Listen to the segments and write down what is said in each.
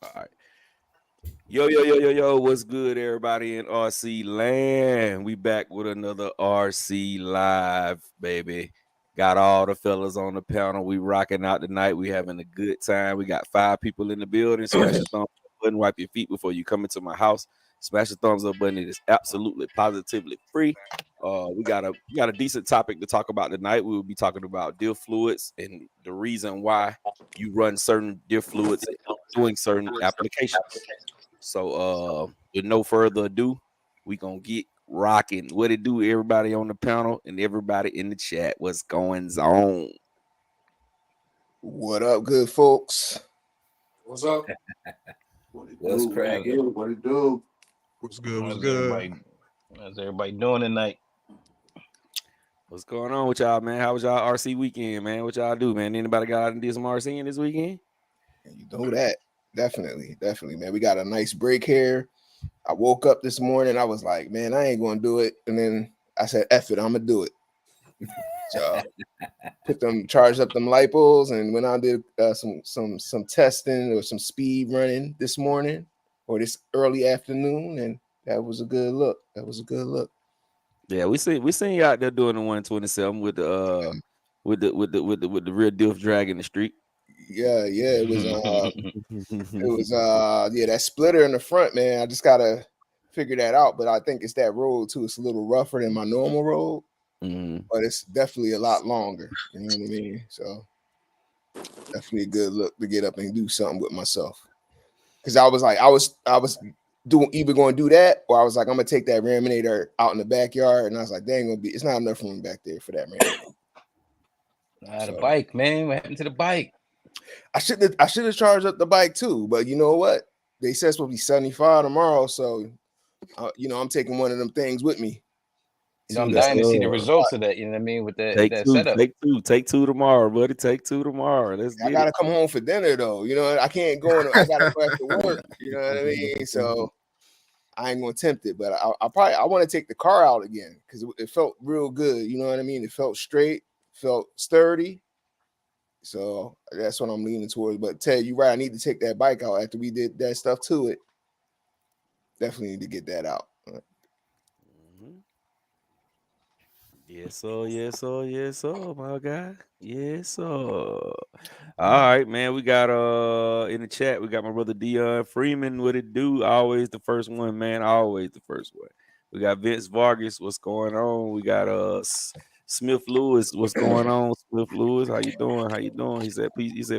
All right. Yo, what's good, everybody in RC land? We back with another RC Live, baby. Got all the fellas on the panel. We rocking out tonight. We having a good time. We got 5 people in the building. Smash the thumbs up button, wipe your feet before you come into my house. Smash the thumbs up button. It is absolutely positively free. We got a decent topic to talk about tonight. We will be talking about diff fluids and the reason why you run certain diff fluids doing certain applications. So with no further ado, we gonna get rocking. What it do, everybody on the panel and everybody in the chat? What's going on? What up, good folks? What's up? What's cracking? What it do? What's good? What's How's good? everybody doing tonight? What's going on with y'all, man? How was y'all RC weekend, man? What y'all do, man? Anybody got out and did some RCing this weekend? You know that. Definitely, man. We got a nice break here. I woke up this morning. I was like, man, I ain't gonna do it. And then I said, F it, I'm gonna do it. So charged up them lipos and went out and did some testing or some speed running this morning or this early afternoon, and that was a good look. Yeah, we seen you out there doing the 127 with the real diff dragging the street. Yeah, it was that splitter in the front, man. I just gotta figure that out, but I think it's that road too. It's a little rougher than my normal road, but it's definitely a lot longer. You know what I mean? So definitely a good look to get up and do something with myself. Because I was doing either going to do that or I was like, I'm gonna take that Raminator out in the backyard, and I was like, it's not enough room back there for that Raminator. The bike, man. What happened to the bike? I should have charged up the bike too, but you know what? They said it's supposed to be 75 tomorrow, so I'm taking one of them things with me. I'm dying to see the results of that. You know what I mean? With that, setup. Take two tomorrow, buddy. Take 2 tomorrow. I gotta come home for dinner though. You know, I can't go. I gotta go after work. You know what I mean? So I ain't gonna tempt it, but I want to take the car out again because it felt real good. You know what I mean? It felt straight, felt sturdy. So that's what I'm leaning towards. But Ted, you're right. I need to take that bike out after we did that stuff to it. Definitely need to get that out. Yes, sir, my guy. Yes, sir. All right, man. We got in the chat, we got my brother Dion Freeman. What it do? Always the first one, man. Always the first one. We got Vince Vargas. What's going on? We got Smith Lewis. What's going on, Smith Lewis? How you doing? He said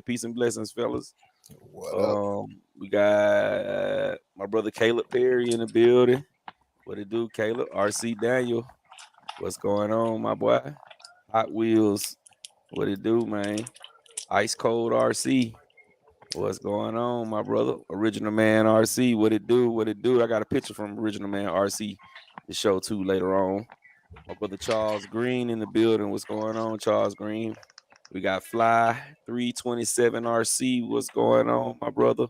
peace and blessings, fellas. What up? We got my brother Caleb Perry in the building. What it do, Caleb? RC Daniel. What's going on, my boy? Hot Wheels. What it do, man? Ice Cold RC. What's going on, my brother? Original Man RC. What it do? I got a picture from Original Man RC to show too later on. My brother Charles Green in the building. What's going on, Charles Green? We got Fly 327 RC. What's going on, my brother?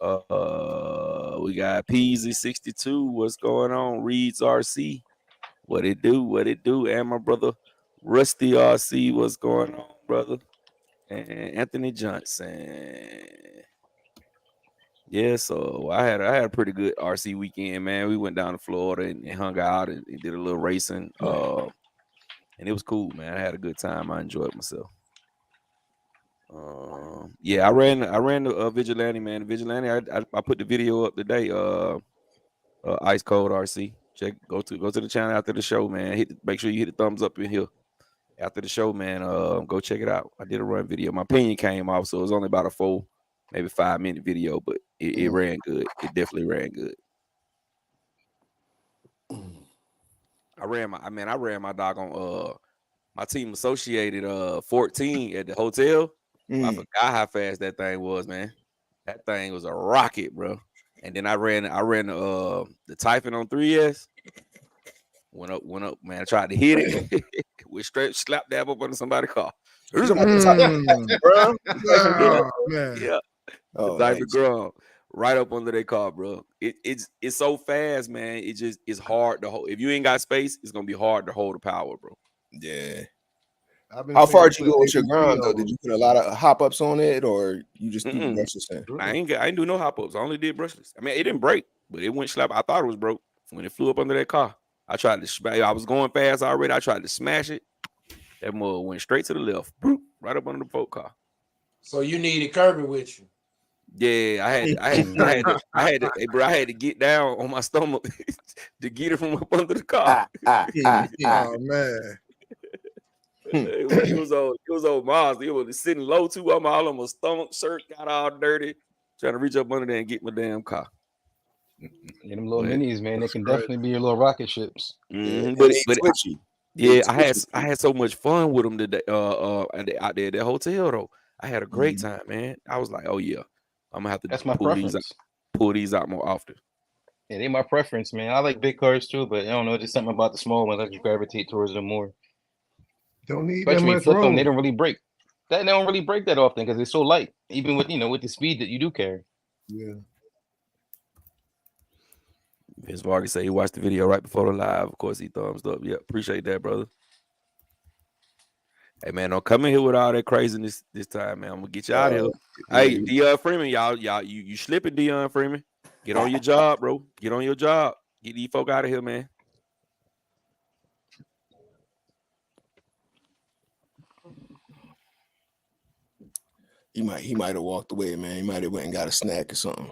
We got Peasy 62. What's going on? Reeds RC. What it do? And my brother Rusty RC. What's going on, brother? And Anthony Johnson. Yeah, so I had a pretty good RC weekend, man. We went down to Florida and hung out and did a little racing. And it was cool, man. I had a good time. I enjoyed myself. Yeah, I ran the Vigilante, man. Vigilante, I put the video up today. Ice Cold RC. Go to the channel after the show, man. Make sure you hit the thumbs up in here after the show, man. Go check it out. I did a run video. My opinion came off, so it was only about a 4, maybe 5-minute video, but it ran good. It definitely ran good. I ran my dog on my team associated 14 at the hotel. I forgot how fast that thing was, man. That thing was a rocket, bro. And then I ran the Typhon on 3S. Went up, man. I tried to hit it. We straight slap dab up under somebody's car. Bro. Yeah. The Typhon Grum. Right up under their car, bro. It's so fast, man. It's hard to hold. If you ain't got space, it's gonna be hard to hold the power, bro. Yeah. How far did you go with your grind though? Did you put a lot of hop ups on it, or you just do brushless thing? I ain't do no hop ups. I only did brushless. I mean, it didn't break, but it went slap. I thought it was broke when it flew up under that car. I tried to. I was going fast already. I tried to smash it. That mother went straight to the left, right up under the folk car. So you needed Kirby with you. Yeah, I had to get down on my stomach to get it from up under the car. Oh man. It was old Mars. It was sitting low too. I'm all on my stomach, shirt got all dirty, trying to reach up under there and get my damn car. Yeah, them little minis, man, they can definitely be your little rocket ships. Mm-hmm. I had so much fun with them today. Out there at that hotel though. I had a great time, man. I was like, oh yeah, I'm gonna have to. That's my preference. Pull these out more often. Yeah, they my preference, man. I like big cars too, but I don't know, just something about the small ones. I just gravitate towards them more. Don't need especially that when much you flip room. them, they don't really break. They don't really break that often because they're so light, even with with the speed that you do carry. Yeah. Vince Vargas said he watched the video right before the live. Of course, he thumbs up. Yeah, appreciate that, brother. Hey man, don't come in here with all that craziness this time, man. I'm gonna get you out of here. Hey, Deion Freeman, y'all, you slipping, Deion Freeman. Get on your job, bro. Get on your job. Get these folk out of here, man. He might have walked away, man. He might have went and got a snack or something.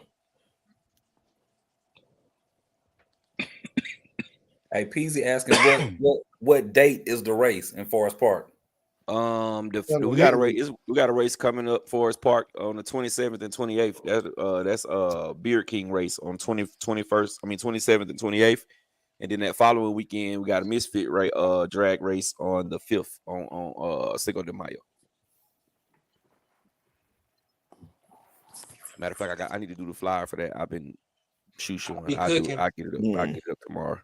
Hey, Peasy asking what date is the race in Forest Park? We got a race coming up Forest Park on the 27th and 28th. That's Beard King race on 27th and 28th. And then that following weekend, we got a Misfit drag race on the 5th on Cinco de Mayo. Matter of fact, I need to do the flyer for that. I've been shooting. I'll get it up tomorrow.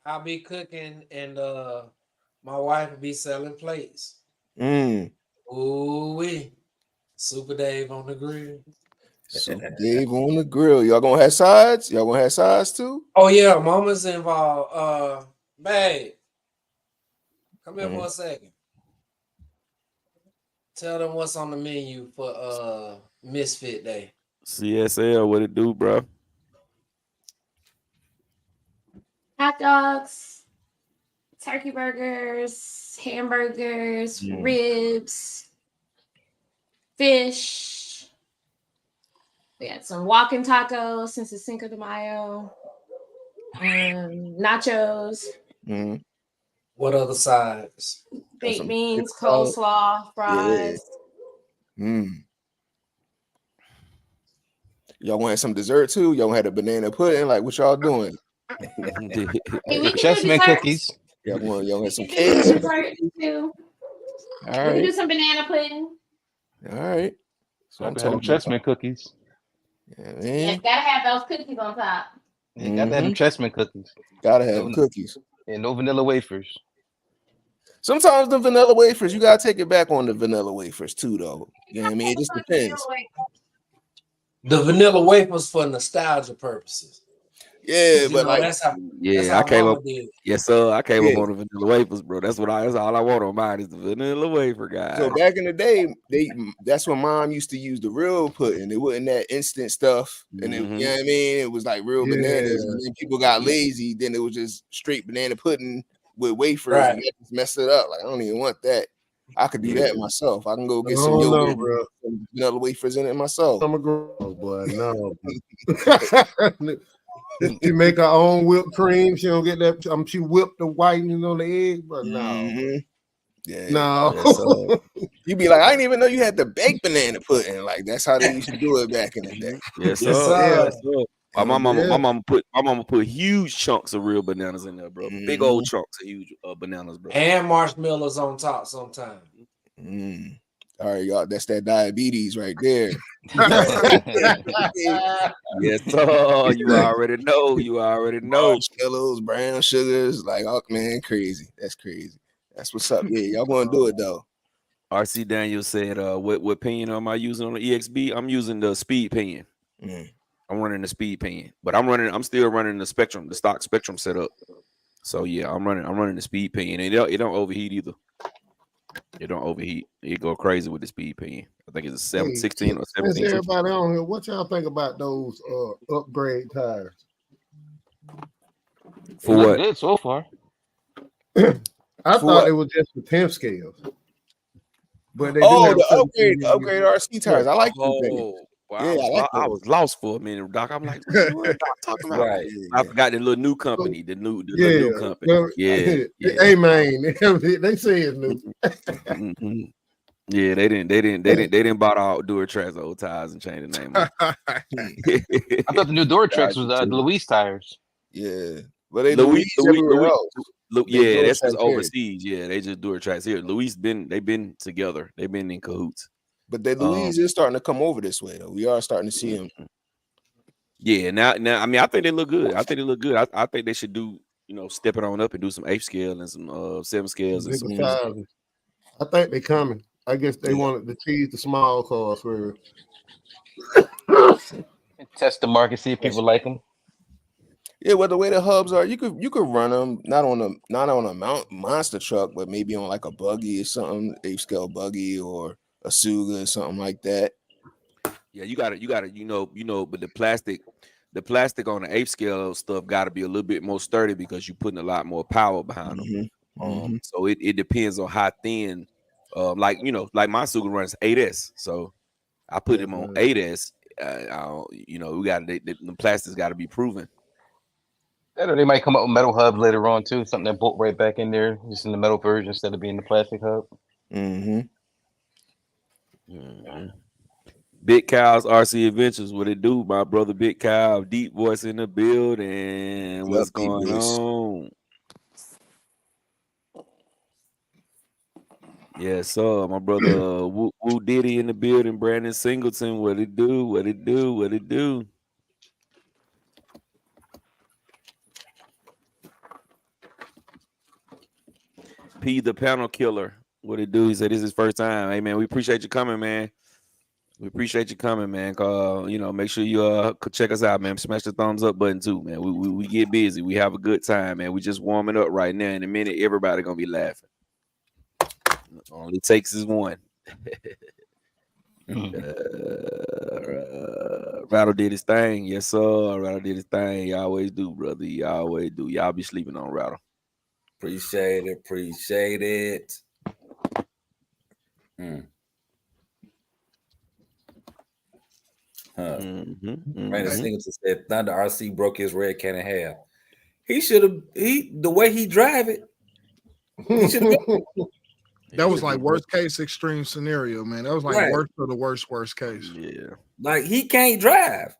I'll be cooking, and my wife will be selling plates. Ooh-wee. Super Dave on the grill. Super Dave on the grill. Y'all gonna have sides? Y'all gonna have sides too? Oh yeah, Mama's involved. Babe, come here for a second. Tell them what's on the menu for Misfit Day. CSL, what it do, bro? Hot dogs, turkey burgers, hamburgers, ribs, fish. We had some walking tacos since it's Cinco de Mayo. Nachos. What other sides? Baked beans, coleslaw, fries. Yeah. Y'all want some dessert too? Y'all had a banana pudding? Like what y'all doing? Chessman cookies. Y'all had some cakes. All right. We do some banana pudding. All right. So I'm talking Chessman cookies. Yeah, man. Yeah, gotta have those cookies on top. Yeah, gotta have them Chessman cookies. Gotta have cookies. And no vanilla wafers. Sometimes the vanilla wafers, you gotta take it back on the vanilla wafers too, though. You know what I mean? It just depends. The vanilla wafers for nostalgia purposes. Yeah, but like, that's how I came up. did. Yes, sir. I came up on the vanilla wafers, bro. That's all I want on mine is the vanilla wafer, guys. So back in the day, that's when Mom used to use the real pudding. It wasn't that instant stuff, and you know what I mean. It was like real bananas, and then people got lazy. Then it was just straight banana pudding with wafers, and that just messed it up. Like I don't even want that. I could do that myself. I can go get some yogurt, some vanilla wafers in it myself. I'm a girl, boy. No. She make her own whipped cream. She don't get that. She whipped the whitening on the egg, but no. Yeah, no. You be like, I didn't even know you had the baked banana pudding. Like that's how they used to do it back in the day. Yes, sir. My mama put huge chunks of real bananas in there, bro. Big old chunks of huge bananas, bro. And marshmallows on top sometimes. All right, y'all. That's that diabetes right there. Yes, sir. You already know. Marshmallows, brown sugars, like, oh man, crazy. That's crazy. That's what's up. Yeah, y'all gonna do it though. RC Daniel said, what pen am I using on the EXB? I'm using the speed pen. I'm running the speed pen, but I'm still running the Spectrum, the stock Spectrum setup. So yeah, I'm running the speed pen, and it don't overheat either. It don't overheat. It go crazy with the speed pin. I think it's a Hey, 16 or since 17. everybody on here, what y'all think about those upgrade tires? For It look what? good so far. I For thought what? it was just the 10 scales. But they Oh, do have the upgrade RC tires. I like those things. Oh, well, Yeah, I like I those. was lost for a minute, Doc. I'm like, what Doc talking about? Right. I forgot the little new company, the new company. Well, Yeah. Hey man, they say it's new. Mhm. Yeah, they didn't bought all Duratrax old tires and change the name. I thought the new Duratrax was the Luis tires. Yeah, but they Louise everywhere else. Yeah, that's just Duratrax here. overseas. Yeah, they just Duratrax here. Luis they've been together. They've been in cahoots. But the Louise is starting to come over this way though. We are starting to see them. Yeah, now I mean I think they look good. I think they should do, step it on up and do some 8 scale and some 7 scales and some I think they coming. I guess they wanted to tease the small cars for Test the market, see if people like them. Yeah, well, the way the hubs are, you could run them not on a monster truck, but maybe on like a buggy or something, 8 scale buggy or a Suga or something like that. Yeah, you gotta, but the plastic on the 8 scale stuff got to be a little bit more sturdy because you're putting a lot more power behind them. So it depends on how thin, like my Suga runs 8S, so I put him on 8S. We got the plastics got to be proven. They might come up with metal hubs later on too, something that bolt right back in there, just in the metal version instead of being the plastic hub. Big Cow's RC Adventures, what it do? My brother Big Cow, deep voice in the building. What's going on? Yes, sir. My brother Woo Diddy in the building. Brandon Singleton, what it do? What it do? What it do? P the panel killer, what it do? He said this is his first time. Hey man, we appreciate you coming, man. We appreciate you coming, man. Make sure you check us out, man. Smash the thumbs up button too, man. We get busy. We have a good time, man. We just warming up right now. In a minute, everybody gonna be laughing. All it takes is one. Rattle did his thing, yes sir. Rattle did his thing. You always do, brother. You always do. Y'all be sleeping on Rattle. Appreciate it. Brandon Singleton said Thunder RC broke his red can in half. He should have. The way he drive it, he should have. That was like worst case extreme scenario, man. That was like worst of the worst case. Yeah, like he can't drive.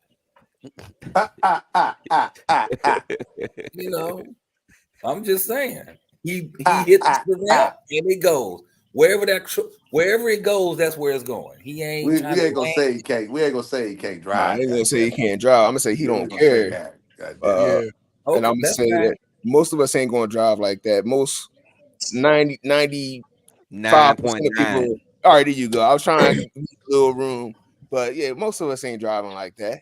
I'm just saying. He hit the ramp and it goes wherever it goes. That's where it's going. He ain't. We ain't gonna say he can't. We ain't gonna say he can't drive. I ain't gonna say he can't drive. I'm gonna say he don't care. And I'm gonna say that most of us ain't gonna drive like that. Most 95% of people. All right, there you go. I was trying to get a little room, but yeah, most of us ain't driving like that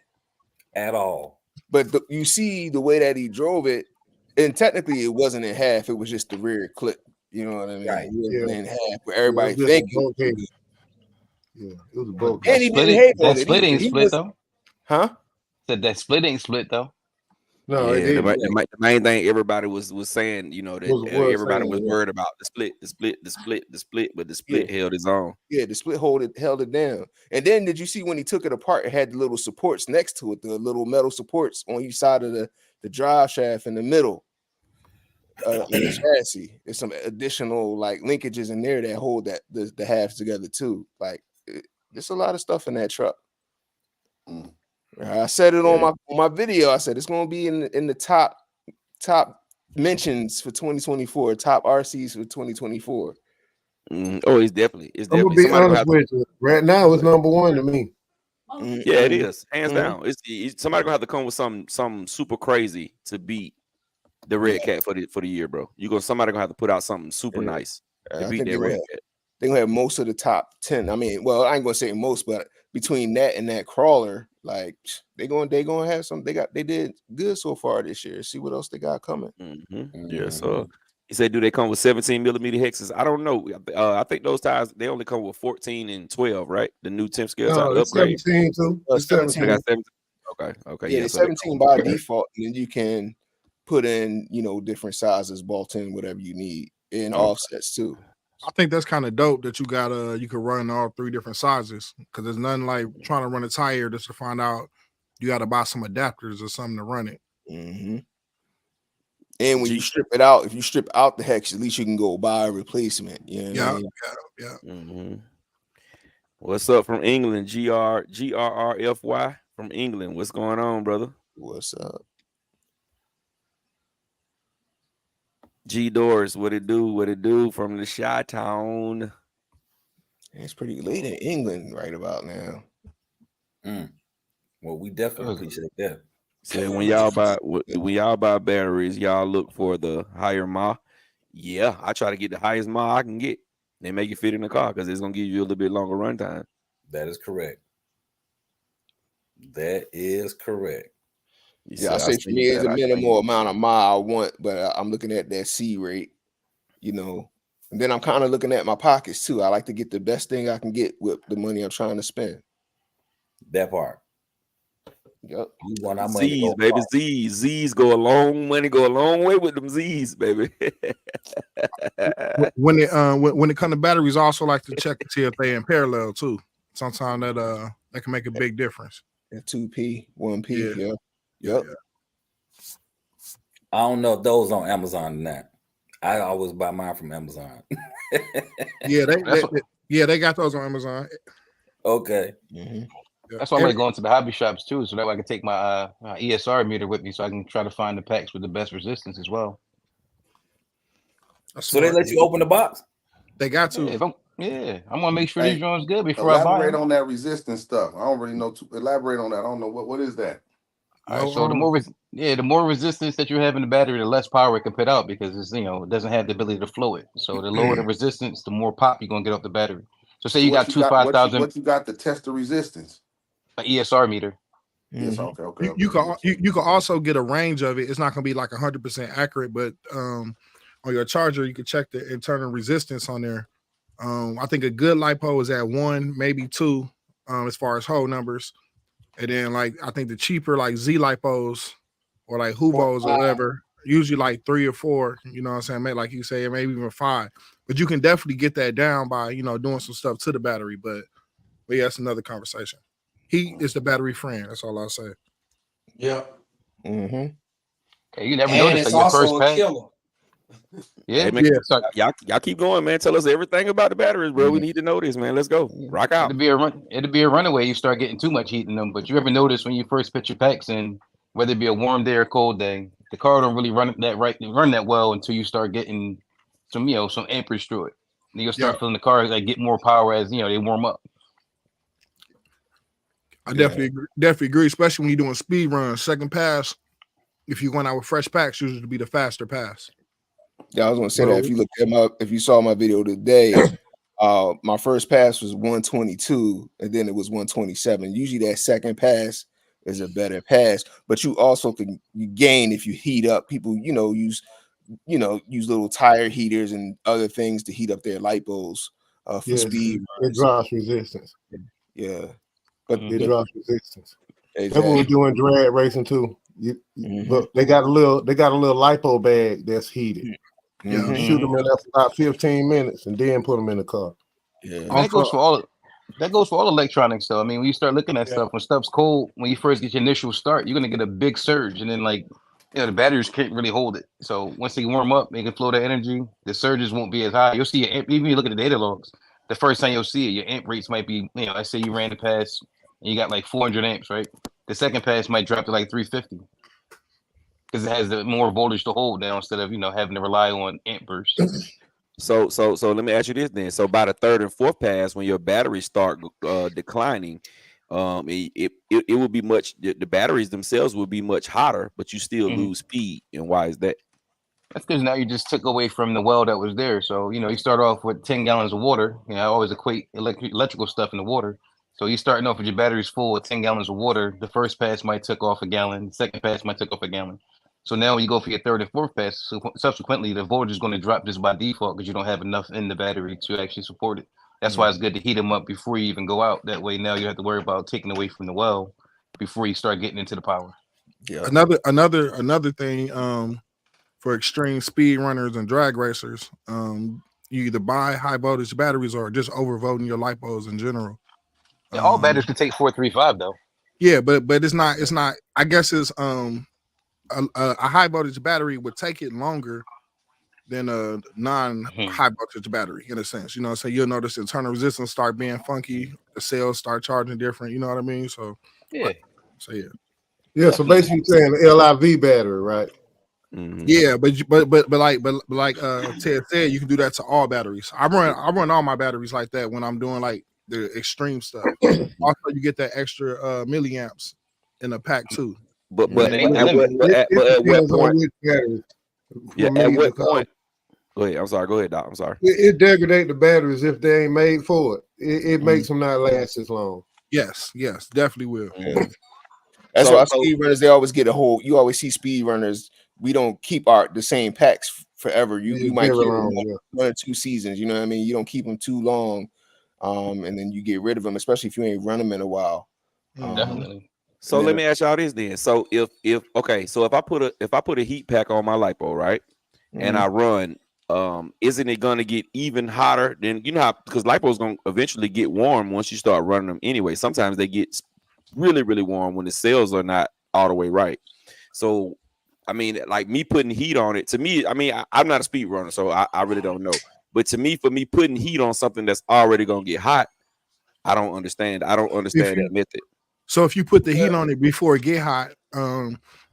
at all. But you see the way that he drove it, and technically it wasn't in half. It was just the rear clip. You know what I mean? Right. It wasn't in half, but everybody thinking. Yeah, it was a boat. And he didn't hate on it. That split ain't split though. Huh? Said that split ain't split though. No, yeah, the main thing everybody was saying, that everybody was worried about the split, but the split held its own. Yeah, the split held it down. And then did you see when he took it apart, it had the little supports next to it, the little metal supports on each side of the drive shaft in the middle of the chassis. There's some additional like linkages in there that hold the halves together too. Like there's a lot of stuff in that truck. I said it on my video. I said it's going to be in the top mentions for 2024, top RCs for 2024. Oh, it's definitely. I'm gonna be honest with you. Right now, it's number one to me. Yeah, it is hands down. It's somebody gonna have to come with something super crazy to beat the Red Cat for the year, bro. Somebody gonna have to put out something super nice to beat that Red Cat. They're gonna have most of the top 10. I mean, well, I ain't gonna say most, but between that and that crawler, like they gonna have some. They did good so far this year. See what else they got coming. Yes, sir. You said, do they come with 17 millimeter hexes? I don't know. I think those tires, they only come with 14 and 12, right? The new 10 scale tire No, it's upgrade. 17 too. It's 17. They got 17. Okay. Yeah, Yeah, the so they 17 by default, and then you can put in, different sizes, bolt in whatever you need, and offsets too. I think that's kind of dope that you got you can run all 3 different sizes, because there's nothing like trying to run a tire just to find out you got to buy some adapters or something to run it. Mm-hmm. And when you strip it out, if you strip out the hex, at least you can go buy a replacement. Yeah. Mm-hmm. What's up from England? GRRFY from England. What's going on, brother? What's up? G Doors, what it do? What it do from the Chi-Town? It's pretty late in England right about now. Well, we definitely appreciate that. So when y'all buy batteries, y'all look for the higher mile. Yeah, I try to get the highest mile I can get. They make it fit in the car because it's gonna give you a little bit longer runtime. That is correct. That is correct. Yeah, I say for me, it's a minimal amount of mile I want, but I'm looking at that C rate, and then I'm kind of looking at my pockets too. I like to get the best thing I can get with the money I'm trying to spend. That part. Yep. You want our money Z's, baby. Z's go a long way with them Z's, baby. when it comes to batteries, I also like to check to see if they're in parallel too. Sometimes that can make a big difference. 2P, 1P, yeah. Yep. I don't know if those on Amazon or not. I always buy mine from Amazon. They got those on Amazon. Okay. Mm-hmm. That's why I'm gonna go into the hobby shops too, so that way I can take my ESR meter with me, so I can try to find the packs with the best resistance as well. So they let you open the box? They got to. I'm gonna make sure these drones good before I buy them. Elaborate on that resistance stuff. I don't really know to elaborate on that. I don't know what is that. All right, so the more resistance that you have in the battery, the less power it can put out, because it's it doesn't have the ability to flow it. So the lower the resistance, the more pop you're gonna get off the battery. So say you got 5,000. What you got to test the resistance? An ESR meter. Yes, okay. You can also get a range of it. It's not going to be like 100% accurate, but on your charger, you can check the internal resistance on there. I think a good LiPo is at 1, maybe 2, as far as whole numbers. And then I think the cheaper Z LiPos or Hubos or whatever, usually 3 or 4. You know what I'm saying? Maybe, like you say, maybe even 5. But you can definitely get that down by doing some stuff to the battery. But yeah, that's another conversation. Heat is the battery friend. That's all I'll say. Yep. Mm-hmm. Okay, you never noticed it's also a killer. Yeah, y'all keep going, man. Tell us everything about the batteries, bro. We need to know this, man. Let's go. Rock out. It'll be a runaway. You start getting too much heat in them. But you ever notice when you first put your packs in, whether it be a warm day or cold day, the car don't really run that well until you start getting some amperage through it. And you'll start feeling the cars get more power as they warm up. I definitely agree, especially when you're doing speed runs. Second pass, if you're going out with fresh packs, usually to be the faster pass. Yeah, I was going to say that if you saw my video today, my first pass was 122, and then it was 127. Usually that second pass is a better pass, but you also can gain if you heat up. People, use little tire heaters and other things to heat up their LiPos for speed. It drops resistance. Yeah. But it drops resistance. Exactly. That's what we're doing drag racing too. Look, they got a little LiPo bag that's heated. Mm-hmm. Shoot them in there for about 15 minutes and then put them in the car. Yeah. That goes for all electronics though. I mean, when you start looking at stuff, when stuff's cold, when you first get your initial start, you're gonna get a big surge, and then the batteries can't really hold it. So once they warm up, they can flow the energy. The surges won't be as high. You'll see even when you look at the data logs. The first time you'll see it, your amp rates might be, let's say you ran the pass and you got 400 amps, right? The second pass might drop to 350 because it has the more voltage to hold now instead of having to rely on amp bursts. So let me ask you this then. So by the third and fourth pass, when your batteries start declining, it will be the batteries themselves will be much hotter, but you still lose speed. And why is that? That's because now you just took away from the well that was there. So, you start off with 10 gallons of water. I always equate electrical stuff in the water. So you're starting off with your batteries full with 10 gallons of water. The first pass might took off a gallon. The second pass might took off a gallon. So now when you go for your third and fourth pass, so subsequently the voltage is going to drop just by default because you don't have enough in the battery to actually support it. That's why it's good to heat them up before you even go out. That way now you have to worry about taking away from the well before you start getting into the power. Yeah. Another thing for extreme speed runners and drag racers, you either buy high voltage batteries or just overvoting your lipos in general. Yeah, all batteries can take 435 though. Yeah, but it's not I guess it's a high voltage battery would take it longer than a non-high voltage battery in a sense. You know, so you'll notice the internal resistance start being funky, the cells start charging different, you know what I mean? So yeah. Yeah, so basically you're saying the LIV battery, right? Mm-hmm. Yeah, but like Ted said, you can do that to all batteries. I run all my batteries like that when I'm doing like the extreme stuff. Also, you get that extra milliamps in the pack too. But Yeah, they ain't the limit. at what depends on point? which battery. Yeah, For me, at what because point? Go ahead. I'm sorry. Go ahead, Doc. I'm sorry. it degrades the batteries if they ain't made for it. It makes them not last as long. Yes, definitely will. Yeah. That's So- why speed runners, they always get a whole. You always see speed runners. We don't keep the same packs forever. You might keep Very them long, like yeah. 1 or 2 seasons. You know what I mean? You don't keep them too long, and then you get rid of them, especially if you ain't run them in a while. Definitely. So Yeah. let me ask y'all this then. So if I put a heat pack on my lipo, right, and I run, isn't it gonna get even hotter than because lipo's gonna eventually get warm once you start running them anyway. Sometimes they get really, really warm when the cells are not all the way right. So I mean, like me putting heat on it, to me, I mean, I'm not a speed runner, so I really don't know. But to me, for me putting heat on something that's already gonna get hot, I don't understand. That method. So if you put the heat on it before it get hot,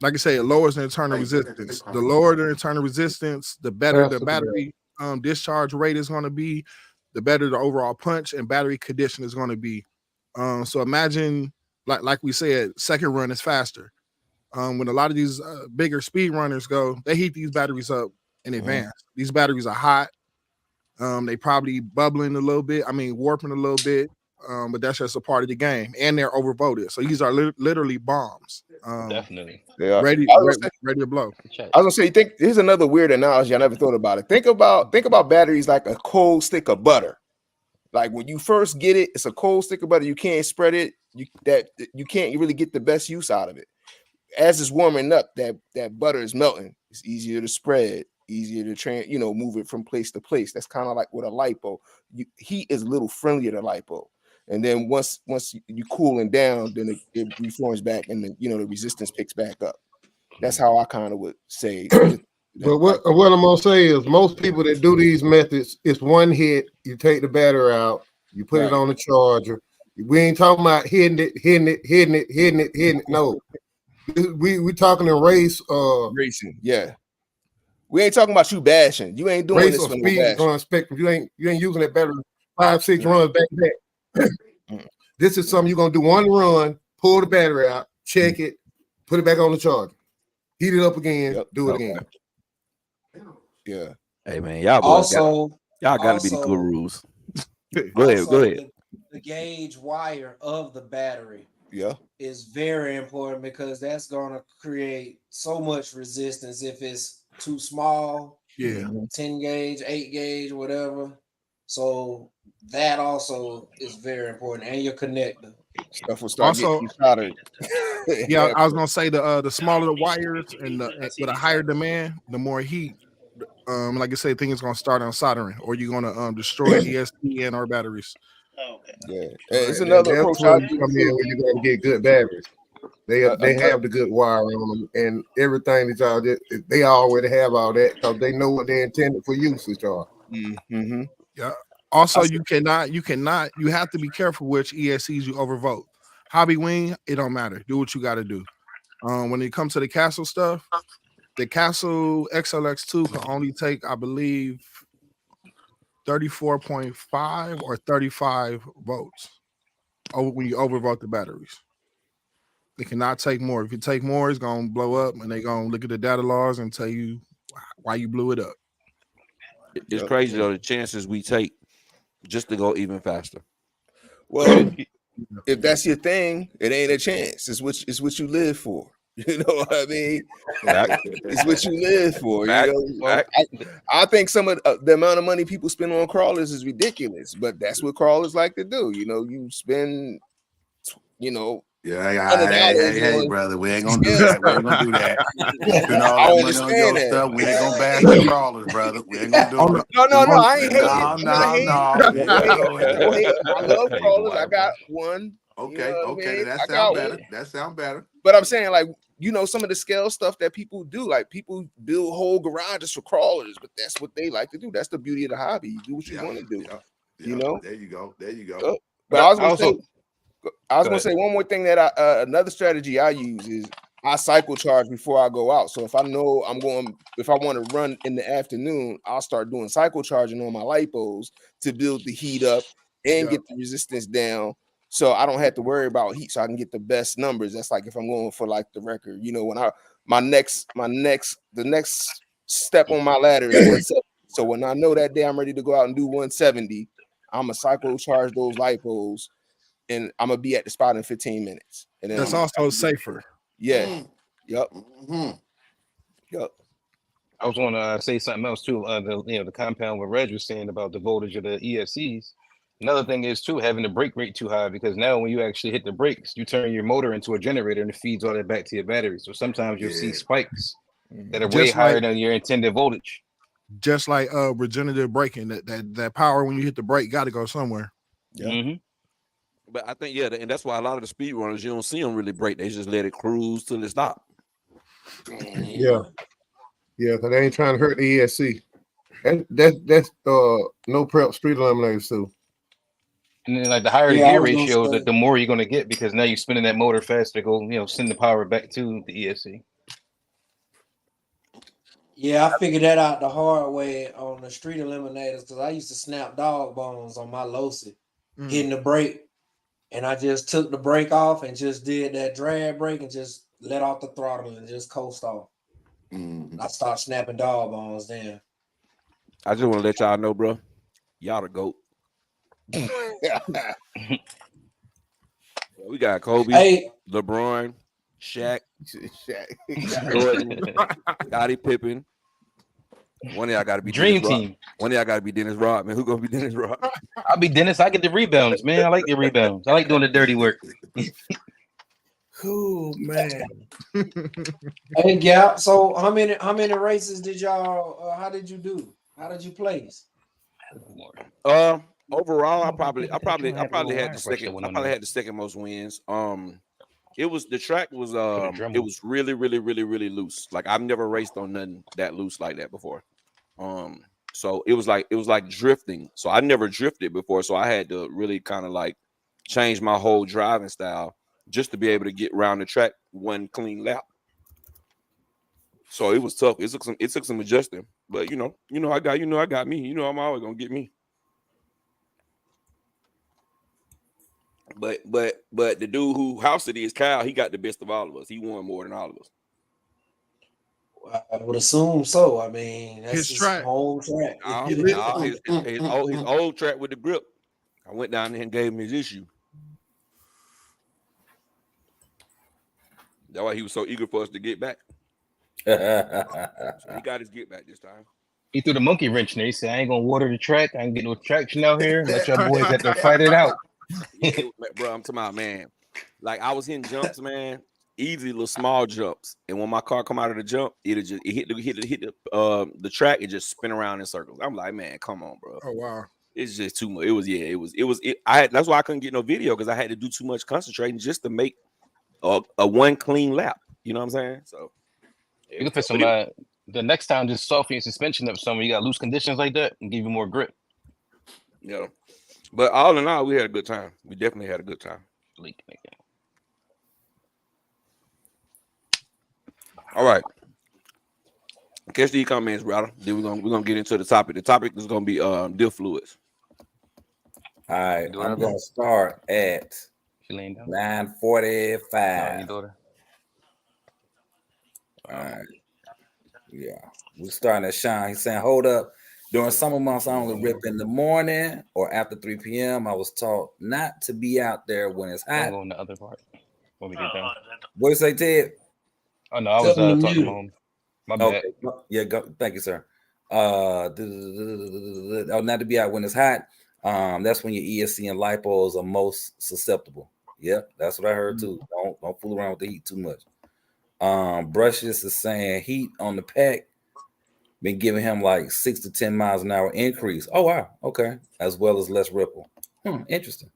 like I say, it lowers the internal resistance. The lower the internal resistance, the better the battery discharge rate is going to be, the better the overall punch and battery condition is going to be. So imagine, like we said, second run is faster. When a lot of these bigger speed runners go, they heat these batteries up in advance. These batteries are hot. They probably bubbling a little bit. I mean, warping a little bit. But that's just a part of the game, and they're overvoted. So these are literally bombs. Definitely. They are. Ready I was to blow. gonna say, here's another weird analogy. I never thought about it. Think about batteries like a cold stick of butter. Like when you first get it, it's a cold stick of butter. You can't spread it. You can't really get the best use out of it. As it's warming up, that butter is melting. It's easier to spread, easier to move it from place to place. That's kind of like with a lipo. Heat is a little friendlier to lipo. And then once you cooling down, then it reforms back, and the resistance picks back up. That's how I kind of would say. But what I'm gonna say is most people that do these methods, it's one hit. You take the battery out, you put it on the charger. We ain't talking about hitting it. No, we talking in racing. Yeah, we ain't talking about you bashing. You ain't doing race this or for no speed bashing. on spectrum. You ain't using that battery 5-6 runs back to back. This is something you're gonna do one run, pull the battery out, check it, put it back on the charger, heat it up again, do it again. Yeah. Hey man, y'all got to be the gurus. Go ahead. The gauge wire of the battery is very important because that's going to create so much resistance if it's too small. 10 gauge, 8 gauge, whatever. So that also is very important, and your connector. Stuff will start getting hotter. Yeah, I was gonna say the smaller the wires and with a higher demand, the more heat. Like I say, things gonna start on soldering, or you're gonna destroy ESP and our batteries. Yeah, it's another approach. Come in when you're gonna get good batteries. They have the good wire on them and everything that y'all did. They already have all that because they know what they intended for usage are. Mm-hmm. Yeah. Also, you have to be careful which ESCs you overvote. Hobby wing, it don't matter. Do what you got to do. When it comes to the Castle stuff, the Castle XLX2 can only take, I believe, 34.5 or 35 volts when you overvote the batteries. They cannot take more. If you take more, it's gonna blow up, and they're gonna look at the data logs and tell you why you blew it up. It's crazy though, the chances we take just to go even faster. Well, if that's your thing, it ain't a chance. It's what you live for. You know what I mean? It's what you live for. You know, I think some of the amount of money people spend on crawlers is ridiculous, but that's what crawlers like to do. You know, you spend, you know. Hey, brother, we ain't gonna do that. We ain't gonna do that. You spend all that money on your stuff. We ain't gonna bash the crawlers, brother. We ain't gonna do it. No. I ain't hating. No. I love crawlers. I got one. Okay. That sound better. But I'm saying, like, you know, some of the scale stuff that people do, like people build whole garages for crawlers, but that's what they like to do. That's the beauty of the hobby. You do what you want to do. You know. There you go. But I was gonna say one more thing that another strategy I use is I cycle charge before I go out. So if I know if I want to run in the afternoon, I'll start doing cycle charging on my lipos to build the heat up and get the resistance down. So I don't have to worry about heat, so I can get the best numbers. That's like if I'm going for like the record, you know, when the next step on my ladder is 170. So when I know that day I'm ready to go out and do 170, I'm gonna cycle charge those lipos, and I'm gonna be at the spot in 15 minutes. And then that's also safer. Yeah. Yep. I was going to say something else too. The compound what Reg was saying about the voltage of the ESCs. Another thing is too having the brake rate too high, because now when you actually hit the brakes, you turn your motor into a generator and it feeds all that back to your battery. So sometimes you'll see spikes that are way higher than your intended voltage. Just like regenerative braking, that power when you hit the brake got to go somewhere. Yeah. Mm-hmm. But I think and that's why a lot of the speed runners, you don't see them really brake. They just let it cruise till it stop. Yeah, because they ain't trying to hurt the ESC. That's no prep street eliminators too. And then like the higher the gear ratio, the more you're gonna get, because now you're spinning that motor faster to go, send the power back to the ESC. Yeah, I figured that out the hard way on the street eliminators, because I used to snap dog bones on my Losi, hitting the brake. And I just took the brake off and just did that drag brake and just let off the throttle and just coast off. I started snapping dog bones then. I just want to let y'all know, bro. Y'all the GOAT. We got Kobe, LeBron, Shaq, Jordan, Scottie Pippen. One of y'all got to be Dream Team. One of y'all got to be Dennis Rodman. Who gonna be Dennis Rodman? I'll be Dennis. I get the rebounds, man. I like the rebounds. I like doing the dirty work. Oh man. Hey, Gap. So how many races did y'all? How did you do? How did you place? Overall, I probably had the second. I probably had the second most wins. The track was it was really, really, really, really loose. Like I've never raced on nothing that loose like that before. So it was like drifting. So I never drifted before. So I had to really kind of like change my whole driving style just to be able to get around the track one clean lap. So it was tough. It took some adjusting. But I got me. I'm always gonna get me. But the dude who housed it is Kyle. He got the best of all of us. He won more than all of us. I would assume so. I mean, that's his track. Home track. His old track with the grip. I went down there and gave him his issue. That's why he was so eager for us to get back. So he got his get back this time. He threw the monkey wrench in there. He said, I ain't gonna water the track. I ain't get no traction out here. Let your boys have to fight it out. Bro, I'm talking about, man. Like I was hitting jumps, man. Easy little small jumps, and when my car come out of the jump, it hit the track and just spin around in circles. I'm like, man, come on, bro. Oh wow, it's just too much. That's why I couldn't get no video, because I had to do too much concentrating just to make a one clean lap. You know what I'm saying? So you can put some the next time just soften your suspension up some when you got loose conditions like that and give you more grip. Yeah, but all in all, we had a good time. We definitely had a good time. All right. Catch these comments, brother. Then we're gonna get into the topic. The topic is gonna be diff fluids. All right, I'm gonna start at 9:45. All right. Yeah, we're starting at Sean. He's saying, hold up. During summer months, I only rip in the morning or after 3 p.m. I was taught not to be out there when it's hot. On the other part. When we get down. What do you say, Ted? Oh no, I was talking to him. My bad. Okay. Yeah, go. Thank you, sir. Not to be out when it's hot. That's when your ESC and lipos are most susceptible. Yep, that's what I heard too. Don't fool around with the heat too much. Brushes is saying heat on the pack been giving him like 6 to 10 miles an hour increase. Oh wow, okay, as well as less ripple. Interesting.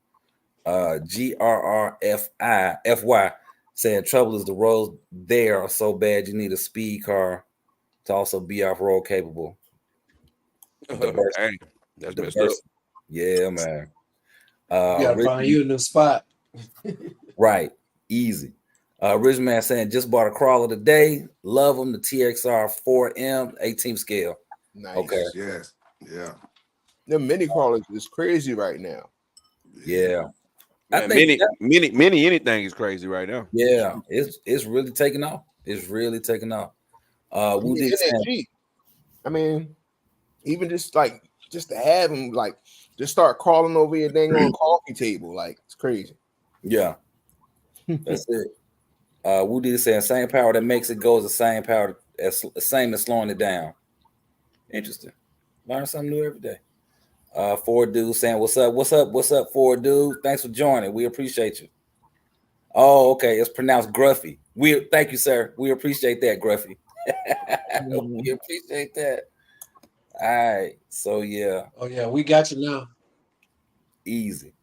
GRRFY saying trouble is the roads there are so bad you need a speed car to also be off-road capable. Dang, that's messed up. Yeah, man. You gotta find you a new spot. Right, easy. Rich Man saying just bought a crawler today. Love them. The TXR 4M 18 scale. Nice. Okay. Yes. Yeah. The mini crawlers is crazy right now. Yeah. Man, I think mini anything is crazy right now. Yeah, it's really taking off. It's really taking off. I mean, even just to have them like just start crawling over your dang on coffee table, like it's crazy. Yeah, that's it. Woody is saying same power that makes it go is the same power as slowing it down. Interesting. Learn something new every day. Ford Dude saying what's up, Ford Dude. Thanks for joining. We appreciate you. Oh, okay. It's pronounced Gruffy. Thank you, sir. We appreciate that, Gruffy. We appreciate that. All right. So yeah. Oh yeah, we got you now. Easy.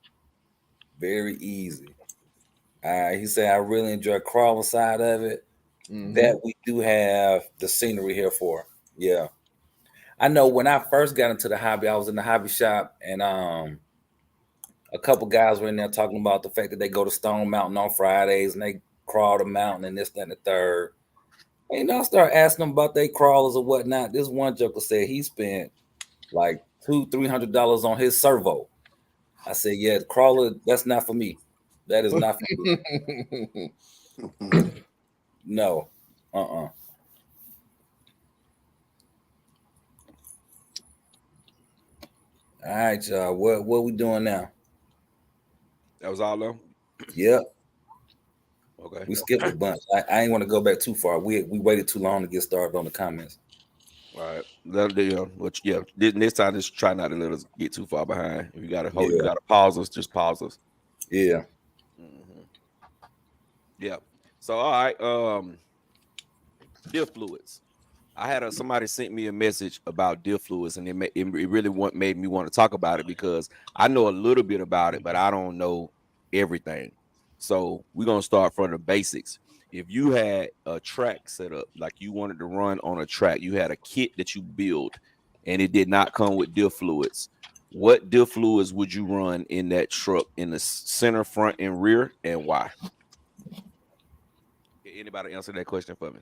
Very easy. All right. He said I really enjoy crawling side of it. That we do have the scenery here for. Yeah. I know when I first got into the hobby, I was in the hobby shop and a couple guys were in there talking about the fact that they go to Stone Mountain on Fridays and they crawl the mountain and this, that, and the third. And I started asking them about their crawlers or whatnot. This one joker said he spent like $200-300 on his servo. I said, yeah, the crawler, that's not for me. That is not for me. No. All right, y'all. What we doing now? That was all though. Yep. Okay. We skipped a bunch. I ain't want to go back too far. We waited too long to get started on the comments. All right. This time just try not to let us get too far behind. If you gotta you gotta pause us, just pause us. Yeah. Yeah. So all right. Diff fluids. I had somebody sent me a message about diff fluids, and it really made me want to talk about it because I know a little bit about it, but I don't know everything. So we're gonna start from the basics. If you had a track set up, like you wanted to run on a track, you had a kit that you build, and it did not come with diff fluids. What diff fluids would you run in that truck in the center, front, and rear, and why? Anybody answer that question for me?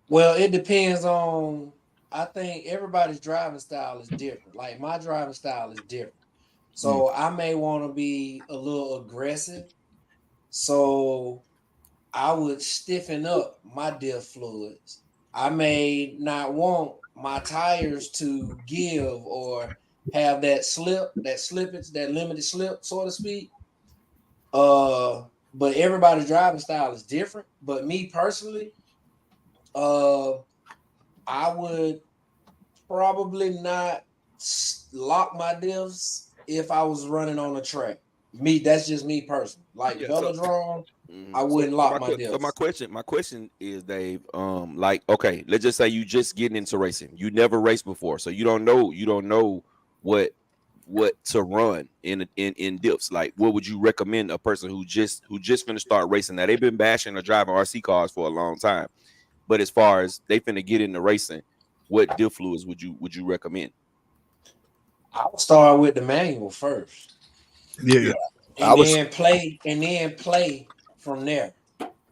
Well, it depends on. I think everybody's driving style is different. Like my driving style is different, so I may want to be a little aggressive. So I would stiffen up my diff fluids. I may not want my tires to give or have that slippage, that limited slip, so to speak. But everybody's driving style is different. But me personally, I would probably not lock my diffs if I was running on a track. That's just me personally. Like velodrome, I wouldn't lock my diffs. So my question is, Dave, like, okay, let's just say you just getting into racing. You never raced before, so you don't know what to run in diffs. Like, what would you recommend a person who just finna start racing? Now they've been bashing or driving RC cars for a long time, but as far as they finna get into racing, what diff fluids would you recommend? I would start with the manual first. Yeah. And then play from there.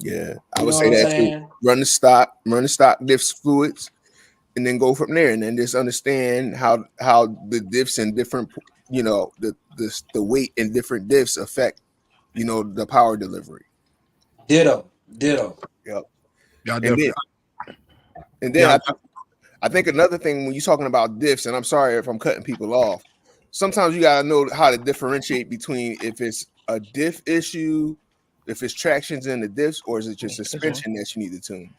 Yeah, I would say that too. Run the stock diff fluids, and then go from there, and then just understand how the diffs and different, the weight and different diffs affect, the power delivery. Ditto. Yep. And then I think another thing when you're talking about diffs, and I'm sorry if I'm cutting people off, sometimes you gotta know how to differentiate between if it's a diff issue if it's tractions in the diffs, or is it your suspension that you need to tune?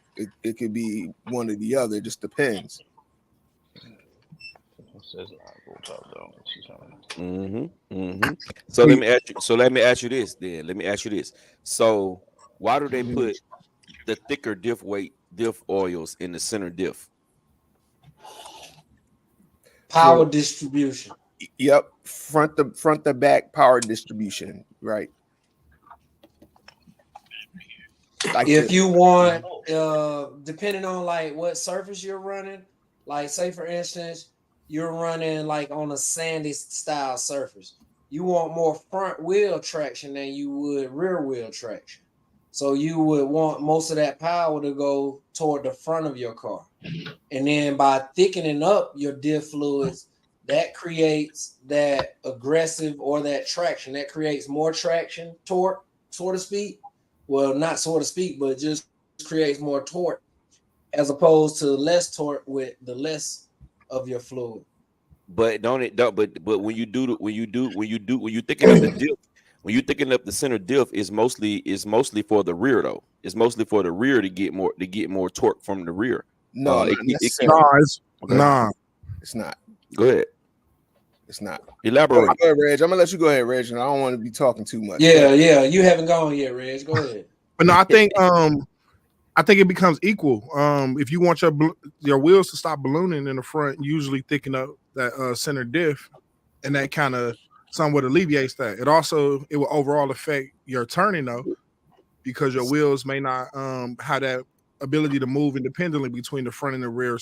It could be one or the other. It just depends. So let me ask you. So let me ask you this. Then let me ask you this. So why do they put the thicker diff oils in the center diff? Power distribution. Yep, front to back power distribution. Right. Like if you want, depending on like what surface you're running, like say for instance, you're running like on a sandy style surface, you want more front wheel traction than you would rear wheel traction. So you would want most of that power to go toward the front of your car. And then by thickening up your diff fluids, that creates that aggressive or that traction. That creates more traction, torque, so to speak. Well, not so to speak, but just creates more torque as opposed to less torque with the less of your fluid. But but when you thicken up the diff, when you thicken up the center diff, is mostly for the rear though. It's mostly for the rear to get more torque from the rear. No, it's not. Go ahead. It's not. Elaborate. Go ahead, Reg. I'm gonna let you go ahead, Reg, and I don't want to be talking too much. Yeah. You haven't gone yet, Reg. Go ahead. But no, I think it becomes equal. If you want your wheels to stop ballooning in the front, usually thicken up that center diff, and that kind of somewhat alleviates that. It will overall affect your turning though, because your wheels may not have that ability to move independently between the front and the rear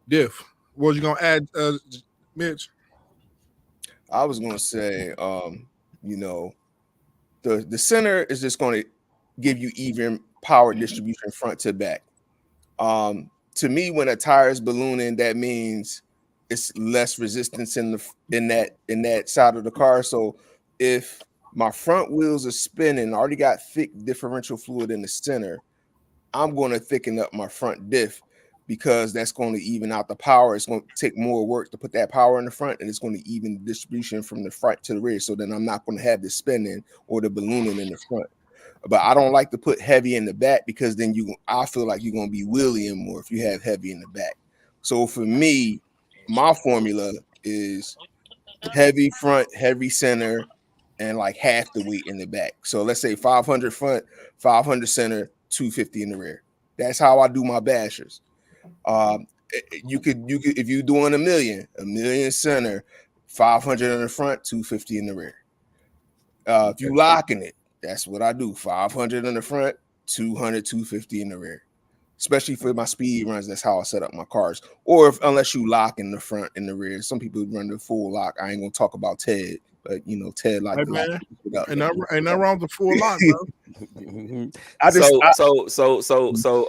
diff. What was you gonna add, Mitch? I was gonna say, the center is just going to give you even power distribution front to back. To me, when a tire is ballooning, that means it's less resistance in that side of the car. So if my front wheels are spinning, I already got thick differential fluid in the center, I'm going to thicken up my front diff, because that's going to even out the power. It's going to take more work to put that power in the front, and it's going to even the distribution from the front to the rear. So then I'm not going to have the spinning or the ballooning in the front. But I don't like to put heavy in the back, because then I feel like you're going to be wheeling more if you have heavy in the back. So for me, my formula is heavy front, heavy center, and like half the weight in the back. So let's say 500 front, 500 center, 250 in the rear. That's how I do my bashers. You could if you're doing a million center, 500 in the front, 250 in the rear. If you locking it, that's what I do. 500 in the front, 200, 250 in the rear. Especially for my speed runs, that's how I set up my cars. Or unless you lock in the front and the rear. Some people run the full lock. I ain't gonna talk about Ted, but Ted like hey, man, ain't nothing wrong with the full lock, bro.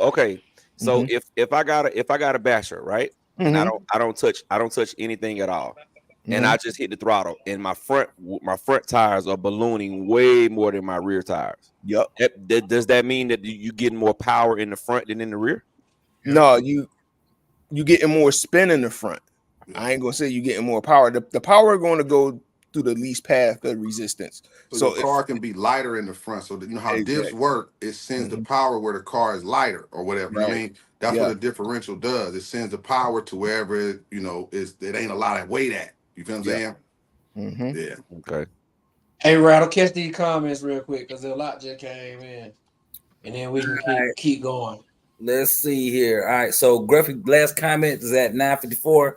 Okay. So if I got a basher, right, and I don't touch anything at all, and I just hit the throttle, and my front tires are ballooning way more than my rear tires. Yep. Does that mean that you getting more power in the front than in the rear? No, you getting more spin in the front. I ain't gonna say you getting more power. The power going to go through the least path of resistance. So the car can be lighter in the front. So that, you know how diffs work, it sends the power where the car is lighter or whatever. Right. You mean that's what the differential does. It sends the power to wherever it ain't a lot of weight at. You feel what I'm saying? Yeah. Okay. Hey, Rattle, catch these comments real quick because a lot just came in, and then we can keep going. Let's see here. All right. So Gruffy last comment is at 9:54.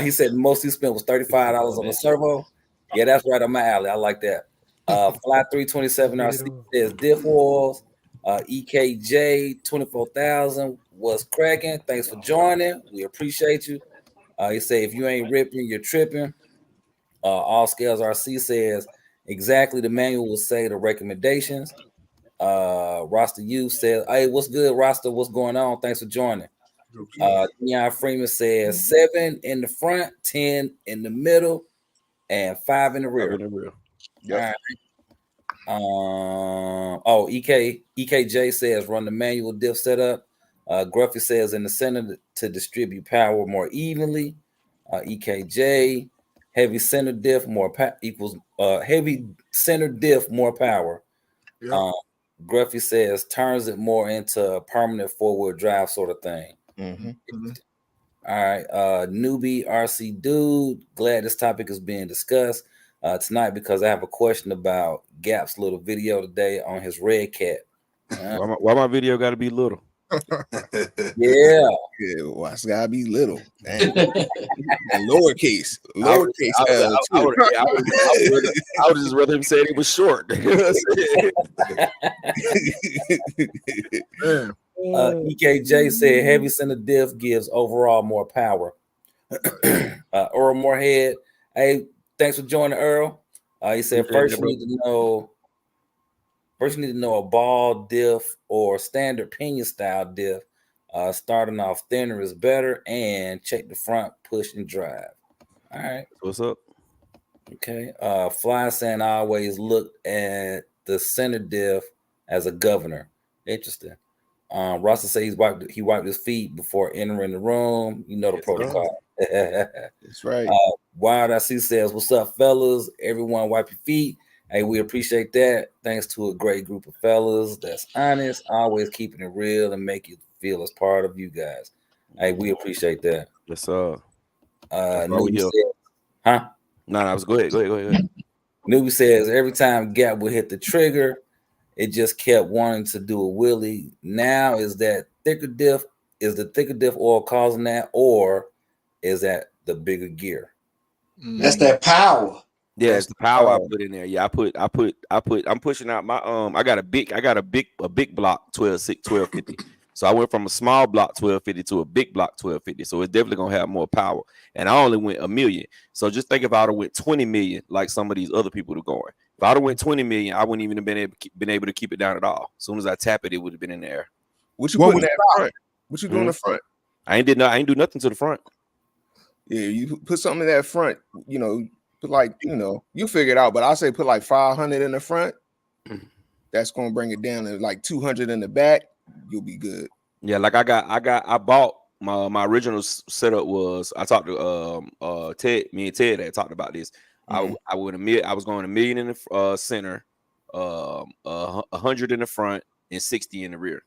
He said the most he spent was $35 on the servo. Yeah, that's right on my alley. I like that. Fly 327 RC says diff oils. EKJ 24,000 was cracking. Thanks for joining. We appreciate you. He said if you ain't ripping, you're tripping. All Scales RC says exactly the manual will say the recommendations. Rasta U says, hey, what's good, Rasta? What's going on? Thanks for joining. Deion Freeman says 7 in the front, 10 in the middle, and 5 in the rear. Yep. EKJ says run the manual diff setup. Gruffy says in the center to distribute power more evenly. EKJ heavy center diff more equals heavy center diff more power. Yeah. Gruffy says turns it more into a permanent 4-wheel drive sort of thing. All right. Newbie RC Dude, glad this topic is being discussed tonight because I have a question about Gap's little video today on his red cat. Why my video got to be little? Yeah. Why it's gotta be little? And lowercase. I would just rather him say it was short. EKJ said heavy center diff gives overall more power. Earl Moorhead, hey, thanks for joining, Earl. He said first you need to know a ball diff or standard pinion style diff. Starting off thinner is better, and check the front push and drive. All right, what's up? Okay. Fly saying I always looked at the center diff as a governor. Interesting. Russell says he wiped his feet before entering the room. You know the protocol. That's right. Wild IC says, "What's up, fellas? Everyone, wipe your feet." Hey, we appreciate that. Thanks to a great group of fellas that's honest, always keeping it real, and make you feel as part of you guys. Hey, we appreciate that. Yes, sir. Newbie says, huh? No, I was go ahead. Newbie says every time Gap would hit the trigger, it just kept wanting to do a wheelie. Now is that thicker diff? Is the thicker diff oil causing that, or is that the bigger gear? That's that power. Yeah, it's the power I put in there. Yeah, I'm pushing out my I got a big block 1250. So I went from a small block 1250 to a big block 1250. So it's definitely gonna have more power. And I only went 1 million. So just think if I'd have went 20 million like some of these other people are going. If I'd have went 20 million, I wouldn't even have been able to keep it down at all. As soon as I tap it, it would have been in the air. What you put in that front? What you do in the front? I ain't do nothing to the front. Yeah, you put something in that front, put like, you figure it out, but I say put like 500 in the front. That's gonna bring it down to like 200 in the back. You'll be good. Yeah, like I bought my original setup was I talked to Ted, me and Ted had talked about this. I was going 1 million in the center, 100 in the front, and 60 in the rear.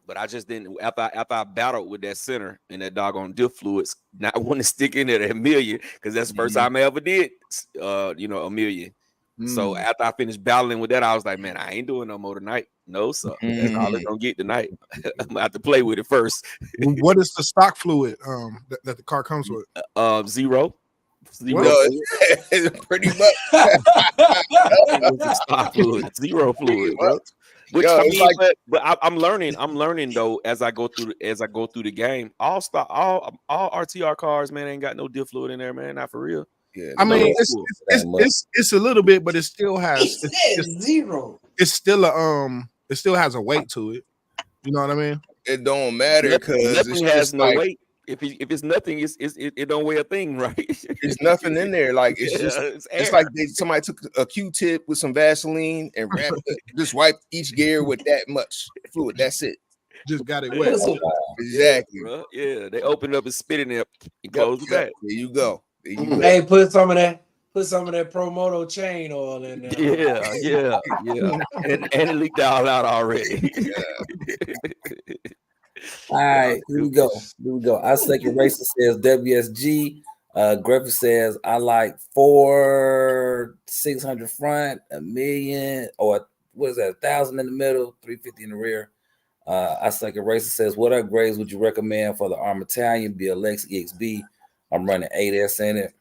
But I just didn't after I battled with that center and that doggone diff fluids, not want to stick in there at 1 million because that's the first time I ever did 1 million. So after I finished battling with that, I was like, man, I ain't doing no more tonight. No, sir. That's all it's gonna get tonight. I'm gonna have to play with it first. What is the stock fluid that the car comes with? Zero. Pretty much. Stock fluid. Zero fluid, bro. Which I'm learning though as I go through the game. All RTR cars, man, ain't got no diff fluid in there, man. Not for real. Yeah, I mean, it's a little bit, but it still has zero. It's still it still has a weight to it. You know what I mean? It don't matter because nothing has no weight. If it's nothing, it don't weigh a thing, right? There's nothing in there. Like it's like somebody took a Q-tip with some Vaseline and just wiped each gear with that much fluid. That's it. Just got it wet. Exactly. Yeah, they opened up and spit in there and closed it back. There you go. Hey, put some of that Promoto chain oil in there. Yeah. and it leaked all out already. All right, here we go. Our second racer says WSG. Griffith says I like 600 front, 1 million, or what is that? 1,000 in the middle, 350 in the rear. Our second racer says, what upgrades would you recommend for the Arm Italian BLX EXB? I'm running 8S in it.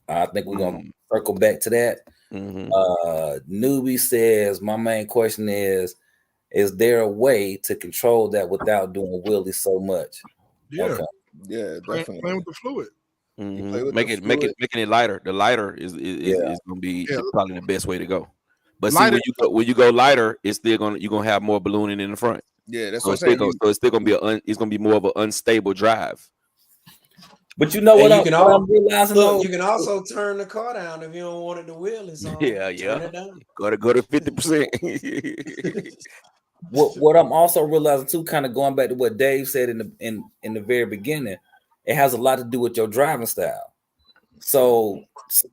I think we're gonna circle back to that. Newbie says, my main question is there a way to control that without doing wheelies so much? Yeah, yeah, definitely. Playing with the fluid. Making it lighter. The lighter is gonna be probably the best way to go. But lighter, see, when you go lighter, it's still you're gonna have more ballooning in the front. Yeah, that's so what I'm saying. So it's still gonna be it's gonna be more of an unstable drive. But you know what I'm realizing? Look, you can also turn the car down if you don't want it to wheel. Yeah. Go to 50%. What I'm also realizing too, kind of going back to what Dave said in the very beginning, it has a lot to do with your driving style. So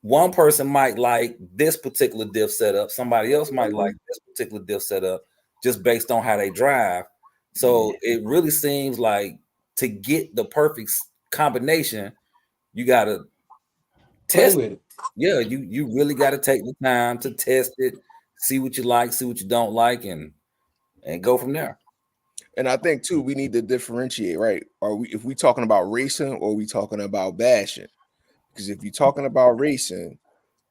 one person might like this particular diff setup, somebody else might like this particular diff setup, just based on how they drive. So it really seems like to get the perfect combination, you gotta test it. Yeah, you really got to take the time to test it, see what you like, see what you don't like, and go from there. And I think too, we need to differentiate, right? If we talking about racing or we talking about bashing? Because if you're talking about racing,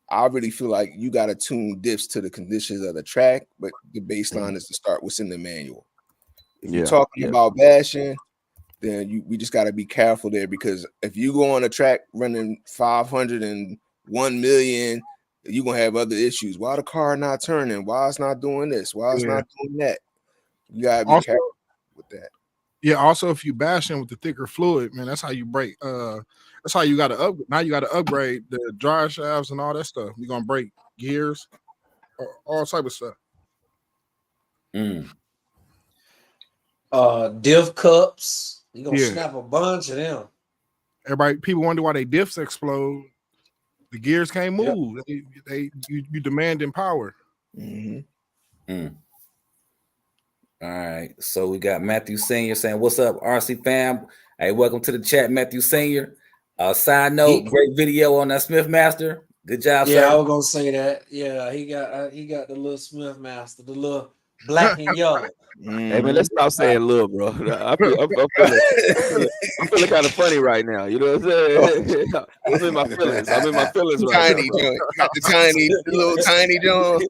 I really feel like you got to tune diffs to the conditions of the track, but the baseline is to start what's in the manual. If you're talking about bashing, then we just got to be careful there, because if you go on a track running 501 million, you're gonna have other issues. Why the car not turning? Why it's not doing this? Why it's not doing that? You gotta be careful with that. Yeah. Also, if you bashing with the thicker fluid, man, that's how you break. That's how you got to upgrade. Now you got to upgrade the drive shafts and all that stuff. You're gonna break gears, all type of stuff. Diff cups. You gonna snap a bunch of them. People wonder why they diffs explode. The gears can't move. Yep. You demanding power. All right. So we got Matthew Senior saying, "What's up, RC fam? Hey, welcome to the chat, Matthew Senior. Side note, great video on that Smith Master. Good job, sir." I was gonna say that. Yeah, he got the little Smith Master, the little black and yellow. Hey man, let's stop saying little, bro. I'm feeling kind of funny right now. You know what I'm saying? I'm in my feelings. I'm in my feelings right tiny now. Joint. Got the little tiny John.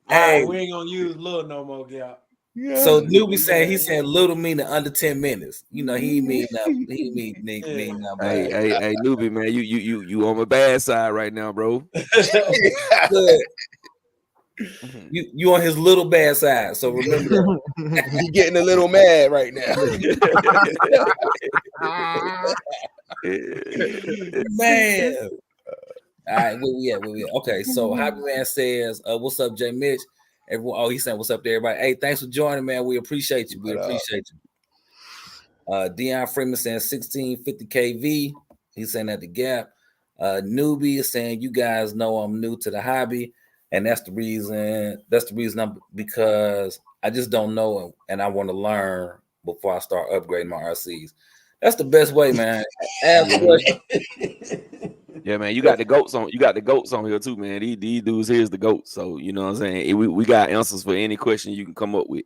Hey, we ain't gonna use little no more, Gap. Yeah. So Newbie saying he said little meaning under 10 minutes. You know, he mean nothing. Hey, Newbie, man, you on my bad side right now, bro. You on his little bad side. So remember that. He getting a little mad right now. Man. All right, where we at? Okay, so Happy Man says, what's up, Jay Mitch? Everyone, he's saying what's up to everybody. Hey, thanks for joining, man. We appreciate you. Dion Freeman saying 1650 KV. He's saying at the Gap. Newbie is saying, you guys know I'm new to the hobby, and that's the reason. Because I just don't know, and I want to learn before I start upgrading my RCs. That's the best way, man. Ask questions. Yeah, man, you got the goats on. You got the goats on here too, man. These dudes here's the goats. So you know what I'm saying. We got answers for any question you can come up with.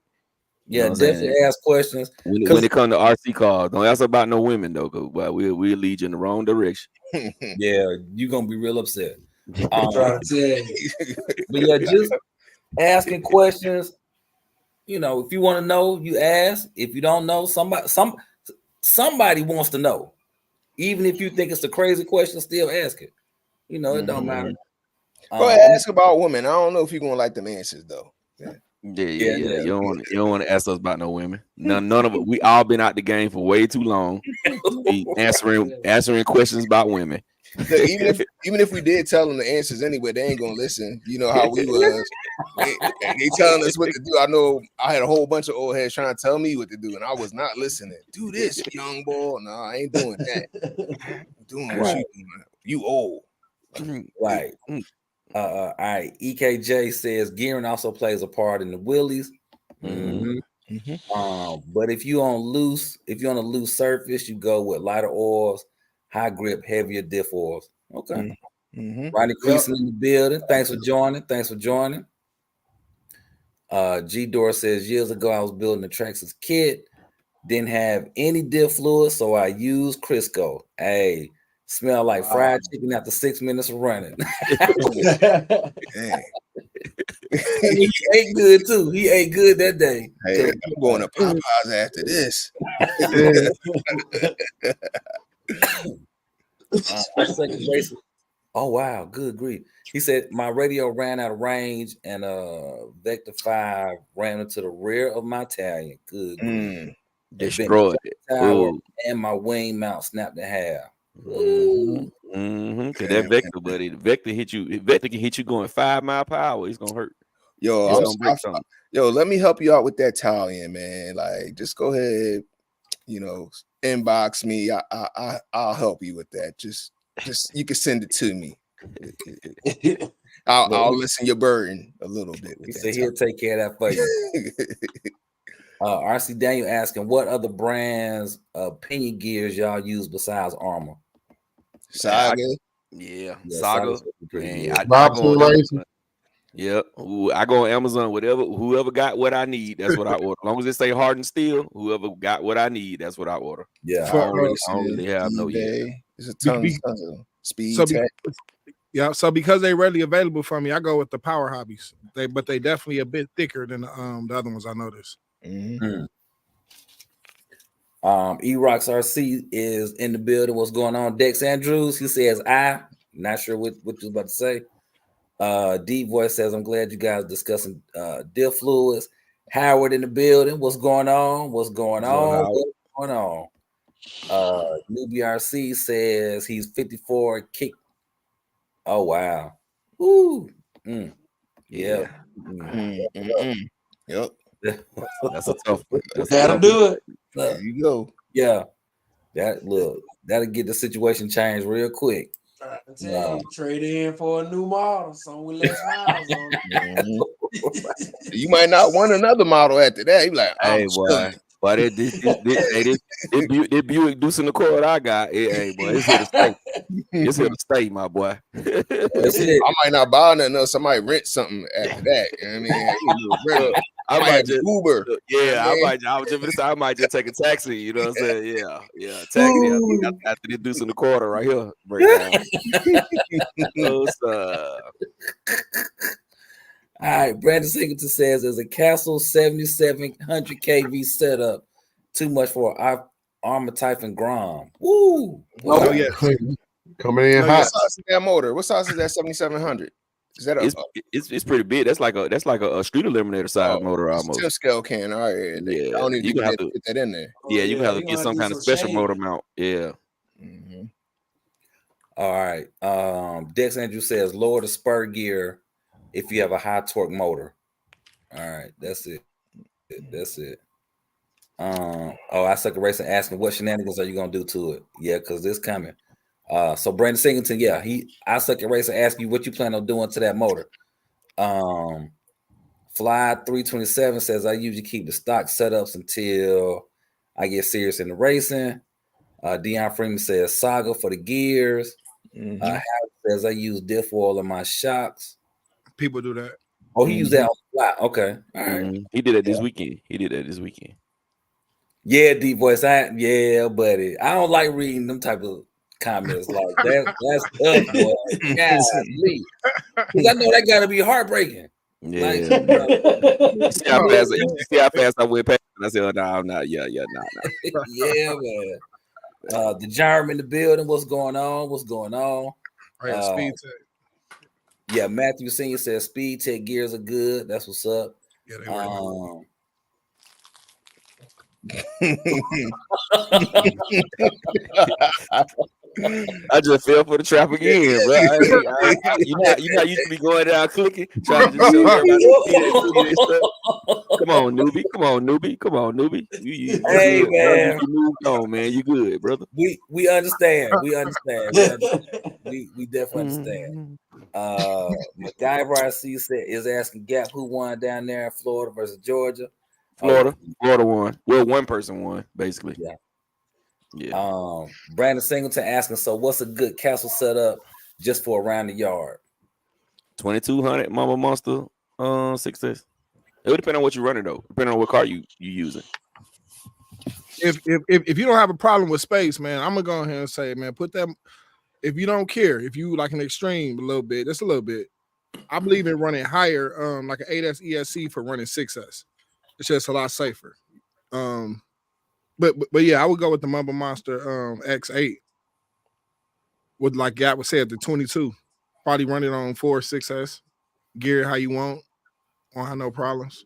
Yeah, definitely ask questions. When it comes to RC cars, don't ask about no women though, but we'll lead you in the wrong direction. Yeah, you're gonna be real upset. But yeah, just asking questions. You know, if you want to know, you ask. If you don't know, somebody wants to know. Even if you think it's a crazy question, still ask it. You know, it don't matter. Go ahead, ask about women. I don't know if you're gonna like them answers though. Yeah. You don't want to ask us about no women. None of it. We all been out the game for way too long. answering questions about women. Even if we did tell them the answers anyway, they ain't gonna listen. You know how we was. They telling us what to do. I know I had a whole bunch of old heads trying to tell me what to do, and I was not listening. Do this, young boy. No, I ain't doing that. I'm doing what you doing. You old. Right. All right. EKJ says gearing also plays a part in the wheelies. But if you on a loose surface, you go with lighter oils, high grip, heavier diff oils. Okay. Ronnie Creason in the building. Thanks for joining. G Dora says years ago I was building a Traxxas kit, didn't have any diff fluid, so I used Crisco. Hey, smell like fried chicken after 6 minutes of running. He ate good too. He ate good that day. Hey, I'm going to Popeyes after this. Oh wow, good grief. He said my radio ran out of range and Vector 5 ran into the rear of my Italian. Good grief. Destroyed it. And my wing mount snapped in half. Cause that Vector, buddy, the Vector hit you. Vector can hit you going 5 miles per hour. It's gonna hurt. Yo, let me help you out with that Italian, man. Like, just go ahead, inbox me. I'll help you with that. Just you can send it to me. I'll listen your burden a little bit. He said he'll take care of that for you. RC Daniel asking, what other brands of pinion gears y'all use besides Armor? Saga. Saga. Yep. Ooh, I go on Amazon, whoever got what I need, that's what I order. As long as it say hardened steel, whoever got what I need, that's what I order. Yeah. I don't really have no yet. There's a ton of speed. So because they're readily available for me, I go with the Power Hobbies. But they definitely a bit thicker than the other ones I noticed. Mm-hmm. E-Rocks RC is in the building. What's going on? Dex Andrews, he says, not sure what you was about to say. D Voice says, I'm glad you guys discussing diff fluids. Howard in the building. What's going on? New BRC says he's 54 kick. Oh wow. Ooh. Yeah. Yep. That's a tough one. That'll do it. There you go. Yeah. That'll get the situation changed real quick. I tell you, trade in for a new model, some with less miles on it. You might not want another model after that. You like, hey, boy. But this Buick Deuce in the Accord I got, hey, boy, it's here to stay. It's here to stay, my boy. I might not buy nothing else. I might rent something after that. You know what I mean? I might just Uber. I might just take a taxi. You know what I'm saying? Yeah, taxi after this Deuce in the Accord right here. Breakdown. All right, Brandon Singleton says there's a Castle 7700 kV setup. Too much for our Armor Typhon Grom. Woo! Oh yeah, coming in hot. What size is that motor? What size is that 7700? Is that it's pretty big. That's like a street eliminator size motor almost. 10 scale can. All right, I don't need to have to put that in there. Yeah, you have to get some kind of special motor mount. Yeah. Mm-hmm. All right. Dex Andrew says lower the spur gear if you have a high torque motor. All right, that's it. I suck at racing asking what shenanigans are you gonna do to it? Yeah, because this coming. So Brandon Singleton, I suck at racing asking you what you plan on doing to that motor. Fly 327 says I usually keep the stock setups until I get serious in the racing. Dion Freeman says Saga for the gears. Howard says I use diff oil in my shocks. People do that. Oh, he used that on the fly. Okay. All right. He did it this weekend. Yeah, D Voice. Buddy. I don't like reading them type of comments like that. That's tough, boy. Golly. Because I know that gotta be heartbreaking. Yeah. You see how fast I went past and I said, no, I'm not. Yeah, Yeah, man. The Germ in the building. What's going on? Speed Tech. Yeah, Matthew Senior says Speed Tech gears are good. That's what's up. Yeah, they were. I just fell for the trap again, bro. You know, I used to be going down clicking, trying to just show everybody. Come on, newbie. Hey, man. You moved on, man. You good, brother. We understand. We definitely understand. MacGyver I see is asking Gap who won down there in Florida versus Georgia. Florida won. Well, one person won, basically. Yeah. Brandon Singleton asking, so what's a good castle setup just for around the yard? 2200 Mama Monster 6S. It would depend on what you're running though. Depending on what car you using. If you don't have a problem with space, man, I'm gonna go ahead and say, man, put that. If you don't care, if you like an extreme a little bit, just a little bit. I believe in running higher, like an 8S ESC for running 6S. It's just a lot safer. But yeah, I would go with the Mamba Monster X8 with, like Gap would say, the 22. Probably run it on 4 6S. Gear it how you want. Won't have no problems.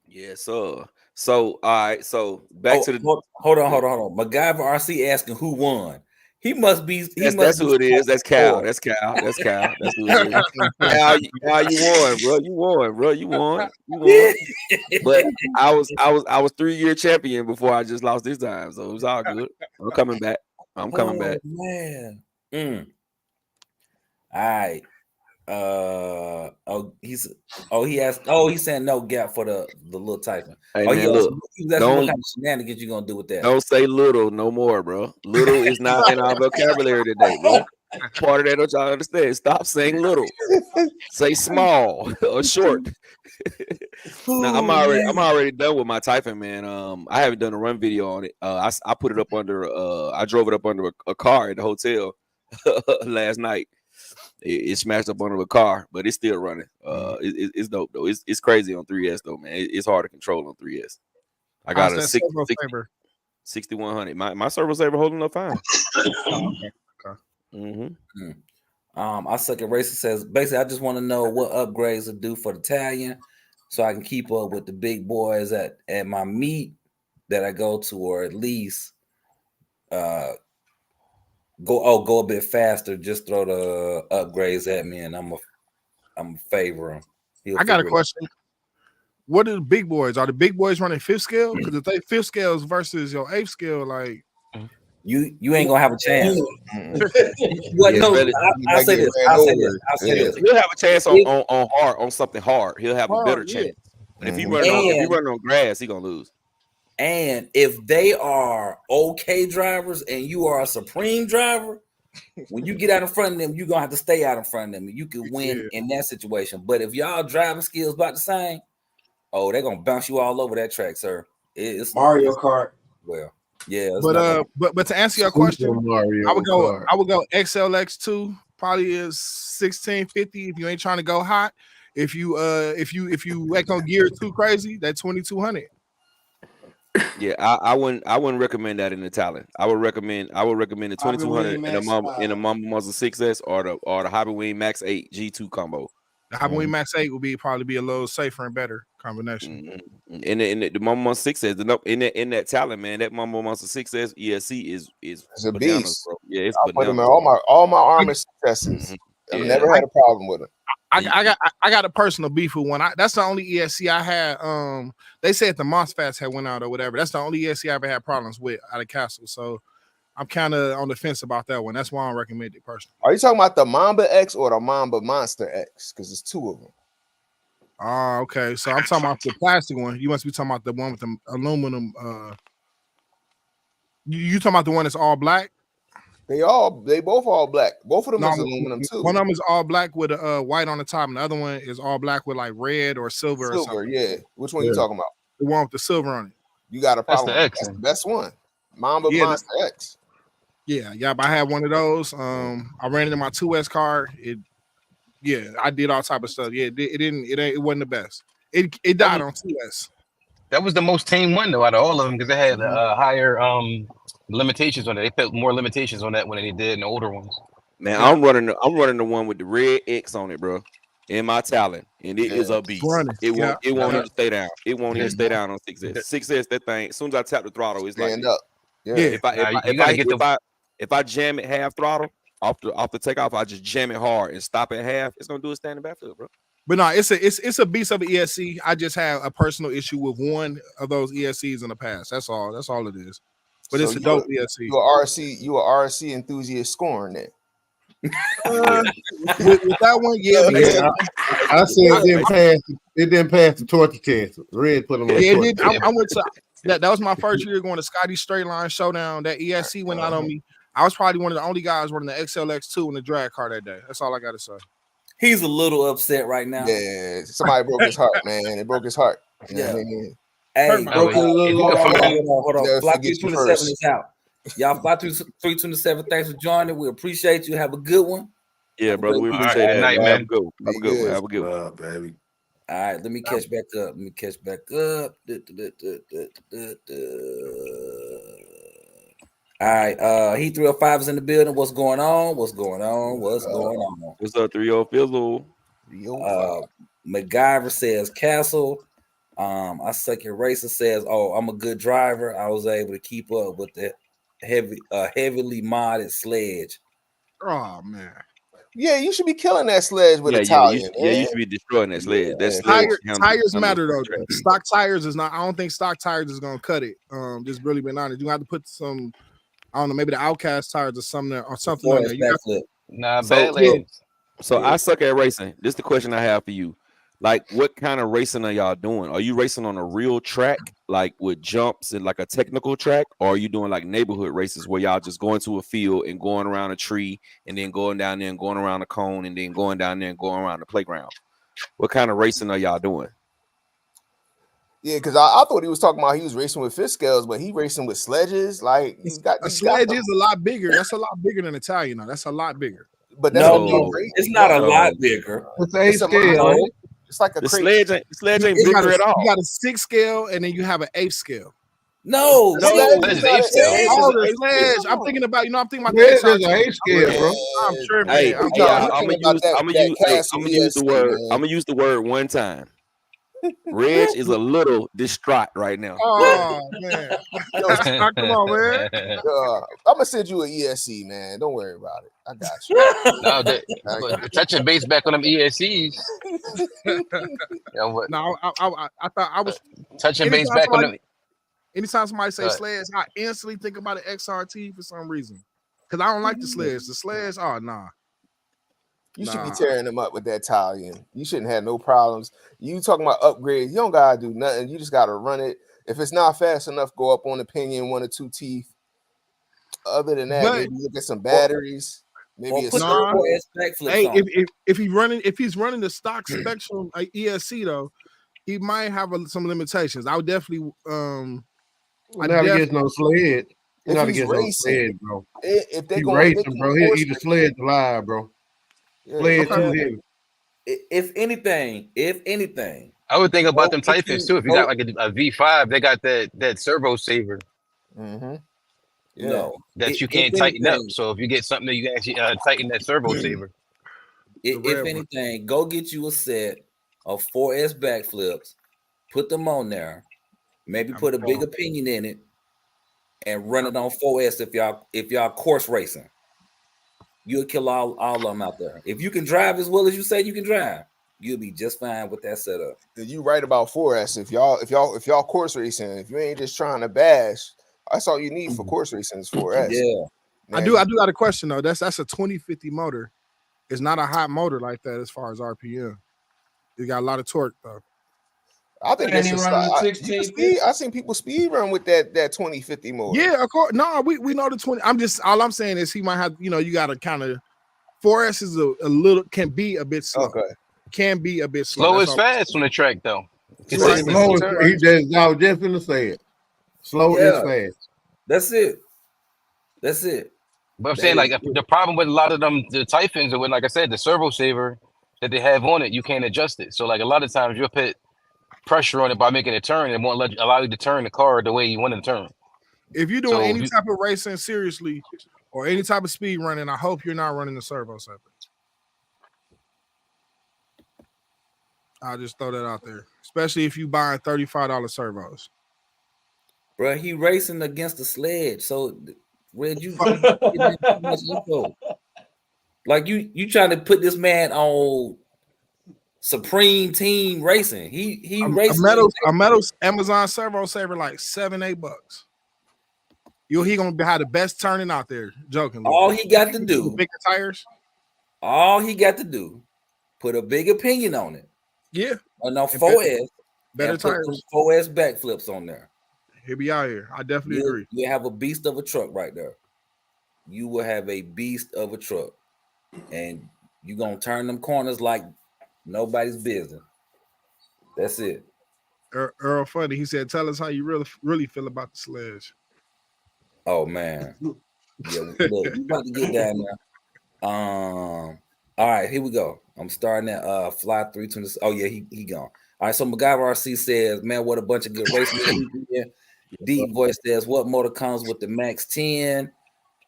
Yeah, so all right, so back to the hold on. MacGyver RC asking who won. That's who it is. That's Cal. That's Cal. That's Cal. That's who it is. Cal, you won, bro. You won, bro. You won. But I was 3-year champion before I just lost this time, so it was all good. I'm coming back. Man. All right. He's saying no gap for the little typing. Hey, man, look, what kind of shenanigans you gonna do with that? Don't say little no more, bro. Little is not in our vocabulary today, bro. Part of that, don't y'all understand? Stop saying little. Say small or short. Now, I'm already done with my typing, man. I haven't done a run video on it. I put it up under I drove it up under a car at the hotel last night. It smashed up under a car, but it's still running. It's dope though. It's crazy on 3S though, man. It's hard to control on 3S. I got a 6100. My servo saver holding up fine. Okay. I suck at racing says basically I just want to know what upgrades to do for the Italian so I can keep up with the big boys at my meet that I go to, or at least go a bit faster. Just throw the upgrades at me, and I'm a favor them. I got a question. What are the big boys? Are the big boys running 5th scale? Because if they 5th scales versus your 8th scale, like you ain't gonna have a chance. I'll say this. He'll have a chance on something hard. He'll have a better chance. But if you run on grass, he's gonna lose. And if they are okay drivers and you are a supreme driver, when you get out in front of them, you're gonna have to stay out in front of them. You can win in that situation. But if y'all driving skills about the same, they're gonna bounce you all over that track, sir. It's Mario Kart. Well, yeah. But to answer your question, I would go XLX2 probably is 1650 if you ain't trying to go hot. If you act on gear too crazy, that 2200. Yeah, I wouldn't recommend that in the Talon. I would recommend the 2200 in a Mamba Muzzle 6S or the Hobbywing Max 8 G2 combo. The Hobbywing Max 8 would probably be a little safer and better combination. In the Mamba Muzzle 6S, in that Talon, man, that Mamba Muzzle 6S ESC is a beast, bro. Yeah, it's I put them in all my armor successes. I've never had a problem with it. I got a personal beef with one. That's the only ESC I had. They said the MOSFETs had went out or whatever. That's the only ESC I ever had problems with out of Castle. So I'm kind of on the fence about that one. That's why I don't recommend it personally. Are you talking about the Mamba X or the Mamba Monster X? Because it's two of them. Oh, okay. So I'm talking about the plastic one. You must be talking about the one with the aluminum. You talking about the one that's all black? They both all black. Both of them is aluminum too. One of them is all black with white on the top, and the other one is all black with like red or silver. Silver, yeah. Which one you talking about? The one with the silver on it. You got a problem. That's the best one. Mamba Monster X. Yeah, but I had one of those. I ran it in my 2S car. I did all type of stuff. Yeah, it wasn't the best. It died on 2S. That was the most tame one though out of all of them because they had higher limitations on it. They put more limitations on that one than they did in the older ones. Man, I'm running the one with the red X on it, bro. In my Talon, and it is a beast. It won't even stay down. It won't even stay down on 6S. 6S, that thing. As soon as I tap the throttle, it's stand like up. Yeah. If I jam it half throttle off the takeoff, I just jam it hard and stop at half. It's gonna do a standing backflip, bro. But no, it's a beast of an ESC. I just have a personal issue with one of those ESCs in the past. That's all. That's all it is. But so it's a dope ESC. You a RC enthusiast scoring that. With that one, I said it didn't pass the torture test. Red put them on. I went to that was my first year going to Scotty Straight Line Showdown. That ESC went out on me. I was probably one of the only guys running the XLX2 in the drag car that day. That's all I got to say. He's a little upset right now. Yeah, somebody broke his heart, man. It broke his heart. You know what I mean? Hey, hold on. Fly 327 is out. Y'all, Fly 327, thanks for joining. We appreciate you. Have a good one. Yeah, brother. We appreciate that. Night, man. Have a good one. Have a good one. Baby. All right, let me catch back up. All right, Heat 305 is in the building. What's going on? What's up, 30 Fizzle? MacGyver says Castle. I suck your racer says, I'm a good driver. I was able to keep up with the heavily modded sledge. Oh man. Yeah, you should be killing that sledge with Italian. Yeah, you should be destroying that sledge. Yeah. That sledge tires matter though. Stock tires is not. I don't think stock tires is gonna cut it. Just really being honest, you have to put some. I don't know, maybe the Outcast tires or something on there. You So I suck at racing. This is the question I have for you. Like, what kind of racing are y'all doing? Are you racing on a real track, like with jumps and like a technical track, or are you doing like neighborhood races where y'all just going to a field and going around a tree and then going down there and going around a cone and then going down there and going around the playground? What kind of racing are y'all doing? Yeah, because I thought he was talking about he was racing with fish scales, but he racing with sledges. Like a sledge is a lot bigger. That's a lot bigger than Italian. Now that's a lot bigger. But that's it's not a lot bigger. It's a scale. It's like a the sledge ain't bigger at all. You got a 6 scale and then you have an 8 scale. No, sledge. I'm thinking about, I'm thinking about there's an 8 scale, bro. I'm sure. Hey, I'm gonna use the word. I'm gonna use the word one time. Reg is a little distraught right now. Oh man, come on, man. I'm gonna send you an ESC, man. Don't worry about it. I got you. Touching base back on them ESCs. No, I thought I was touching base back on them. Anytime somebody say sledge, I instantly think about an XRT for some reason. Because I don't like the sledge. The sledge, oh nah. You should be tearing them up with that Italian. You shouldn't have no problems. You talking about upgrades. You don't gotta do nothing. You just gotta run it. If it's not fast enough, go up on the pinion, 1 or 2 teeth. Other than that, maybe look at some batteries. Maybe if he's running the stock Spectrum ESC though, he might have some limitations. I would definitely not against no sled. Not against no sled, bro. If they go racing, bro, he'll eat a sled alive, bro. Yeah, if anything, I would think about them Typhons too. If you got like a V5, they got that servo saver. Mm-hmm. Yeah. No, that you can't tighten up. So if you get something that you can actually tighten that servo saver. If anything, go get you a set of 4S backflips, put them on there, maybe put a big opinion in it, and run it on 4S if y'all course racing. You'll kill all of them out there. If you can drive as well as you say you can drive, you'll be just fine with that setup. You right about 4S. If y'all course racing, if you ain't just trying to bash, that's all you need for course racing is 4S. Yeah. Man. I do got a question though. That's a 2050 motor. It's not a hot motor like that as far as RPM. It got a lot of torque though. I think I've seen people speed run with that 2050 motor. Yeah, of course. No, we know the 20. All I'm saying is he might have, you got to kind of 4S is a little can be a bit slow. Okay. Can be a bit slow. Slow is fast on the track though. I was just gonna say it. Slow is fast. That's it. But I'm saying like the problem with a lot of them the Typhons or with, like I said, the servo saver that they have on it, you can't adjust it. So like a lot of times you'll put pressure on it by making a turn, it won't allow you to turn the car the way you want to turn. If you're doing any type of racing seriously or any type of speed running, I hope you're not running the servo saver. I'll just throw that out there, especially if you buying $35 servos. Bro, he racing against the sledge, so Red, you too much info. Like you trying to put this man on Supreme Team Racing. He racing a metal Amazon servo saver like $7-8. He gonna have the best turning out there. Joking. All he got to do, bigger tires. All he got to do, put a big opinion on it. Yeah. No 4S. Better tires. 4S backflips on there. He'll be out here. I definitely agree. You have a beast of a truck right there. You will have a beast of a truck, and you're gonna turn them corners like nobody's business. That's it. Earl Funny, he said, "Tell us how you really feel about the sledge." Oh man, yeah. Look, we about to get down there. All right, here we go. I'm starting at fly 320. Oh yeah, he gone. All right, so MacGyver RC says, "Man, what a bunch of good racing." Deep Voice says, "What motor comes with the Max 10?"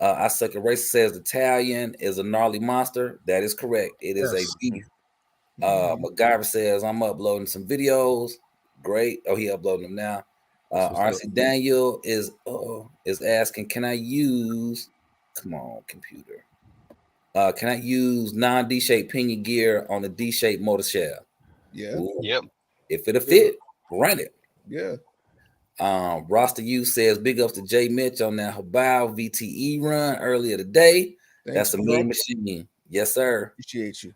I Suck at Racing says, "The Italian is a gnarly monster." That is correct. It is a beast. MacGyver says, "I'm uploading some videos." Great. Oh, he uploading them now. RC Daniel is asking, can I use? Come on, computer. Can I use non-D-shaped pinion gear on the D-shaped motor shaft? Yeah. Ooh. Yep. If it'll fit, run it. Yeah. Roster U says big ups to Jay Mitch on that Habao VTE run earlier today. That's a mean machine. Yes, sir. Appreciate you.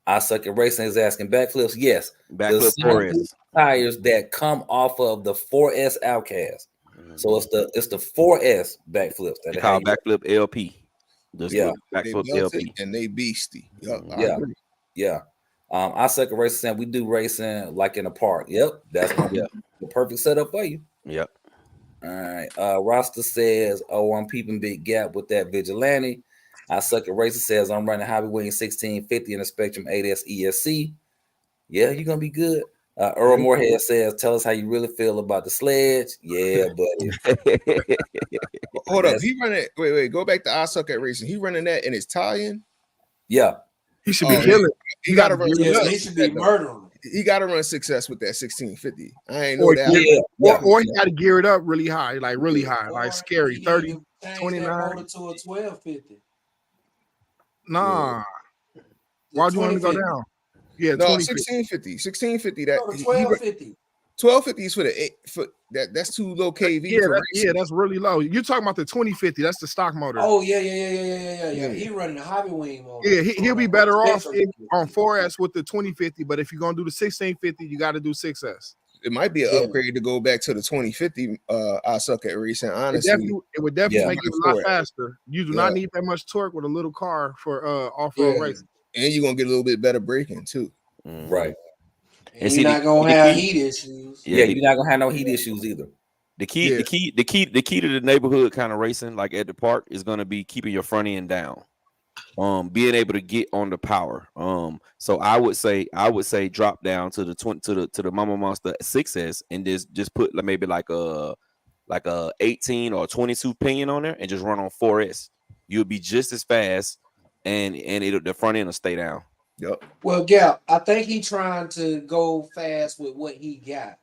I Suck at Racing is asking backflips. Yes. Backflip 4S tires that come off of the 4S Outcast. So it's the 4S backflips that they call backflip LP. Yeah, backflip LP, and they beastie. Yep, yeah. I Suck at Racing saying we do racing like in a park. Yep, that's gonna be the perfect setup for you. Yep. All right. Roster says, "Oh, I'm peeping big gap with that Vigilante." I Suck at Racing says, "I'm running Hobby Wing 1650 in the Spectrum 8S ESC." Yeah, you're gonna be good. Earl Moorhead says, "Tell us how you really feel about the sledge." Yeah, buddy. Hold up, he running. Wait. Go back to I Suck at Racing. He running that in his tie-in. Yeah, he should be killing. He got to run. He should be murdering. He got to run success with that 1650. I ain't know that. Or he got to gear it up really high, like really high, like scary. 30, 29 to a 1250. Nah. Why'd you want to go down? Yeah, no, 1650. 1650. That 1250. 1250 is for the 8 foot. That's too low KV. That's really low. You're talking about the 2050. That's the stock motor. Oh yeah. He running the Hobby Wing motor. Yeah, he'll be better off on 4S with the 2050. But if you're gonna do the 1650, you got to do 6S. It might be an upgrade to go back to the 2050. I Suck at Racing. Honestly, it would definitely make you a lot faster. You do not need that much torque with a little car for off-road racing. And you're gonna get a little bit better braking too. Right. And you're not gonna have heat issues. Yeah, you're not gonna have no heat issues either. The key to the neighborhood kind of racing, like at the park, is gonna be keeping your front end down. Being able to get on the power. So I would say drop down to the Mama Monster 6S and just put maybe like a 18 or 22 pinion on there and just run on 4S. You'll be just as fast. And the front end will stay down. Yep. Well, Gap, I think he's trying to go fast with what he got.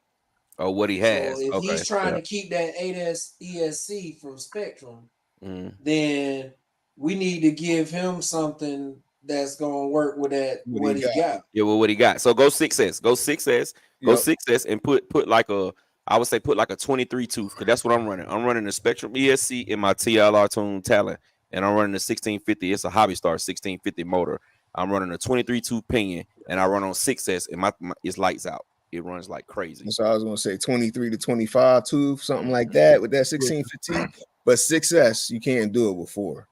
Or what he has. So if he's trying to keep that 8S ESC from Spectrum, then we need to give him something that's gonna work with that what he got. Yeah, well, what he got. So go 6S. Go 6S. Go 6S and put like a 23 tooth, because that's what I'm running. I'm running the Spectrum ESC in my TLR Tune Talent. And I'm running the 1650. It's a Hobby Star 1650 motor. I'm running a 23 tooth pinion, and I run on 6S, and my it's lights out. It runs like crazy. So I was gonna say 23 to 25 tooth, something like that with that 1650. But 6S, you can't do it with 4.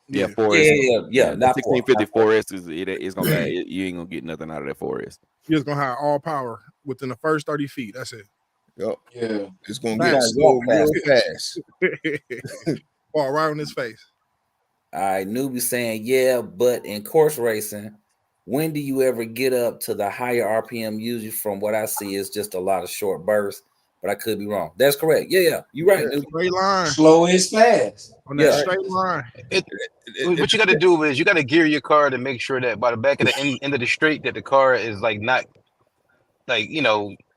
Yeah, 4S. Yeah. That 1650 4S is gonna you ain't gonna get nothing out of that 4S. You're just gonna have all power within the first 30 feet. That's it. Yep. Yeah. It's gonna get slow real fast. Fall right on his face. All right, Newbie saying, yeah, but in course racing, when do you ever get up to the higher RPM? Usually, from what I see, is just a lot of short bursts, but I could be wrong. That's correct. Yeah, you're right. Straight line. Slow is fast. On that straight line. What you got to do is you got to gear your car to make sure that by the back of the end of the straight that the car is not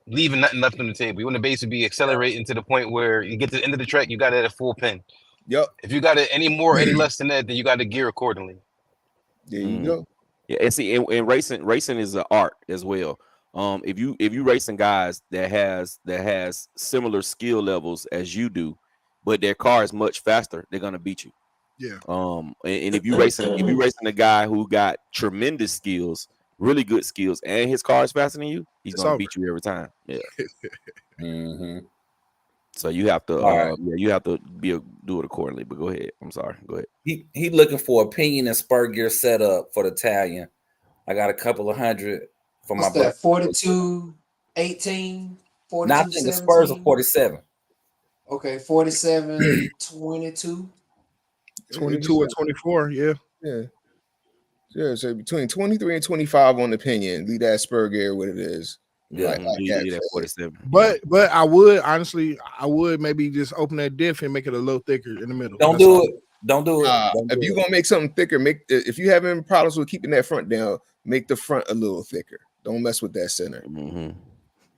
leaving nothing left on the table. You want to basically be accelerating to the point where you get to the end of the track, you got it at a full pin. Yep. If you got it any less than that, then you got to gear accordingly. There you go. Yeah, and see, and racing is an art as well. If you racing guys that has similar skill levels as you do, but their car is much faster, they're gonna beat you. Yeah. And if you racing a guy who got tremendous skills, really good skills, and his car is faster than you, he's gonna beat you every time. Yeah. So you have to, you have to do it accordingly. But go ahead. I'm sorry. Go ahead. He looking for opinion and spur gear setup for the Italian. I got a couple of hundred for my that 42, 18, 42, not in the Spurs are 47. Okay, 47, 22. 22 or 24, yeah. So between 23 and 25 on the pinion, leave that spur gear what it is. Yeah, that 47. But I would maybe just open that diff and make it a little thicker in the middle. Don't do it. If you're gonna make something thicker, if you having problems with keeping that front down, make the front a little thicker. Don't mess with that center.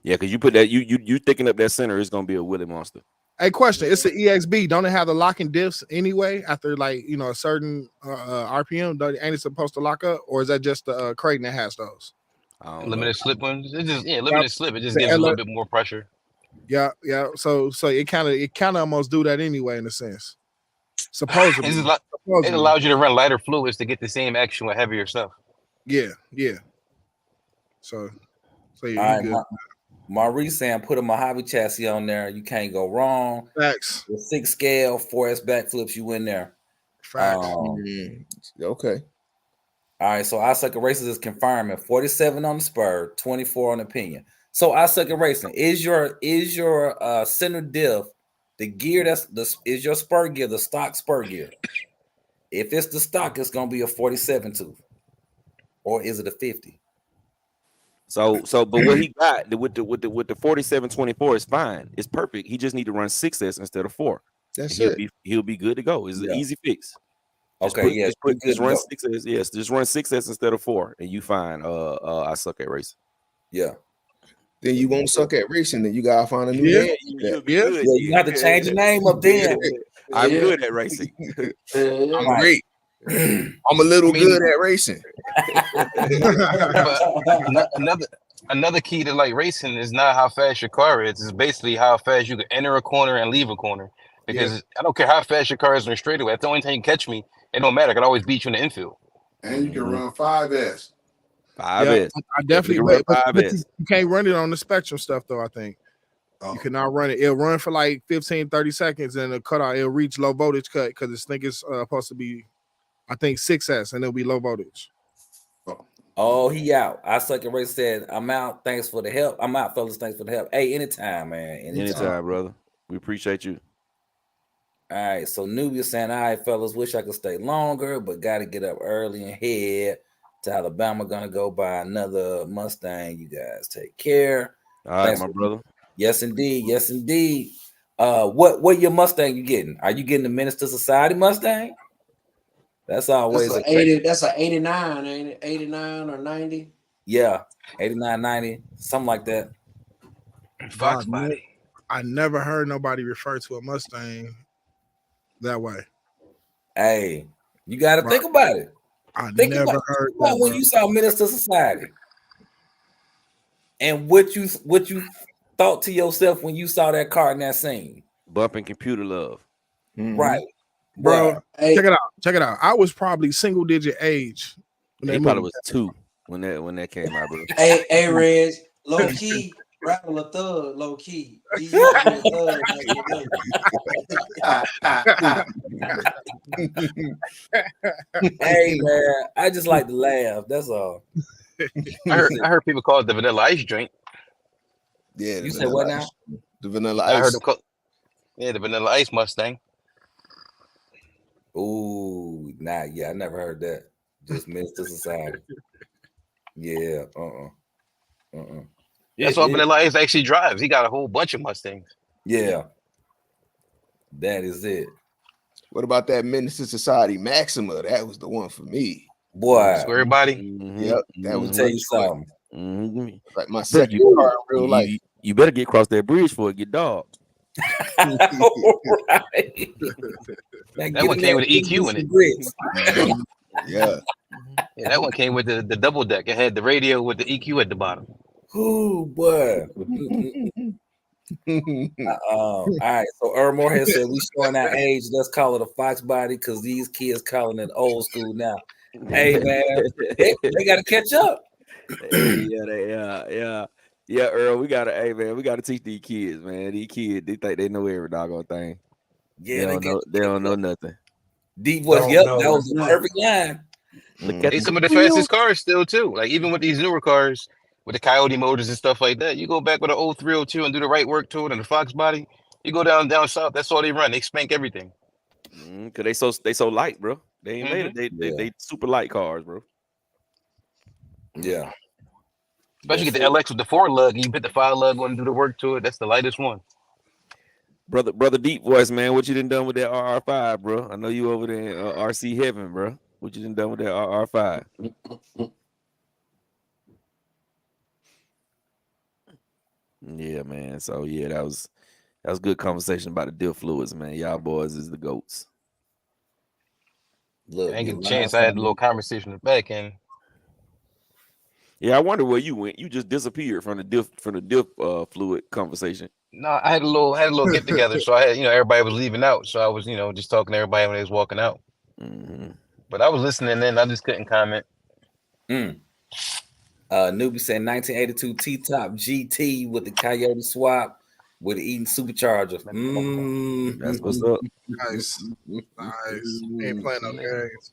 Yeah, because you put that you thicking up that center, it's gonna be a Willie monster. Hey, question: it's an EXB. Don't it have the locking diffs anyway? After like a certain RPM, ain't it supposed to lock up, or is that just the Creighton that has those? Limited slip ones. It's just limited slip. It just gives a little bit more pressure. Yeah. So it kind of almost do that anyway in a sense. Supposedly, it allows you to run lighter fluids to get the same action with heavier stuff. Yeah. So yeah, all right, Maurice saying put a Mojave chassis on there. You can't go wrong. Facts. The 6 scale, 4S backflips, you in there. Facts. Okay. All right, so Our Sucker Racing is confirming 47 on the spur, 24 on the pinion. So Our Sucker Racing is your center diff, the gear is your spur gear, the stock spur gear. If it's the stock, it's gonna be a 47 tooth, or is it a 50? So but what he got with the 4724 is fine. It's perfect. He just need to run 6S instead of 4. That's it. He'll be good to go. It's an easy fix. Okay, just run 6S. Yes, just run 6S instead of 4, and you find I suck at racing. Yeah. Then you won't suck at racing. Then you gotta find a new name. You have to change your name up then. I'm good at racing. I'm great. I'm a little good at racing. Another key to like racing is not how fast your car is. It's basically how fast you can enter a corner and leave a corner. Because I don't care how fast your car is on a straightaway. If the only time you catch me, it don't matter. I can always beat you in the infield. And you can run 5S. 5S. I definitely but you can't run it on the Spectrum stuff though. I think you cannot run it. It'll run for like 15-30 seconds and it'll cut out. It'll reach low voltage cut because this thing is supposed to be, I think 6S, and it'll be low voltage. Oh, he out. I suck at race said, I'm out. Thanks for the help. I'm out, fellas. Thanks for the help. Hey, anytime, man. Anytime, brother. We appreciate you. All right. So Nubia saying, all right, fellas, wish I could stay longer, but got to get up early and head to Alabama. Gonna go buy another Mustang. You guys take care. All right, thanks, my brother. Yes, indeed. Yes, indeed. What your Mustang you getting? Are you getting the Minister Society Mustang? That's always that's an 89, ain't it? 89 or 90? Yeah, 89, 90, something like that. Fox body. I never heard nobody refer to a Mustang that way. Hey, you got to think about it. Think about when you saw Minister Society and what you thought to yourself when you saw that car in that scene. Bumping Computer Love. Mm-hmm. Right. Bro, hey. Check it out. I was probably single digit age. He probably was 2 when that came out, bro. Hey, Reg, low key, rattle a thug, low key. Hey man, I just like to laugh. That's all. I heard people call it the Vanilla Ice drink. Yeah, you said what now? The Vanilla Ice. I heard them call the Vanilla Ice Mustang. Ooh, I never heard that. Just Minister Society. Yeah, That's what Vanilla Ice actually drives. He got a whole bunch of Mustangs. Yeah, that is it. What about that Minister Society Maxima? That was the one for me. Boy, square body. Yep, that was tell you something. Like my second car in real life. You better get across that bridge for it get dog. Right. That one came with the EQ in it. Yeah, that one came with the double deck. It had the radio with the EQ at the bottom. Ooh, boy. All right. So Earl Moorhead said we showing our age. Let's call it a Fox body because these kids calling it old school now. Hey man, they got to catch up. Yeah, Earl, we gotta teach these kids, man. These kids, they think they know every doggone thing. Yeah, they don't know nothing. Deep West, that was the perfect line. They some of the fastest cars still too. Like even with these newer cars, with the Coyote motors and stuff like that, you go back with an 0302 and do the right work to it and the Fox body. You go down south, that's all they run. They spank everything. Cause they so light, bro. They ain't made it. They super light cars, bro. Yeah. Especially get the LX with the 4 lug and you put the 5 lug on and do the work to it. That's the lightest one. Brother Deep Voice, man, what you done with that RR5, bro? I know you over there in RC Heaven, bro. What you done with that RR5? Yeah, man. So yeah, that was good conversation about the diff fluids, man. Y'all boys is the goats. Look, I didn't get a chance. I had a little conversation in the back end. Yeah, I wonder where you went. You just disappeared from the diff fluid conversation. No, I had a little get together. So I had, everybody was leaving out. So I was, just talking to everybody when they was walking out. Mm-hmm. But I was listening in. I just couldn't comment. Newbie said 1982 T-Top GT with the Coyote swap with the Eaton supercharger. That's what's up. Nice. Ain't playing no games.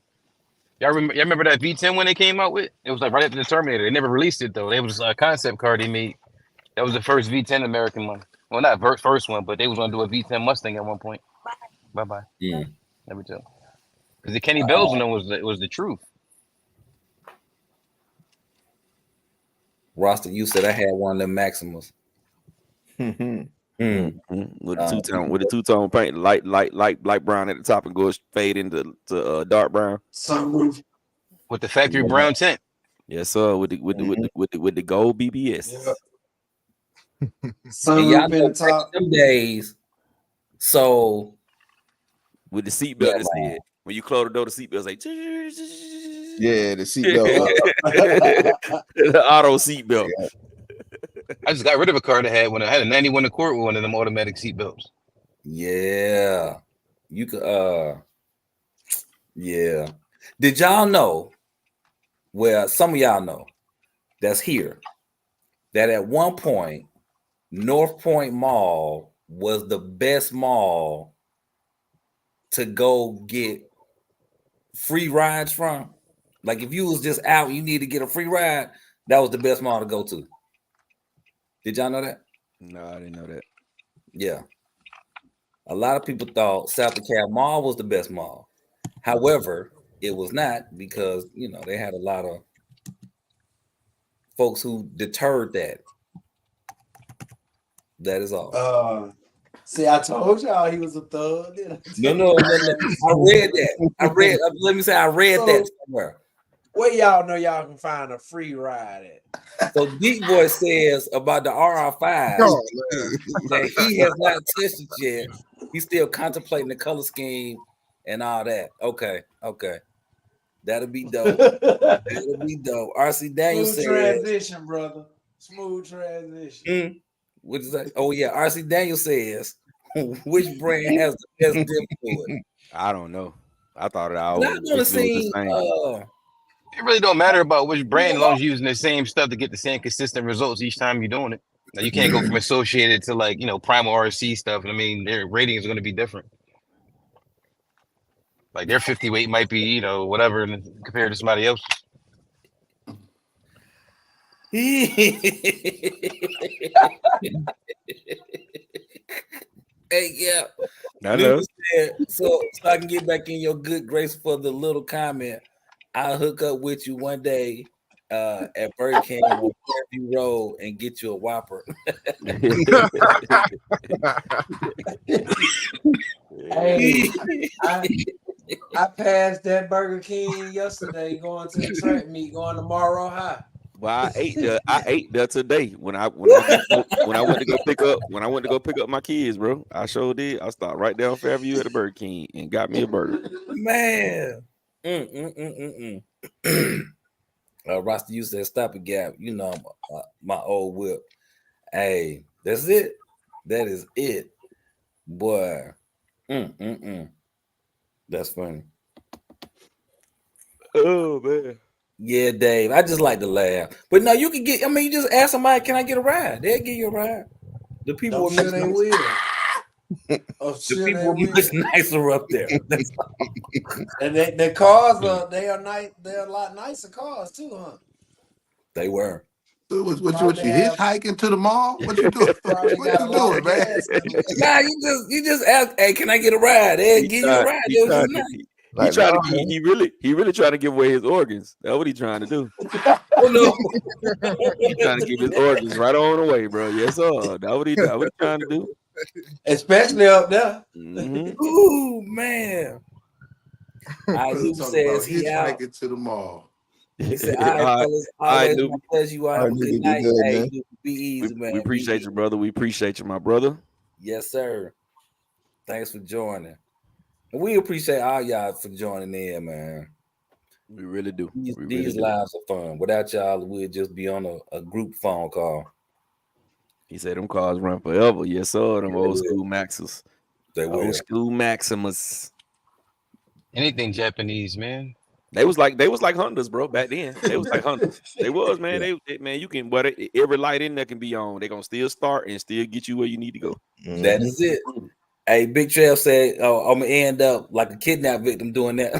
Y'all remember that V10 when they came out with? It was like right after the Terminator. They never released it though. It was a concept car they made. That was the first V10 American one. Well, not first one, but they was gonna do a V10 Mustang at one point. Bye. Yeah. Let me tell. Because the Kenny Bells one was the truth. Roster, you said I had one of them Maximas. With the two-tone paint, light brown at the top and goes fade into dark brown. Sunroof with the factory brown tint. Yes, sir. With the gold BBS. Yeah. Sunroof in the top. Them days. So with the seatbelt instead. When you close the door, the seatbelt's like yeah, the seatbelt. The auto seatbelt. Yeah. I just got rid of a car that had when I had a 91 Accord with one of them automatic seatbelts. Yeah. You could yeah. Did y'all know? Well, some of y'all know that's here that at one point North Point Mall was the best mall to go get free rides from. Like if you was just out, you need to get a free ride, that was the best mall to go to. Did y'all know that? No, I didn't know that. Yeah. A lot of people thought South DeKalb Mall was the best mall. However, it was not because, they had a lot of folks who deterred that. That is all. See, I told y'all he was a thug. No. I read that. Let me say I read that somewhere. Where y'all know y'all can find a free ride at? So Deep Boy says about the RR5 that he has not touched it yet. He's still contemplating the color scheme and all that. Okay. That'll be dope. RC Daniel says transition, brother. Smooth transition. What is that? Oh yeah, RC Daniel says which brand has the best dip fluid? I don't know. I thought it all. I'm gonna see. It really don't matter about which brand as long as you're using the same stuff to get the same consistent results each time you're doing it. Now, you can't go from Associated to Primal RC stuff. I mean, their ratings are going to be different. Like their 50 weight might be, whatever compared to somebody else. Hey, yeah. I know. So I can get back in your good grace for the little comment. I'll hook up with you one day at Burger King on Fairview Road and get you a Whopper. Hey, I passed that Burger King yesterday going to the track meet, going to Morrow High. Well, I ate there today when I went to go pick up my kids, bro. I sure did. I stopped right down Fairview at the Burger King and got me a burger. Man. Rasta, you said stop a gap. My old whip. Hey, that's it. That is it, boy. That's funny. Oh man. Yeah, Dave. I just like to laugh. But no, you can get. You just ask somebody, "Can I get a ride?" They'll give you a ride. The people will they will. The people will be much nicer up there. And the cars are nice. They're a lot nicer cars too, huh? They were. What you hitchhiking to the mall? What you doing? What you doing, man? Nah, you just ask, "Hey, can I get a ride?" They'll give you a ride. He really trying to give away his organs. That's what he's trying to do. Oh no. He's trying to give his organs right on away, bro. Yes, sir. That's what he's trying to do. Especially up there. Mm-hmm. Ooh, man. He says he out to the mall. He said, all right, fellas, always my pleasure. You all have a good night. Hey, be easy, man. We appreciate you, brother. We appreciate you, my brother. Yes, sir. Thanks for joining. And we appreciate all y'all for joining in, man. We really do. These lives are fun. Without y'all, we'd just be on a group phone call. He said them cars run forever. Yes, sir. Them old school Maxus. They will. Old school Maximus. Anything Japanese, man. They was like Hondas, bro. Back then, they was like Hondas. They was, man. They man, you can, but every light in there can be on. They gonna still start and still get you where you need to go. That is it. Hey, Big Trev said, "Oh, I'm gonna end up like a kidnap victim doing that."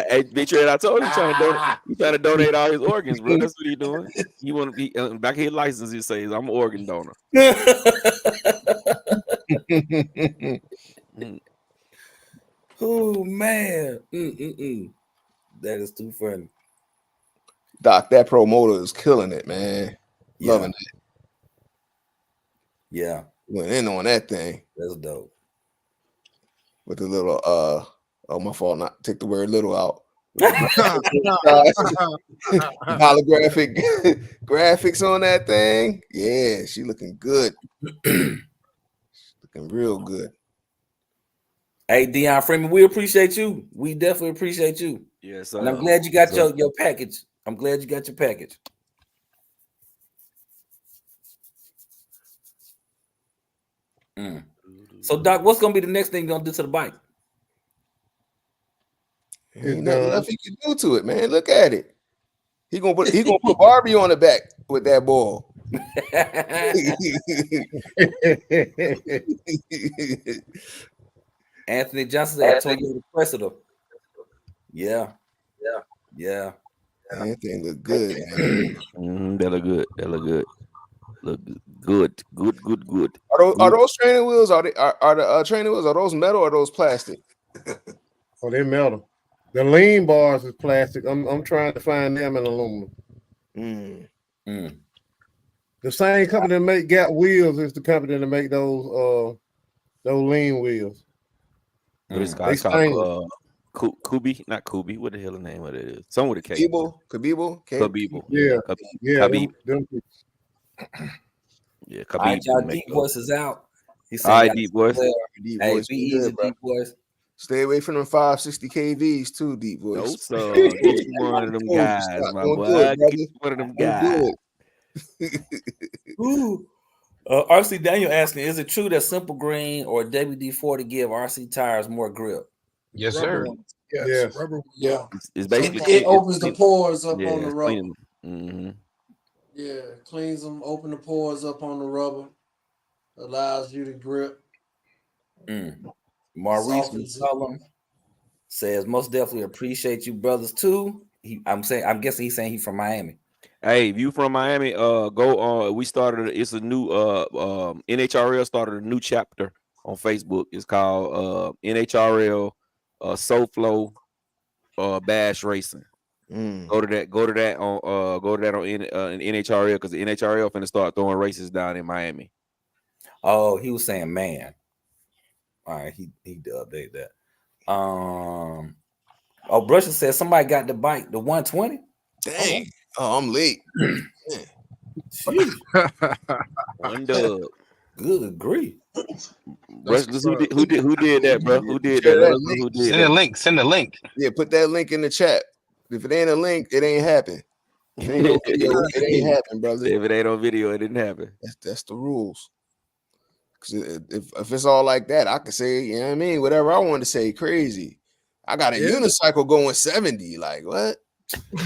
Hey, Big Trev, I told him he's trying to donate all his organs, bro. That's what he's doing. He want to be back of his license. He says, "I'm an organ donor." Oh man, that is too funny. Doc, that promoter is killing it, man. Loving it. Yeah, went in on that thing. That's dope. With the little oh, my fault, not take the word little out. Holographic graphics on that thing. Yeah, she looking good. Looking real good. Hey, Dion Freeman, we appreciate you. We definitely appreciate you. Yes, and I'm glad you got your package. I'm glad you got your package. So, Doc, what's gonna be the next thing you're gonna do to the bike? Ain't nothing he can do to it, man. Look at it. He gonna put Barbie on the back with that ball. Anthony Johnson said, Toyota Cressida. Yeah. That thing look good, man. They look good. Look good. Are those training wheels? Are the training wheels? Are those metal or are those plastic? Oh, they're metal. The lean bars is plastic. I'm trying to find them in aluminum. The same company that make Gap wheels is the company that make those lean wheels. It's called Kubi, not Kubi. What the hell the name of it is? Something with a K. Khabib. Yeah. Khabib. Yeah, Khabib. All right, y'all, Deep Voice is out. All right, Deep Voice. Hey, be easy, Deep Voice. Stay away from them 560 KVs too, Deep Voice. No, so get you one of them guys, my boy. Get you one of them guys. Ooh. RC Daniel asking, is it true that Simple Green or WD-40 give RC tires more grip? Yes, sir. Yes. Rubber. Yeah. It's basically it opens the pores up on the rubber. Mm-hmm. Yeah, cleans them, open the pores up on the rubber, allows you to grip. Maurice McCullum says, most definitely appreciate you brothers too. I'm guessing he's saying he's from Miami. Hey, if you from Miami, go on. We started. It's a new NHRL started a new chapter on Facebook. It's called NHRL SoFlo Bash Racing. Go to that on NHRL because the NHRL finna start throwing races down in Miami. Oh, he was saying man. All right, he did update that. Brusher says somebody got the bike, the 120. Dang. Oh, I'm late. One dub. Good grief. Who did that, bro? Who did that? Send the link. Yeah, put that link in the chat. If it ain't a link, it ain't happen. If it ain't no video, it ain't happen, brother. If it ain't on video, it didn't happen. That's the rules. Because if it's all like that, I could say, you know what I mean, whatever I want to say. Crazy. I got a unicycle going 70. Like what?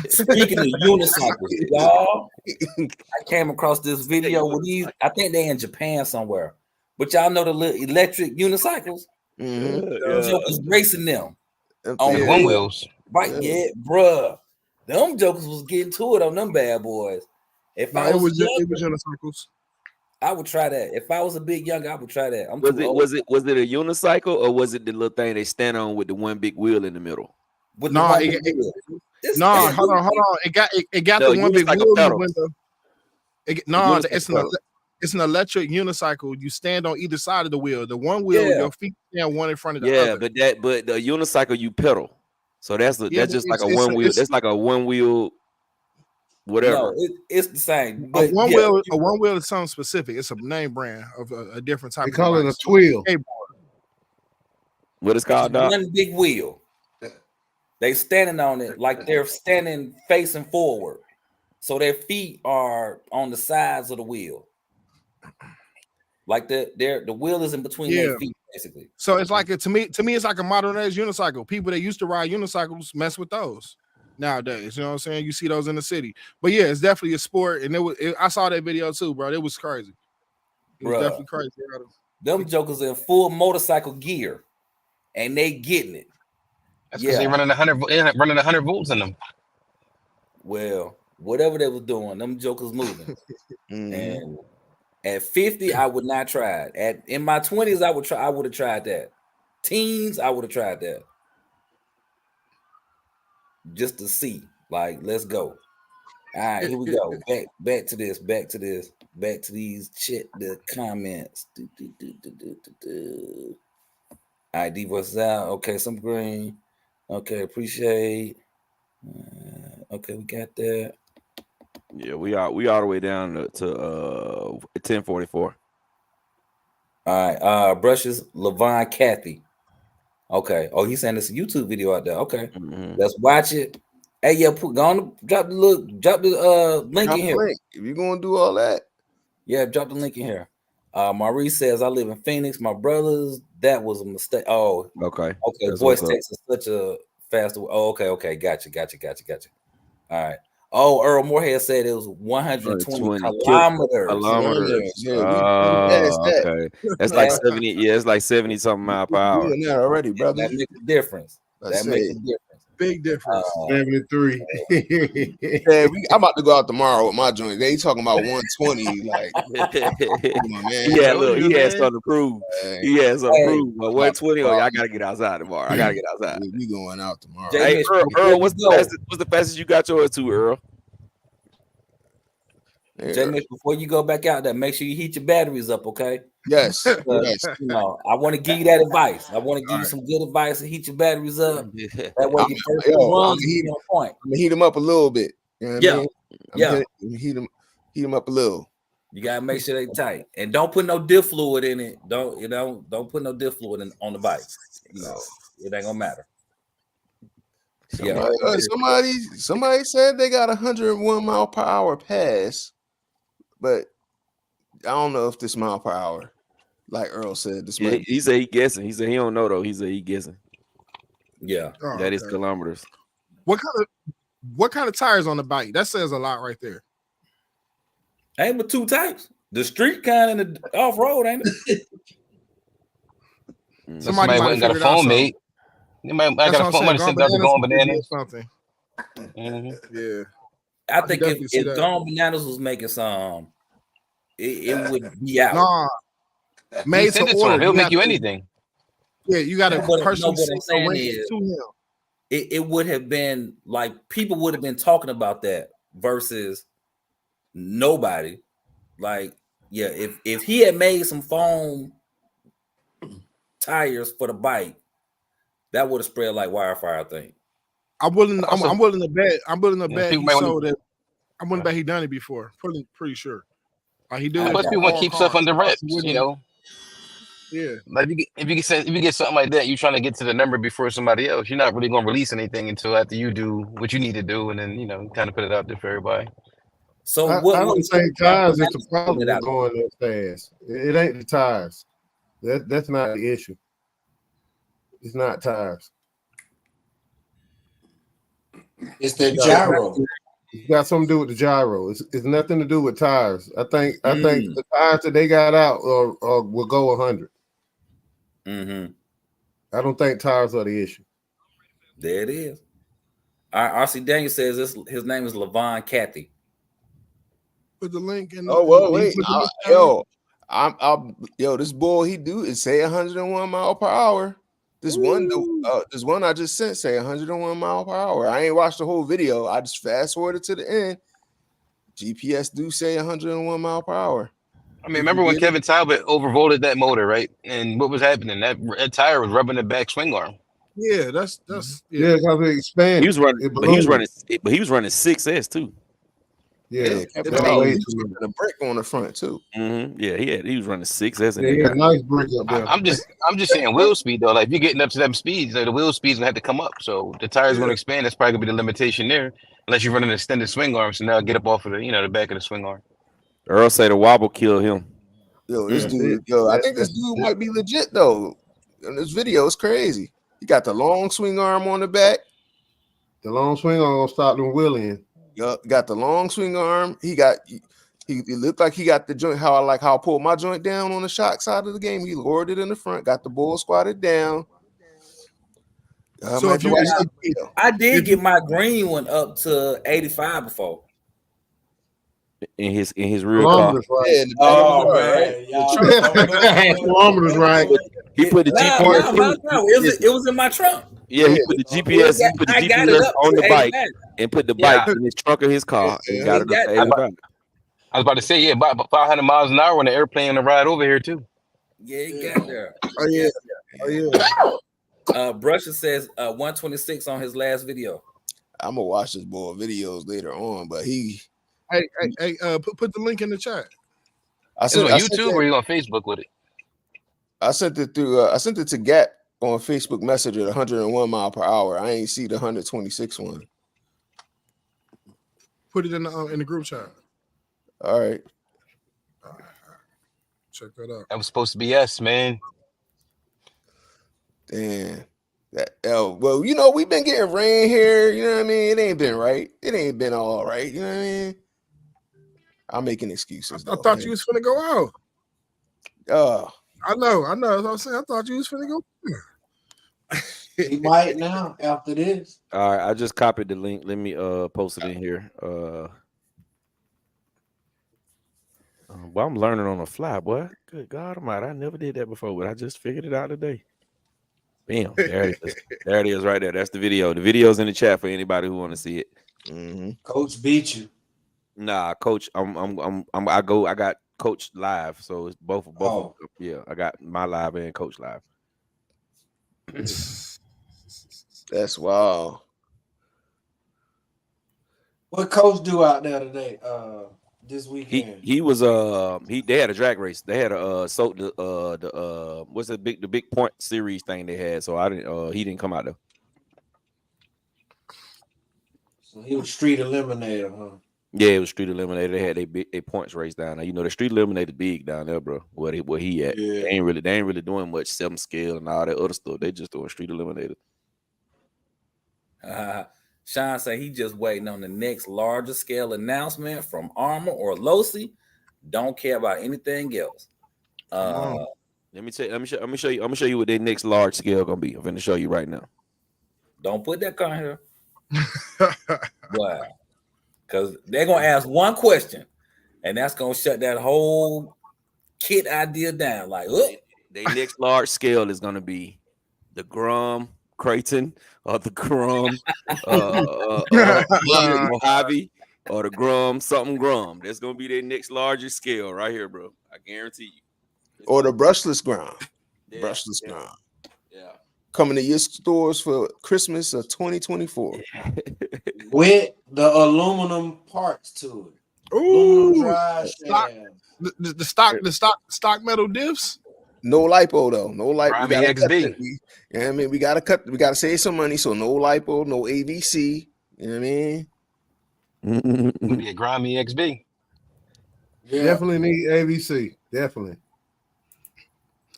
Speaking of unicycles, y'all, I came across this video with these. I think they're in Japan somewhere, but y'all know the little electric unicycles. Jokers racing them on one wheels, right? Yeah, bruh. Them jokers was getting to it on them bad boys. If I was unicycles, I would try that. If I was a bit younger, I would try that. Was it a unicycle or was it the little thing they stand on with the one big wheel in the middle? Hold on. It got the one big wheel in the window. It's an electric unicycle. You stand on either side of the wheel. The one wheel, your feet stand one in front of the other. But the unicycle you pedal. So that's just like a one wheel. That's like a one wheel. Whatever. No, it's the same. But a one wheel is something specific. It's a name brand of a different type. They call it a twill. What is called? One big wheel. They standing on it like they're standing facing forward, so their feet are on the sides of the wheel. Like the wheel is in between their feet, basically. So it's like to me, it's like a modernized unicycle. People that used to ride unicycles mess with those nowadays. You know what I'm saying? You see those in the city. But yeah, it's definitely a sport. And I saw that video too, bro. It was crazy. It was definitely crazy. Them jokers in full motorcycle gear, and they getting it. That's because they running 100 volts in them. Well, whatever they was doing, them jokers moving. And at 50, I would not try it. In my 20s, I would have tried that. Teens, I would have tried that. Just to see. Like, let's go. All right, here we go. Back to this. Back to these the comments. All right, D versus out. Okay, some green. Okay, appreciate. Okay, we got that. Yeah, we all the way down to 1044. All right, brushes Levon Kathy. Okay. Oh, he's saying it's a YouTube video out there. Okay, let's watch it. Hey, yeah, drop the link in here. If you're gonna do all that, yeah, drop the link in here. Maurice says, I live in Phoenix. My brothers, that was a mistake. Oh, okay. That's voice text is such a fast. Oh, okay. Gotcha. All right. Oh, Earl Moorhead said it was 120 kilometers. Yeah, okay. That's like 70. Yeah, it's like 70 something mile per hour. Doing that already, brother. That makes a difference. That makes a difference. Big difference. 73. Yeah, I'm about to go out tomorrow with my joint. They talking about 120. Like, come on, man. Yeah, look, he has something to prove. He has something to prove. But 120, I gotta get outside tomorrow. I gotta get outside. We going out tomorrow. Hey, Earl, what's the fastest you got yours to, Earl? J-Mitch, before you go back out there, make sure you heat your batteries up, okay? Yes. You know, I want to give you that advice. I want to give you some good advice to heat your batteries up. That way your first runs on point. I'm gonna heat them up a little bit. You know what I mean? Heat them up a little. You gotta make sure they tight, and don't put no diff fluid in it. Don't put no diff fluid on the bike. You know, it ain't gonna matter. Somebody said they got 101 mile per hour pass, but I don't know if this mile per hour, like Earl said, this he said he guessing. He said he don't know though. He said he guessing. Yeah, that is kilometers. What kind of tires on the bike? That says a lot right there. Ain't but two types: the street kind and the off road. Ain't it? Somebody might got a phone, mate. They might got a phone. Might have sent out the Gone Bananas. Something. Yeah, I think if Gone Bananas was making some, it would be out. Nah, made to order. He'll make you anything. Yeah, you got to personally say it would have been like people would have been talking about that versus nobody. Like, yeah, if he had made some foam tires for the bike, that would have spread like wildfire, I think. I'm willing to bet. I'm willing to bet he sold it. I'm willing to bet he done it before. Pretty sure. He do. Most people want to keep stuff under wraps, you know. Yeah. Like if you get something like that, you're trying to get to the number before somebody else. You're not really going to release anything until after you do what you need to do, and then kind of put it out there for everybody. So I don't think tires is the problem with going that fast. It ain't the tires. That's not the issue. It's not tires. It's the gyro. It's got something to do with the gyro. It's nothing to do with tires. I think the tires that they got out will go 100. I don't think tires are the issue. There it is. RC Daniel says his name is Levon Kathy. Put the link in. Wait, this boy he do is say 101 mile per hour. This one I just sent say 101 mile per hour. I ain't watched the whole video. I just fast forwarded to the end. GPS do say 101 mile per hour. I mean, remember when Kevin Talbot overvolted that motor, right? And what was happening? That tire was rubbing the back swing arm. Yeah, that's yeah, because it expanded. He was running, but he was running 6S too. Yeah, a brick on the front too. Mm-hmm. Yeah, he was running 6S. Yeah, he had a nice brick up there. I'm just saying wheel speed though. Like if you're getting up to them speeds, like the wheel speed's gonna have to come up. So the tires gonna expand. That's probably gonna be the limitation there, unless you're running an extended swing arm. So now get up off of the back of the swing arm. Earl say the wobble killed him. Yo, this dude, I think this dude might be legit though. In this video, it's crazy. He got the long swing arm on the back. The long swing arm gonna stop them wheeling. Yup, got the long swing arm. He looked like he got the joint. How I pulled my joint down on the shock side of the game. He lowered it in the front. Got the bull squatted down. So I did get my green one up to 85 before. In his real car. Right. Kilometers right. He put the GPS. It was in my trunk. Yeah, he put the GPS. He put the GPS on the bike and put the bike in his trunk of his car. And got it up to 85. I was about to say, yeah, about 500 miles an hour on the airplane on the ride over here too. Yeah, he got there. Oh yeah. Brusher says 126 on his last video. I'm gonna watch this boy videos later on, but he. Hey, put the link in the chat. I sent it on YouTube or you on Facebook with it? I sent it through. I sent it to Gap on Facebook Messenger at 101 mile per hour. I ain't see the 126 one. Put it in the group chat. All right. Check that out. That was supposed to be us, man. Damn. Well, we've been getting rain here. You know what I mean? It ain't been right. It ain't been all right. You know what I mean? I'm making excuses. I thought you was finna go out. I know. That's what I'm saying. I thought you was finna go. He might now after this. All right, I just copied the link. Let me post it in here. Well, I'm learning on the fly, boy. Good God Almighty, I never did that before, but I just figured it out today. Bam, there it is. There it is, right there. That's the video. The video's in the chat for anybody who want to see it. Mm-hmm. Coach beat you. Nah, Coach. I got Coach live, so it's both. Oh. Yeah, I got my live and Coach live. That's wild. What Coach do out there today? This weekend. He was they had a drag race. They had the what's the big point series thing they had. So I didn't he didn't come out there. So he was street eliminator, huh? Yeah, it was street eliminator. They had a points race down there. The street eliminator big down there, bro. Where he at? Yeah. They ain't really doing much 7 scale and all that other stuff. They just doing street eliminator. Sean said he just waiting on the next larger scale announcement from Armour or Losi. Don't care about anything else. Let me show you what their next large scale gonna be. I'm gonna show you right now. Don't put that car here. Wow. Because they're gonna ask one question, and that's gonna shut that whole kit idea down. Like, their next large scale is gonna be the Grum Creighton or the Grum Mojave or the Grum something Grum. That's gonna be their next largest scale right here, bro. I guarantee you. Or the brushless Grum. Yeah, brushless Grum. Yeah. Coming to your stores for Christmas of 2024. With the aluminum parts to it. Ooh, the stock metal diffs. No lipo though. No lipo. XB. We gotta save some money. So no lipo, no AVC. You know what I mean? Be a grimy XB. Yeah. Definitely need AVC. Definitely.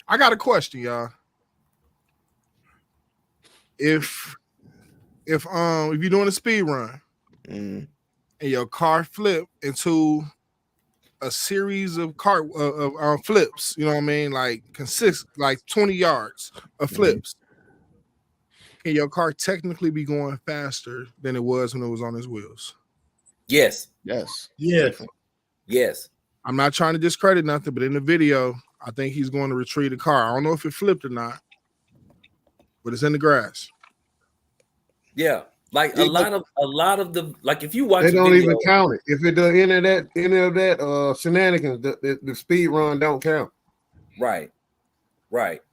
I got a question, y'all. If you're doing a speed run and your car flip into a series of flips, you know what I mean? Like 20 yards of flips. Can your car technically be going faster than it was when it was on its wheels? Yes. I'm not trying to discredit nothing, but in the video, I think he's going to retrieve the car. I don't know if it flipped or not, but it's in the grass. Yeah. Like a lot of the if you watch they don't even count it. If it does any of that shenanigans, the speed run don't count. Right.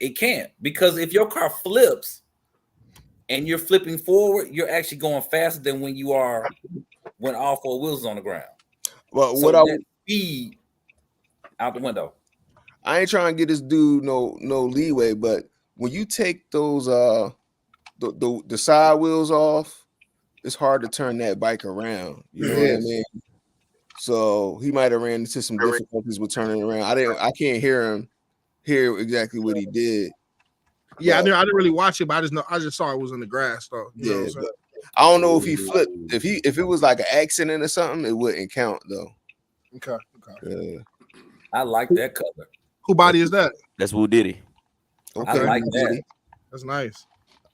It can't, because if your car flips, and you're flipping forward, you're actually going faster than when you are when all four wheels is on the ground. Well, so what that speed out the window. I ain't trying to get this dude no leeway, but when you take those the side wheels off, it's hard to turn that bike around. You know what I mean? So he might have ran into some difficulties with turning around. I can't hear exactly what he did. Yeah, I didn't really watch it, but I just saw it was in the grass though. Yeah, but I don't know if he flipped. If it was like an accident or something, it wouldn't count though. Okay. I like that color. Who body is that? That's Woo Diddy. Okay, I like that. That's nice.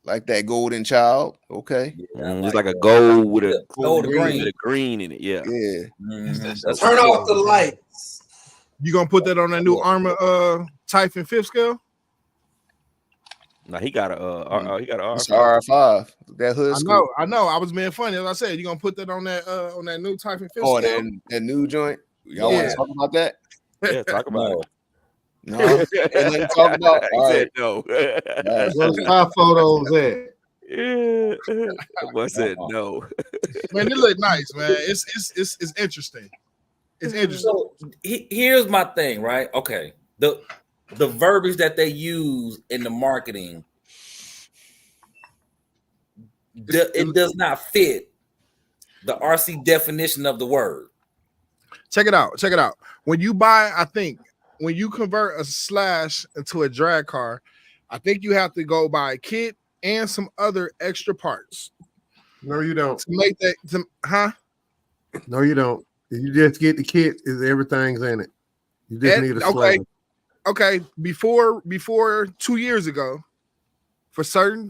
Like that golden child. Okay. It's like a gold with a green in it. Yeah. Turn off the lights. You gonna put that on that new Armor Typhon 5th scale? No, he got a he got a R5. That hood. I know. I was being funny. As I said, you gonna put that on that new Typhon 5th scale? that new joint. Y'all want to talk about that? Yeah, talk about it. No, let's talk about. All right, no. Where's my photos at? Yeah, what's it? No, man, it look nice, man. It's interesting. It's interesting. So here's my thing, right? Okay, the verbiage that they use in the marketing, it does not fit the RC definition of the word. Check it out. When you buy, when you convert a Slash into a drag car, I think you have to go buy a kit and some other extra parts. No, you don't. To make that, No, you don't. You just get the kit, everything's in it. You just need a Slash. Okay. Before 2 years ago, for certain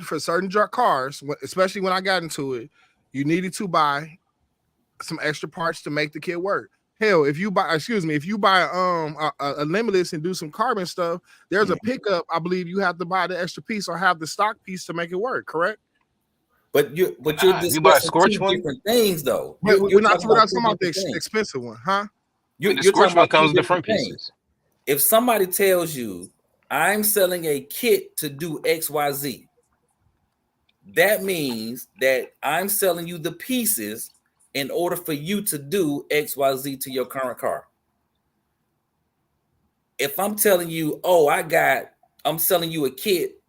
drug cars, especially when I got into it, you needed to buy some extra parts to make the kit work. Hell, if you buy a Limitless and do some carbon stuff, there's a pickup. I believe you have to buy the extra piece or have the stock piece to make it work. Correct? But you're discussing two different things, though. We're not talking about the expensive one, huh? The Scorch one comes in different pieces. If somebody tells you, I'm selling a kit to do XYZ, that means that I'm selling you the pieces in order for you to do XYZ to your current car. If I'm telling you, I'm selling you a kit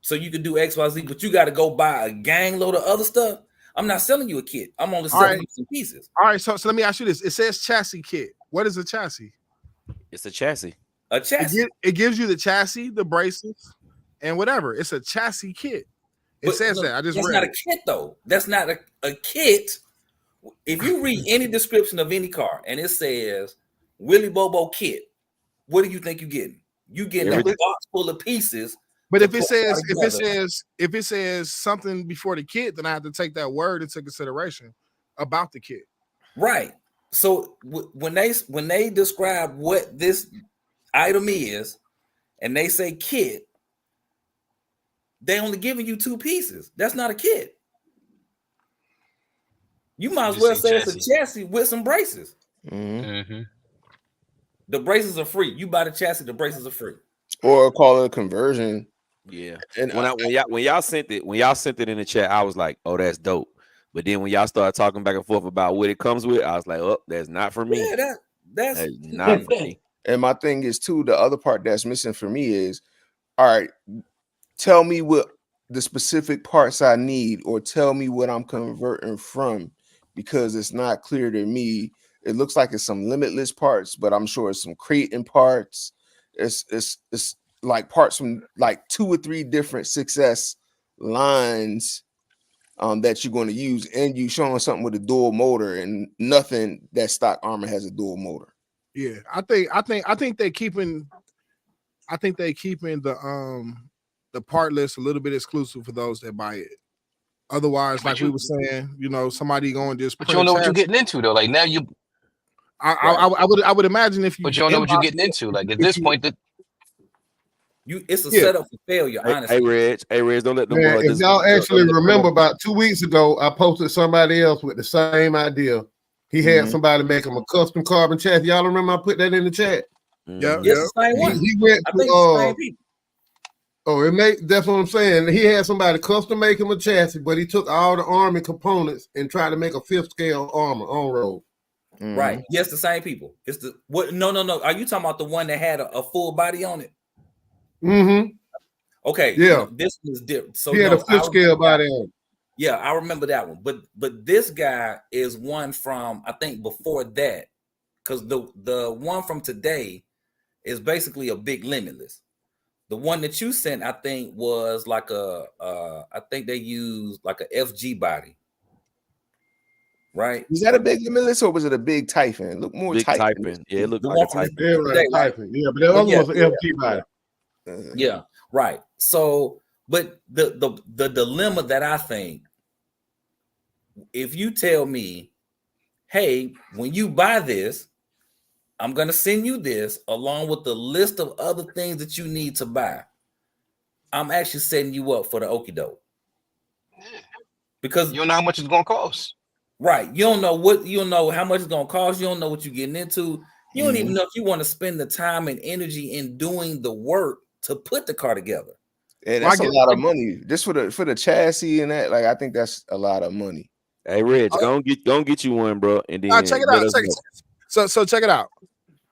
so you can do XYZ, but you got to go buy a gang load of other stuff, I'm not selling you a kit. I'm only selling you some pieces. All right, so let me ask you this. It says chassis kit. What is a chassis? It's a chassis. A chassis. It gives you the chassis, the braces, and whatever. It's a chassis kit. It says that. I just read. That's not a kit, though. That's not a kit. If you read any description of any car and it says Willy Bobo kit, what do you think you're getting? You getting a box full of pieces. But if it says something before the kit, then I have to take that word into consideration about the kit. Right. So when they describe what this item is, and they say kit, they only giving you two pieces. That's not a kit. You might as well say it's a chassis with some braces. Mm-hmm. The braces are free. You buy the chassis, the braces are free. Or call it a conversion. Yeah. And when y'all sent it in the chat, I was like, oh, that's dope. But then when y'all started talking back and forth about what it comes with, I was like, oh, that's not for me. Yeah, that's not for me. And my thing is too, the other part that's missing for me is, all right, tell me what the specific parts I need, or tell me what I'm converting from, because it's not clear to me. It looks like it's some Limitless parts, but I'm sure it's some Creighton parts. It's like parts from like 2 or 3 different Success lines that you're going to use, and you showing something with a dual motor, and nothing that stock Armor has a dual motor. Yeah, I think they're keeping the part list a little bit exclusive for those that buy it. Otherwise, like we were saying, somebody going to just. But you don't know what you're getting into, though. Like now you. I would imagine if you. But you don't know what you're getting into. Like at this point, it's a setup for failure. Honestly, Hey, Reg, don't let them. If y'all actually remember, about 2 weeks ago, I posted somebody else with the same idea. He had somebody make him a custom carbon chassis. Y'all remember I put that in the chat? Yeah, yes, the same one. He went to That's what I'm saying. He had somebody custom make him a chassis, but he took all the Army components and tried to make a 5th scale armor on road. Right. Yes, the same people. It's the what? No. Are you talking about the one that had a full body on it? Mm-hmm. Okay. Yeah. This was different. So he had a 5th scale body on it. Yeah, I remember that one. But this guy is one from, I think, before that, because the one from today is basically a big Limitless. The one that you sent, I think, was like I think they used like a FG body. Right? Was that a big Limitless or was it a big Typhon? Look more big Typhon. Yeah, it looked like a Typhon. Yeah, right. Typhon. Yeah, but that other was an FG body. Yeah, right. So, but the dilemma that I think, if you tell me, hey, when you buy this, I'm going to send you this along with the list of other things that you need to buy, I'm actually setting you up for the okie doke. Because you don't know how much it's going to cost. Right. You don't know how much it's going to cost. You don't know what you're getting into. You don't even know if you want to spend the time and energy in doing the work to put the car together. And that's a lot of money just for the chassis and that. Like, I think that's a lot of money. Hey, Reg, go get you one, bro. And then check it out. So check it out.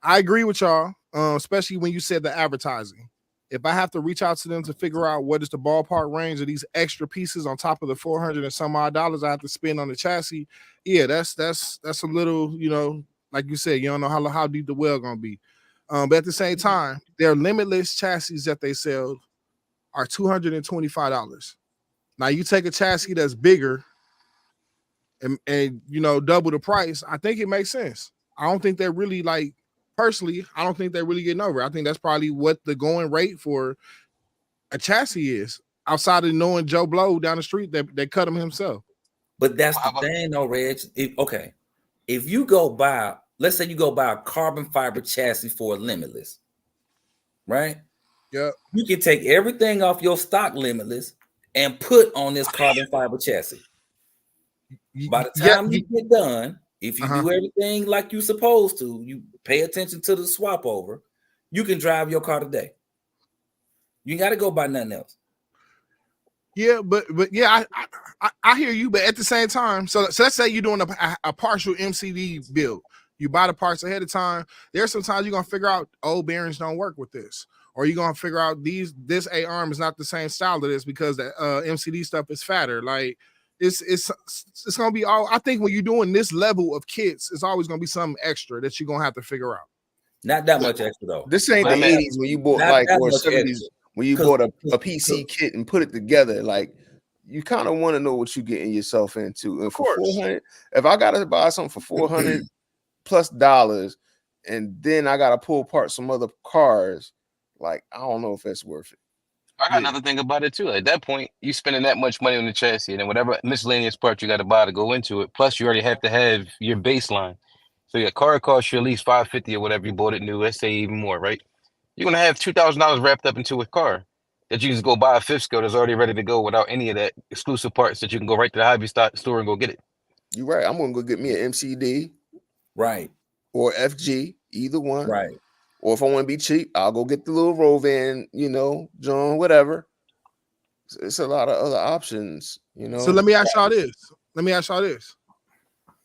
I agree with y'all, especially when you said the advertising. If I have to reach out to them to figure out what is the ballpark range of these extra pieces on top of the $400 and some odd dollars I have to spend on the chassis, yeah, that's a little, like you said, you don't know how deep the well gonna be. But at the same time, their Limitless chassis that they sell are $225. Now you take a chassis that's bigger and double the price, I think it makes sense. I don't think they're really personally, I don't think they're really getting over. I think that's probably what the going rate for a chassis is, outside of knowing Joe Blow down the street that cut him himself. But that's the thing though, Reg. If you go buy, let's say you go buy a carbon fiber chassis for a Limitless, right? Yeah. You can take everything off your stock Limitless and put on this carbon fiber chassis. By the time you get done, if you do everything like you're supposed to, you pay attention to the swap over, you can drive your car today. You got to go buy nothing else. Yeah, but yeah, I hear you. But at the same time, so let's say you're doing a partial MCD build. You buy the parts ahead of time. There's sometimes you're gonna figure out old bearings don't work with this, or you're gonna figure out this A arm is not the same style of this because the MCD stuff is fatter. Like it's gonna be all. I think when you're doing this level of kits, it's always gonna be something extra that you're gonna have to figure out. Not that much extra though. This ain't the 80s when you bought or 70s when you bought a PC kit and put it together. Like, you kind of want to know what you're getting yourself into. And for $400, if I gotta buy something for $400+ and then I gotta pull apart some other cars, like, I don't know if that's worth it. I got another thing about it too. At that point, you spending that much money on the chassis and then whatever miscellaneous parts you got to buy to go into it. Plus, you already have to have your baseline. So your car costs you at least $550 or whatever you bought it new. Let's say even more, right? You're gonna have $2,000 wrapped up into a car that you can just go buy a 5th scale that's already ready to go without any of that exclusive parts that you can go right to the hobby store and go get it. You're right. I'm gonna go get me an MCD, right, or FG, either one, right. Or if I want to be cheap, I'll go get the little Rovan, John, whatever. It's a lot of other options, So let me ask y'all this.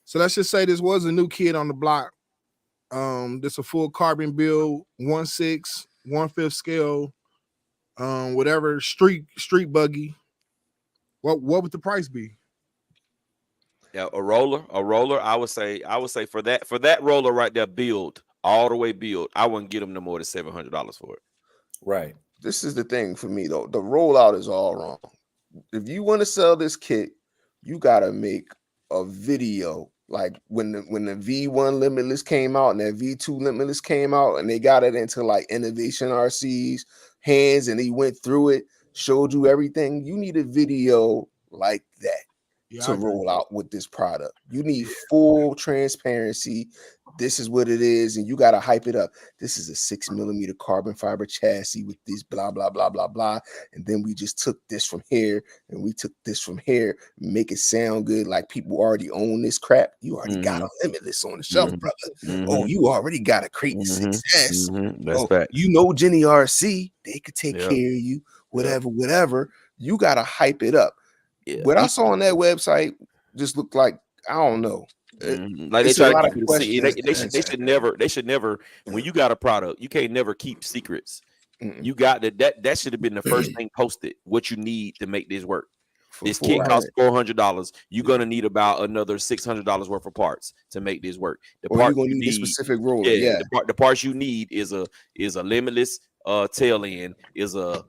So let's just say this was a new kid on the block. This a full carbon build, 1/6, 1/5 scale, whatever street buggy. What would the price be? Yeah, a roller. I would say for that roller right there, build all the way build. I wouldn't get them no more than $700 for it. Right. This is the thing for me though. The rollout is all wrong. If you want to sell this kit, you gotta make a video. Like when the V1 Limitless came out and that V2 Limitless came out, and they got it into like Innovation RC's hands, and he went through it, showed you everything. You need a video like that to roll out with this product. You need full transparency. This is what it is, and you got to hype it up. This is a 6mm carbon fiber chassis with this blah, blah, blah, blah, blah. And then we just took this from here, and we took this from here, make it sound good like people already own this crap. You already got a Limitless on the shelf, brother. Oh, you already got a Creighton 6S. That's fact. Jenny RC, they could take care of you whatever. You gotta hype it up. Yeah. What I saw on that website just looked like, I don't know. Like they try to keep it secret. They should never. When you got a product, you can't never keep secrets. You got that should have been the first thing posted. What you need to make this work. This kit costs $400. You're gonna need about another $600 worth of parts to make this work. The part you need a specific roller. The parts you need is a limitless tail end, is a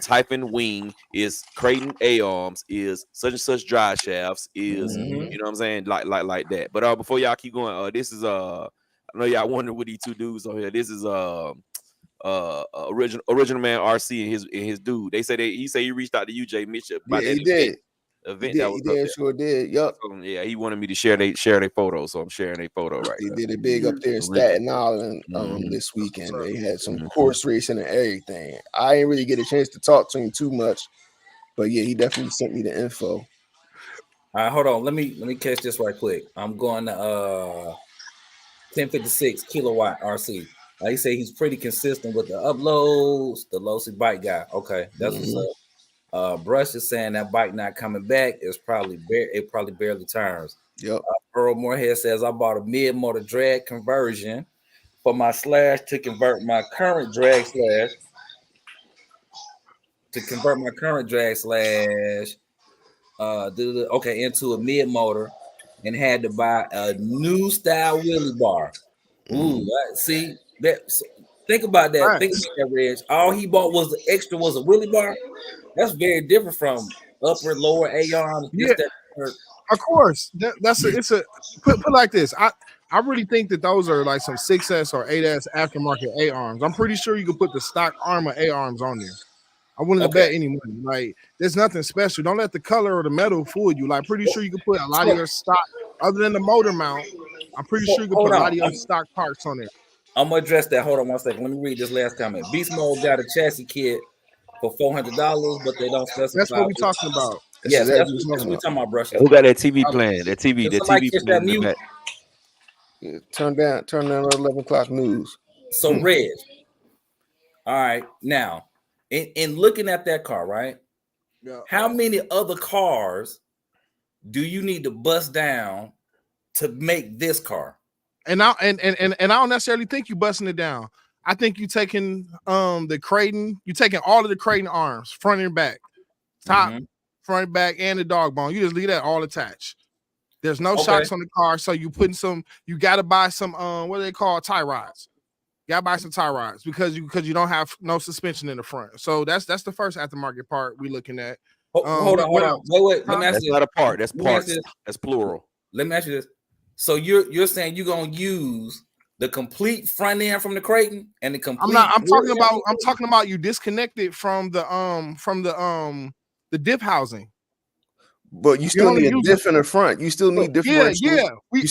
Typhon wing, is Creighton A-arms, is such and such drive shafts, is you know what I'm saying, like that. But before y'all keep going, this is I know y'all wondering what these two dudes on here. This is original man RC and his dude. He said he reached out to you, Jay Mitchell. Yeah, he did. Event he that was did, sure did. Yup. So, yeah, he wanted me to share their photos, so I'm sharing their photo right He now. did it big up there in Staten Island this weekend. They had some course racing and everything. I didn't really get a chance to talk to him too much, but yeah, he definitely sent me the info. All right, hold on. Let me catch this right quick. I'm going to 1056 kilowatt RC. Like he say, he's pretty consistent with the uploads. The Losi bike guy. Okay, that's what's up. Brush is saying that bike not coming back. It probably barely turns. Yep. Earl Moorhead says I bought a mid-motor drag conversion for my slash to convert my current drag slash into a mid-motor, and had to buy a new style wheelie bar. Ooh, see that? Think about that. Right. Think about that, Reg. All he bought was the extra was a wheelie bar. That's very different from upper and lower A-arms. Yeah, of course. It's a put like this. I really think that those are like some 6S or 8S aftermarket A-arms. I'm pretty sure you could put the stock Arrma A-arms on there. I wouldn't bet any money. Like, there's nothing special. Don't let the color or the metal fool you. Like, pretty sure you can put a lot of your stock, other than the motor mount. I'm pretty sure you can put a lot of your stock parts on there. I'm gonna address that. Hold on 1 second. Let me read this last comment. Beast Mode got a chassis kit for $400, but they don't specify. That's what we're talking about. Yes, that's what we're talking about, Brush. Who got that TV playing? That TV playing. Yeah, turn down 11 o'clock news. So Reg. All right, now in looking at that car, right? Yeah. How many other cars do you need to bust down to make this car? And I don't necessarily think you busting it down. I think you taking the Creighton, you taking all of the Creighton arms, front and back, top, front and back, and the dog bone. You just leave that all attached. There's no shocks on the car, so you putting some. You got to buy some what do they call tie rods. You got to buy some tie rods because you don't have no suspension in the front. So that's the first aftermarket part we're looking at. Hold on. Wait. Let me ask you. That's not a part. That's parts. That's plural. Let me ask you this. So you're saying you're gonna use the complete front end from the Creighton and the complete. I'm talking about you disconnected from the diff housing. But you still need a diff in the front. You still need different. Yeah. We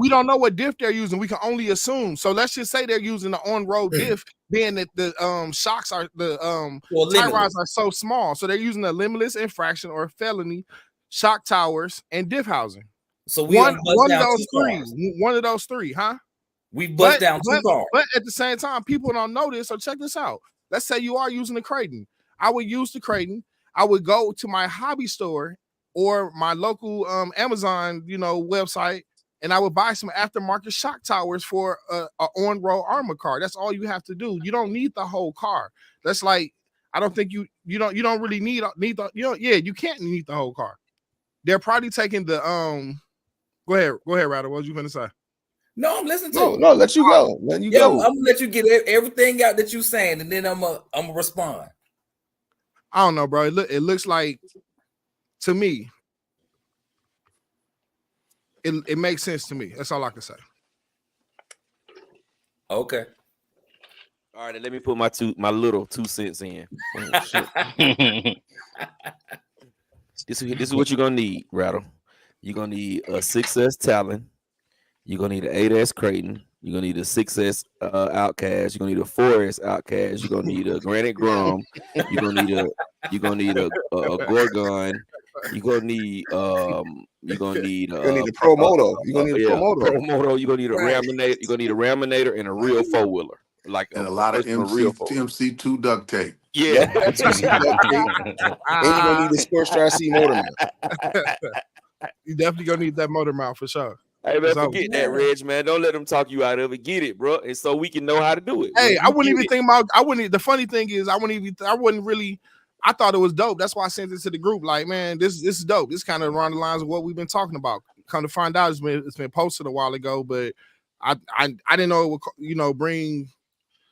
don't know what diff they're using. We can only assume. So let's just say they're using the on-road diff, being that the shocks are tie rods are so small. So they're using a limitless infraction or felony shock towers and diff housing. So one of those three, huh? We bust down two cars. But at the same time, people don't know this. So check this out. Let's say you are using the Creighton. I would use the Creighton. I would go to my hobby store or my local Amazon, website, and I would buy some aftermarket shock towers for a on-road Arrma car. That's all you have to do. You don't need the whole car. That's like, I don't think you don't really need the you can't need the whole car. They're probably taking the Go ahead, Ryder. What was you gonna say? No, I'm listening to No, let you go. Let you go. I'm gonna let you get everything out that you're saying, and then I'm gonna respond. I don't know, bro. It looks like, to me, it makes sense to me. That's all I can say. Okay. All right, let me put my little 2 cents in. This is what you're gonna need, Rattle. You're gonna need a 6S Talon. You're gonna need an 8S Creighton. You're gonna need a 6S Outcast. You're gonna need a 4S Outcast. You're gonna need a Granite Grum. You're gonna need a Gorgon. You're gonna need a Pro Moto. You're gonna need a Pro Moto. Pro Moto. You're gonna need a Raminator. You're gonna need a Raminator and a real 4-wheeler. like and a lot of MC2 duct tape. Yeah. MC2 duct tape. And you're gonna need a Sports Dry C motor mount. You definitely gonna need that motor mount for sure. Hey man, forget that, Reg, man. Don't let them talk you out of it. Get it, bro, and so we can know how to do it. Hey, I wouldn't even think about. The funny thing is, I wouldn't really. I thought it was dope. That's why I sent it to the group. Like, man, this is dope. This kind of around the lines of what we've been talking about. Come to find out, it's been posted a while ago, but I didn't know it would, bring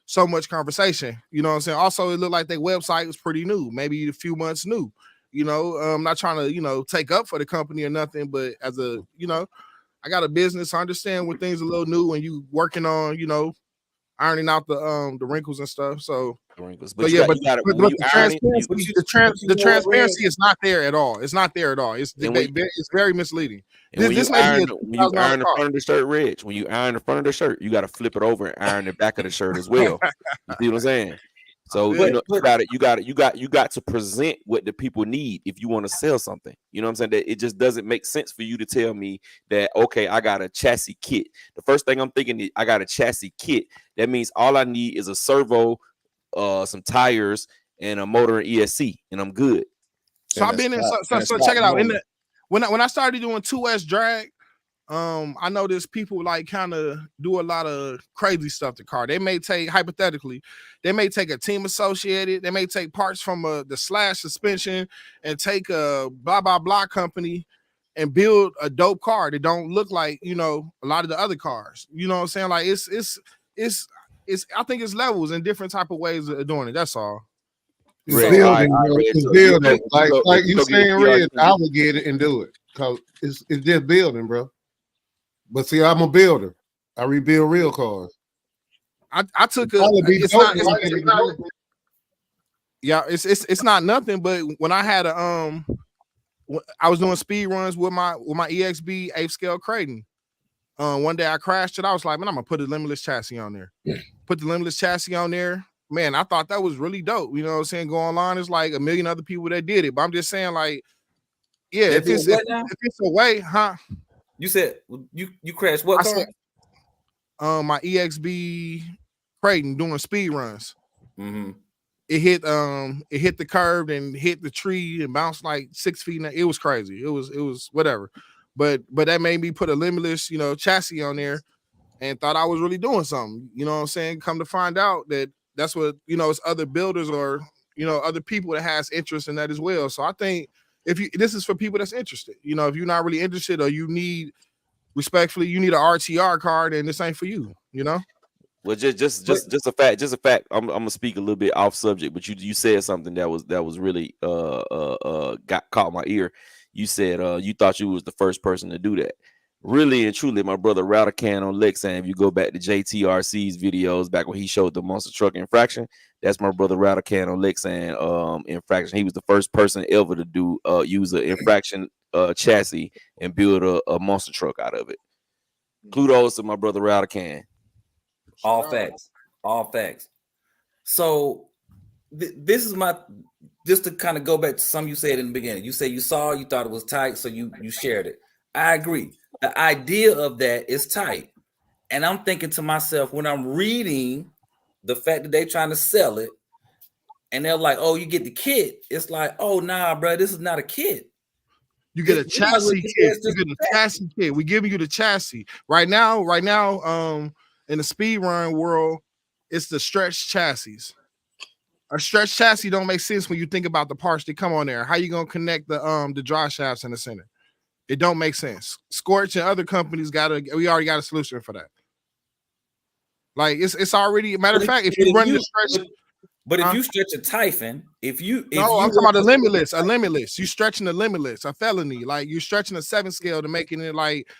so much conversation. You know what I'm saying? Also, it looked like their website was pretty new, maybe a few months new. I'm not trying to, take up for the company or nothing, but as a, I got a business. I understand when things are a little new when you working on, ironing out the wrinkles and stuff. So, the transparency is not there at all. It's not there at all. It's very misleading. When you iron the front of the shirt, Reg, when you iron the front of the shirt, you got to flip it over and iron the back of the shirt as well. You see what I'm saying? So you got to present what the people need if you want to sell something. You know what I'm saying? That it just doesn't make sense for you to tell me that, okay, I got a chassis kit. The first thing I'm thinking is I got a chassis kit. That means all I need is a servo, some tires, and a motor and ESC, and I'm good. So I've been in. So check it out. When I started doing 2S drag, I noticed people like kind of do a lot of crazy stuff to car. They may take, hypothetically, a Team Associated. They may take parts from the Slash suspension and take a blah blah blah company and build a dope car that don't look like a lot of the other cars. You know what I'm saying? Like it's I think it's levels and different type of ways of doing it. That's all. It's building. Like you saying, Red, I would get it and do it because it's just building, bro. But see, I'm a builder. I rebuild real cars. I took it's not nothing. But when I had I was doing speed runs with my EXB 8th scale Creighton. One day I crashed it. I was like, man, I'm gonna put a limitless chassis on there. Put the limitless chassis on there. Man, I thought that was really dope. You know what I'm saying? Go online, there's like a million other people that did it. But I'm just saying, like, yeah, if it's a way, huh? You said you crashed what car? My EXB Creighton doing speed runs. Mm-hmm. It hit the curve and hit the tree and bounced like 6 feet. It was crazy. It was whatever. But that made me put a limitless, chassis on there and thought I was really doing something. You know what I'm saying? Come to find out that's what, it's other builders or, other people that has interest in that as well. So I think this is for people that's interested. If you're not really interested or you need an RTR card, then this ain't for you, Well, just a fact. I'm gonna speak a little bit off subject, but you said something that was really caught my ear. You said you thought you was the first person to do that. Really and truly, my brother Radican on Lexan, if you go back to JTRC's videos back when he showed the monster truck infraction, that's my brother Radican on Lexan infraction. He was the first person ever to do use an infraction chassis and build a monster truck out of it. Kudos to my brother Radican. All facts. So this is just to kind of go back to something you said in the beginning. You said you thought it was tight, so you shared it. I agree. The idea of that is tight. And I'm thinking to myself, when I'm reading the fact that they're trying to sell it, and they're like, oh, you get the kit. It's like, oh, nah, bro, this is not a kit. You get a chassis kit. You get a chassis kit. We're giving you the chassis. Right now, in the speed run world, it's the stretch chassis. A stretch chassis don't make sense when you think about the parts that come on there. How you gonna connect the drive shafts in the center? It don't make sense. Scorch and other companies we already got a solution for that. Like it's already a matter of fact, if you run the stretch. But if you stretch a Typhon, I'm talking about a limitless. You stretching the limitless, a felony. Like you're stretching a 7 scale to making it like,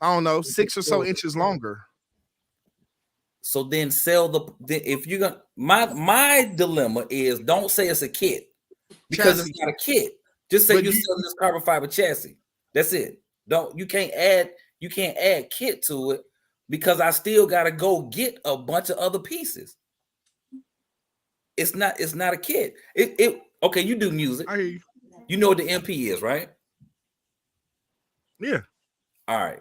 I don't know, 6 or so inches longer. So then if you're gonna my dilemma is don't say it's a kit because it's not a kit. Just say you're selling this carbon fiber chassis. That's it. You can't add kit to it because I still gotta go get a bunch of other pieces. It's not a kit. Okay, you do music. You know what the MP is, right? Yeah. All right.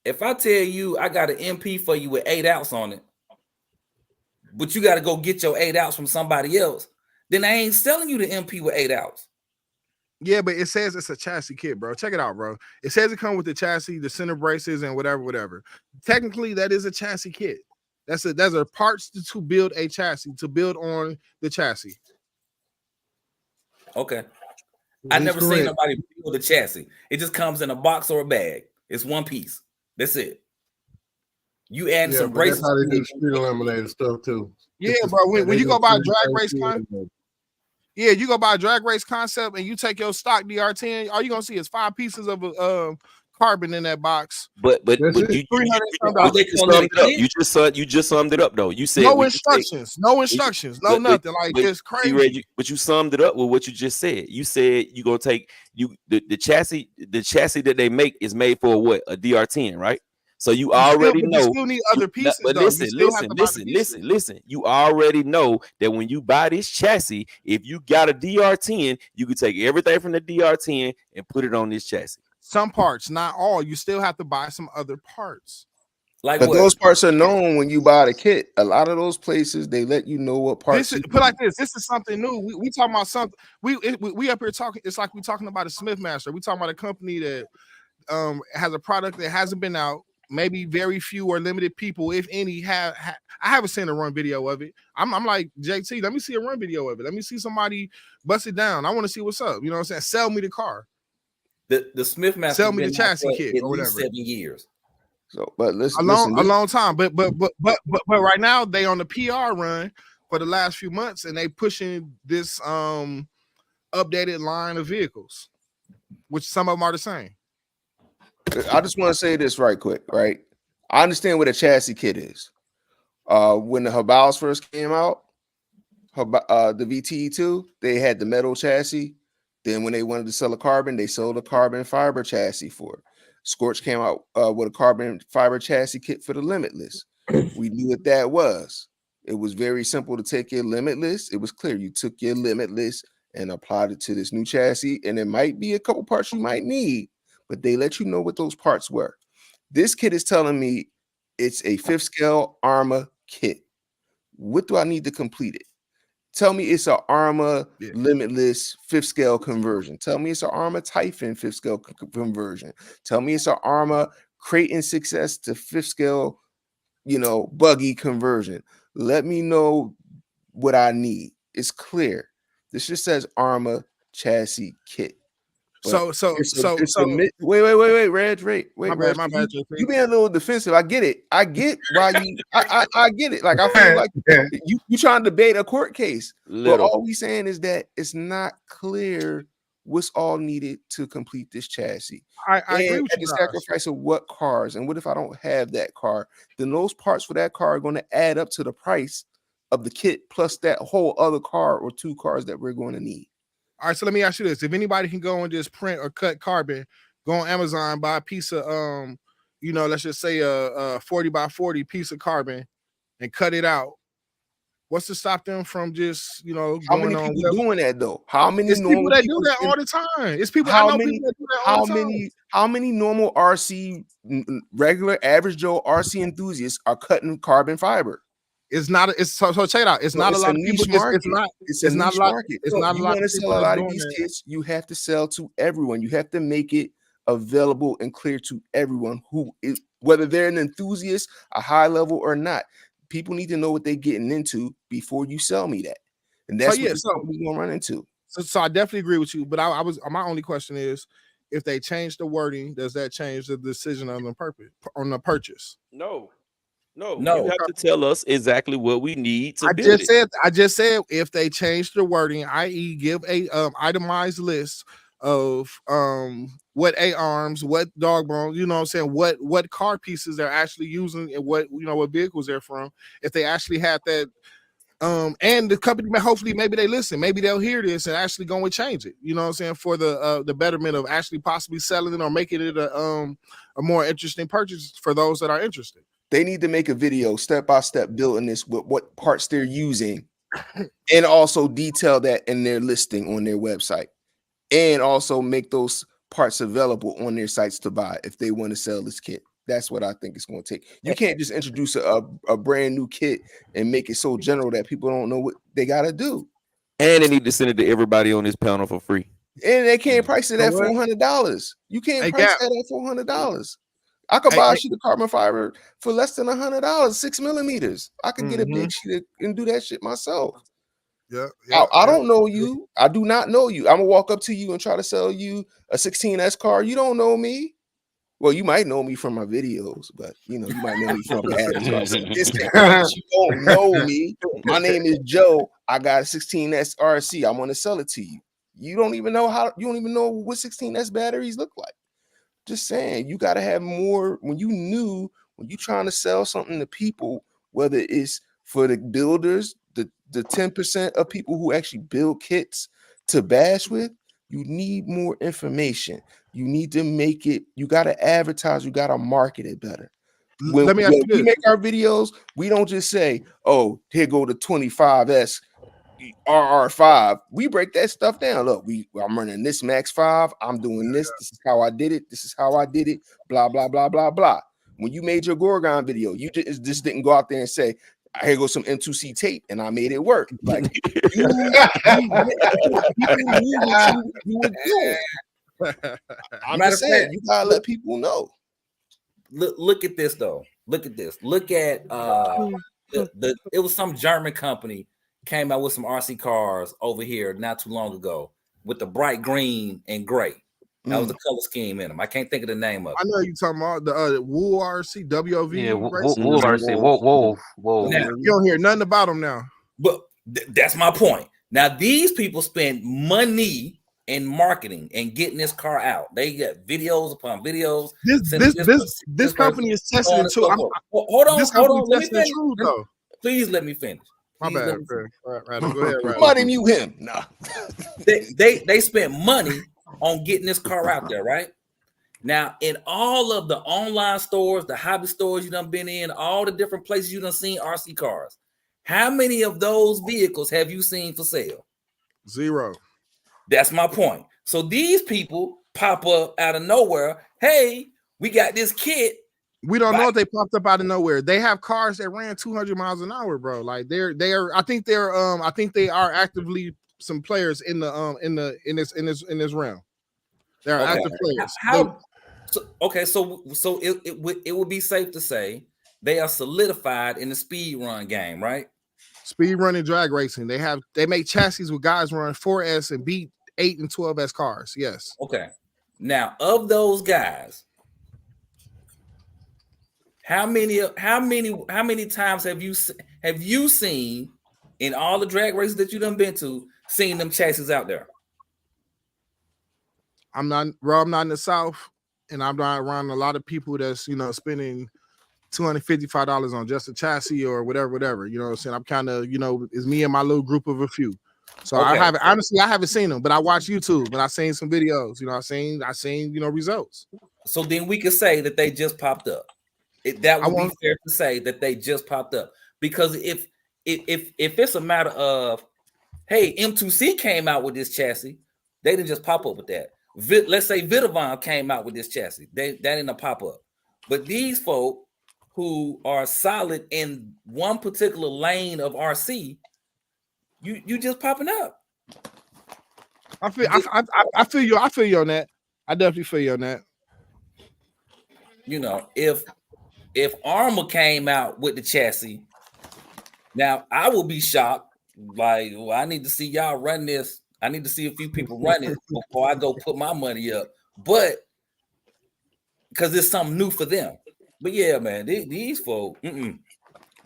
If I tell you I got an MP for you with 8 outs on it, but you got to go get your 8 outs from somebody else, then I ain't selling you the MP with 8 outs. Yeah, but it says it's a chassis kit, bro. Check it out, bro. It says it comes with the chassis, the center braces, and whatever. Technically, that is a chassis kit. That's a parts to build a chassis, to build on the chassis. Okay. I never seen nobody build a chassis. It just comes in a box or a bag. It's one piece. That's it. You add some braces. That's how they do street eliminator stuff too. Yeah, bro. When you go buy a drag race concept, you go buy a drag race concept and you take your stock DR10, all you're gonna see is 5 pieces of carbon in that box. But you just summed it up though. You said no instructions, no nothing. Like it's crazy. But you summed it up with what you just said. You said you're gonna take the chassis that they make is made for what? A DR10, right? So you already know. You still need other pieces. But listen. You already know that when you buy this chassis, if you got a DR10, you can take everything from the DR10 and put it on this chassis. Some parts, not all. You still have to buy some other parts. But those parts are known when you buy the kit. A lot of those places, they let you know what parts. Put like this. This is something new. We talking about something. We up here talking. It's like we talking about a Smith Master. We talking about a company that has a product that hasn't been out. Maybe very few or limited people, if any, have. I haven't seen a run video of it. I'm like, JT, let me see a run video of it. Let me see somebody bust it down. I want to see what's up. You know what I'm saying? Sell me the car. The Smith Master. Sell me the chassis kit or whatever. 7 years. So, but listen, a long time. But right now they on the PR run for the last few months, and they pushing this updated line of vehicles, which some of them are the same. I just want to say this right quick, right? I understand what a chassis kit is. When the Habals first came out, the VTE2, they had the metal chassis. Then when they wanted to sell a carbon, they sold a carbon fiber chassis for it. Scorch came out with a carbon fiber chassis kit for the Limitless. We knew what that was. It was very simple to take your Limitless. It was clear. You took your Limitless and applied it to this new chassis, and it might be a couple parts you might need, but they let you know what those parts were. This kit is telling me it's a 5th scale ARMA kit. What do I need to complete it? Tell me it's an ARMA Limitless 5th scale conversion. Tell me it's an ARMA Typhon 5th scale conversion. Tell me it's an ARMA Creighton Success to 5th scale, buggy conversion. Let me know what I need. It's clear. This just says ARMA chassis kit. Wait, Reg, wait. My bad, you being a little defensive. I get it. I get why you. I get it. Like I feel like you trying to debate a court case. But all we saying is that it's not clear what's all needed to complete this chassis. I agree with you. The sacrifice of what cars, and what if I don't have that car? Then those parts for that car are going to add up to the price of the kit plus that whole other car or 2 cars that we're going to need. All right, so let me ask you this. If anybody can go and just print or cut carbon, go on Amazon, buy a piece of, let's just say a 40 by 40 piece of carbon and cut it out. What's to stop them from just, how many people doing that though? How many people that do that all the time? It's people, I know people that do that all the time. How many normal RC, regular average Joe RC enthusiasts are cutting carbon fiber? It's not. So check it out. It's not a lot of people. It's not a lot. It's not a lot. You want to sell a lot of these kits, you have to sell to everyone. You have to make it available and clear to everyone whether they're an enthusiast, a high level or not. People need to know what they're getting into before you sell me that, and that's what we're gonna run into. So I definitely agree with you. But my only question is, if they change the wording, does that change the decision on the purchase? No. You have to tell us exactly what we need to build it. I just said if they change the wording, i.e., give a itemized list of what A-arms, what dog bones, you know what I'm saying, what car pieces they're actually using and what vehicles they're from. If they actually had that, and the company, hopefully maybe they listen, maybe they'll hear this and actually go and change it. You know what I'm saying, for the betterment of actually possibly selling it or making it a more interesting purchase for those that are interested. They need to make a video step-by-step building this with what parts they're using and also detail that in their listing on their website and also make those parts available on their sites to buy if they want to sell this kit. That's what I think it's going to take. You can't just introduce a brand new kit and make it so general that people don't know what they got to do. And they need to send it to everybody on this panel for free. And they can't price it at $400. You can't price that at $400. I could buy a sheet of carbon fiber for less than $100, 6 millimeters. I could get a big sheet and do that shit myself. Yeah, I don't know you. I do not know you. I'm gonna walk up to you and try to sell you a 16S car. You don't know me. Well, you might know me from my videos, but you might know me from ads. You don't know me. My name is Joe. I got a 16S RC. I'm gonna sell it to you. You don't even know what 16S batteries look like. Just saying, you got to have more. When you're trying to sell something to people, whether it's for the builders, the 10% of people who actually build kits to bash with, you need more information. You need to make it, you got to advertise, you got to market it better. When we make our videos, we don't just say, oh, here go the 25S RR5. We break that stuff down. Look, I'm running this Max 5. I'm doing this. This is how I did it. This is how I did it. Blah, blah, blah, blah, blah. When you made your Gorgon video, you just didn't go out there and say, here goes some M2C tape, and I made it work. Like you were doing. I'm just saying, you gotta let people know. Look at this though. Look at this. Look at it was some German company came out with some RC cars over here not too long ago with the bright green and gray. That was the color scheme in them. I can't think of the name of it. I know you're talking about the Wool RC, WOV. Yeah, Wool RC, Wool. You don't hear nothing about them now. But that's my point. Now, these people spend money in marketing and getting this car out. They get videos upon videos. This company is testing it too. Hold on. Let me finish. Please let me finish. My bad. Right. Go ahead. Somebody mute him. Nah. They spent money on getting this car out there, right? Now, in all of the online stores, the hobby stores you done been in, all the different places you done seen RC cars, how many of those vehicles have you seen for sale? 0. That's my point. So these people pop up out of nowhere. Hey, we got this kit. We don't know if they popped up out of nowhere. They have cars that ran 200 miles an hour, bro. Like they are. I think they are actively some players in this realm. There are active players. So it would be safe to say they are solidified in the speed run game, right? Speed running, drag racing. They make chassis with guys run 4S and beat 8 and 12S cars. Yes. Okay. Now, of those guys, how many times have you seen in all the drag races that you done been to, seen them chassis out there? I'm not in the South, and I'm not around a lot of people that's spending $255 on just a chassis or whatever. You know what I'm saying? I'm kind of it's me and my little group of a few. So I haven't seen them, but I watch YouTube and I seen some videos. I seen results. So then we could say that they just popped up. That would be fair to say that they just popped up, because if it's a matter of, hey, M2C came out with this chassis, they didn't just pop up with that. Let's say Vitavon came out with this chassis, that didn't pop up. But these folk who are solid in one particular lane of RC, you just popping up. I feel you on that. I definitely feel you on that. If Armor came out with the chassis, now I will be shocked. Like, well, I need to see y'all run this. I need to see a few people run it before I go put my money up. But because it's something new for them. But yeah, man, these folks.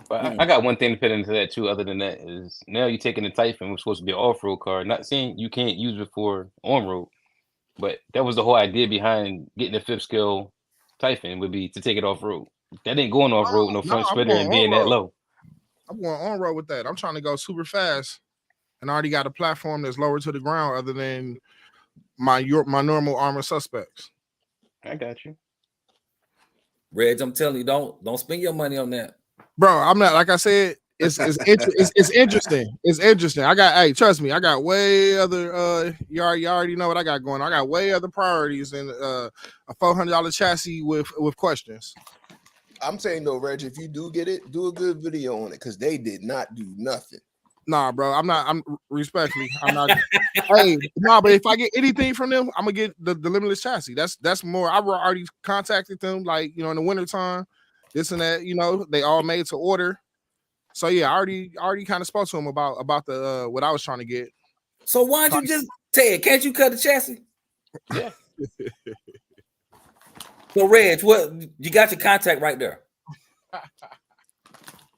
But I got one thing to put into that too. Other than that, is now you're taking the Typhon, which was supposed to be an off-road car. Not saying you can't use it for on-road, but that was the whole idea behind getting the 5th scale Typhon, would be to take it off-road. That ain't going off-road, no front splitter and being that low. I'm going on-road with that. I'm trying to go super fast, and I already got a platform that's lower to the ground other than my normal Armor Suspects. I got you. Reg, I'm telling you, don't spend your money on that. Bro, I'm not, like I said, it's interesting. It's interesting. Trust me, I got way other you already know what I got going on. I got way other priorities than a $400 chassis with questions. I'm saying though, Reg, if you do get it, do a good video on it because they did not do nothing. Nah, bro, I'm respectfully, I'm not. Hey, nah, but if I get anything from them, I'm gonna get the limitless chassis. That's more. I've already contacted them, like, you know, in the wintertime, this and that. You know, they all made to order. So yeah, I already kind of spoke to him about the what I was trying to get. So why don't you just Ted? Can't you cut the chassis? Yeah. So Reg, what you got your contact right there?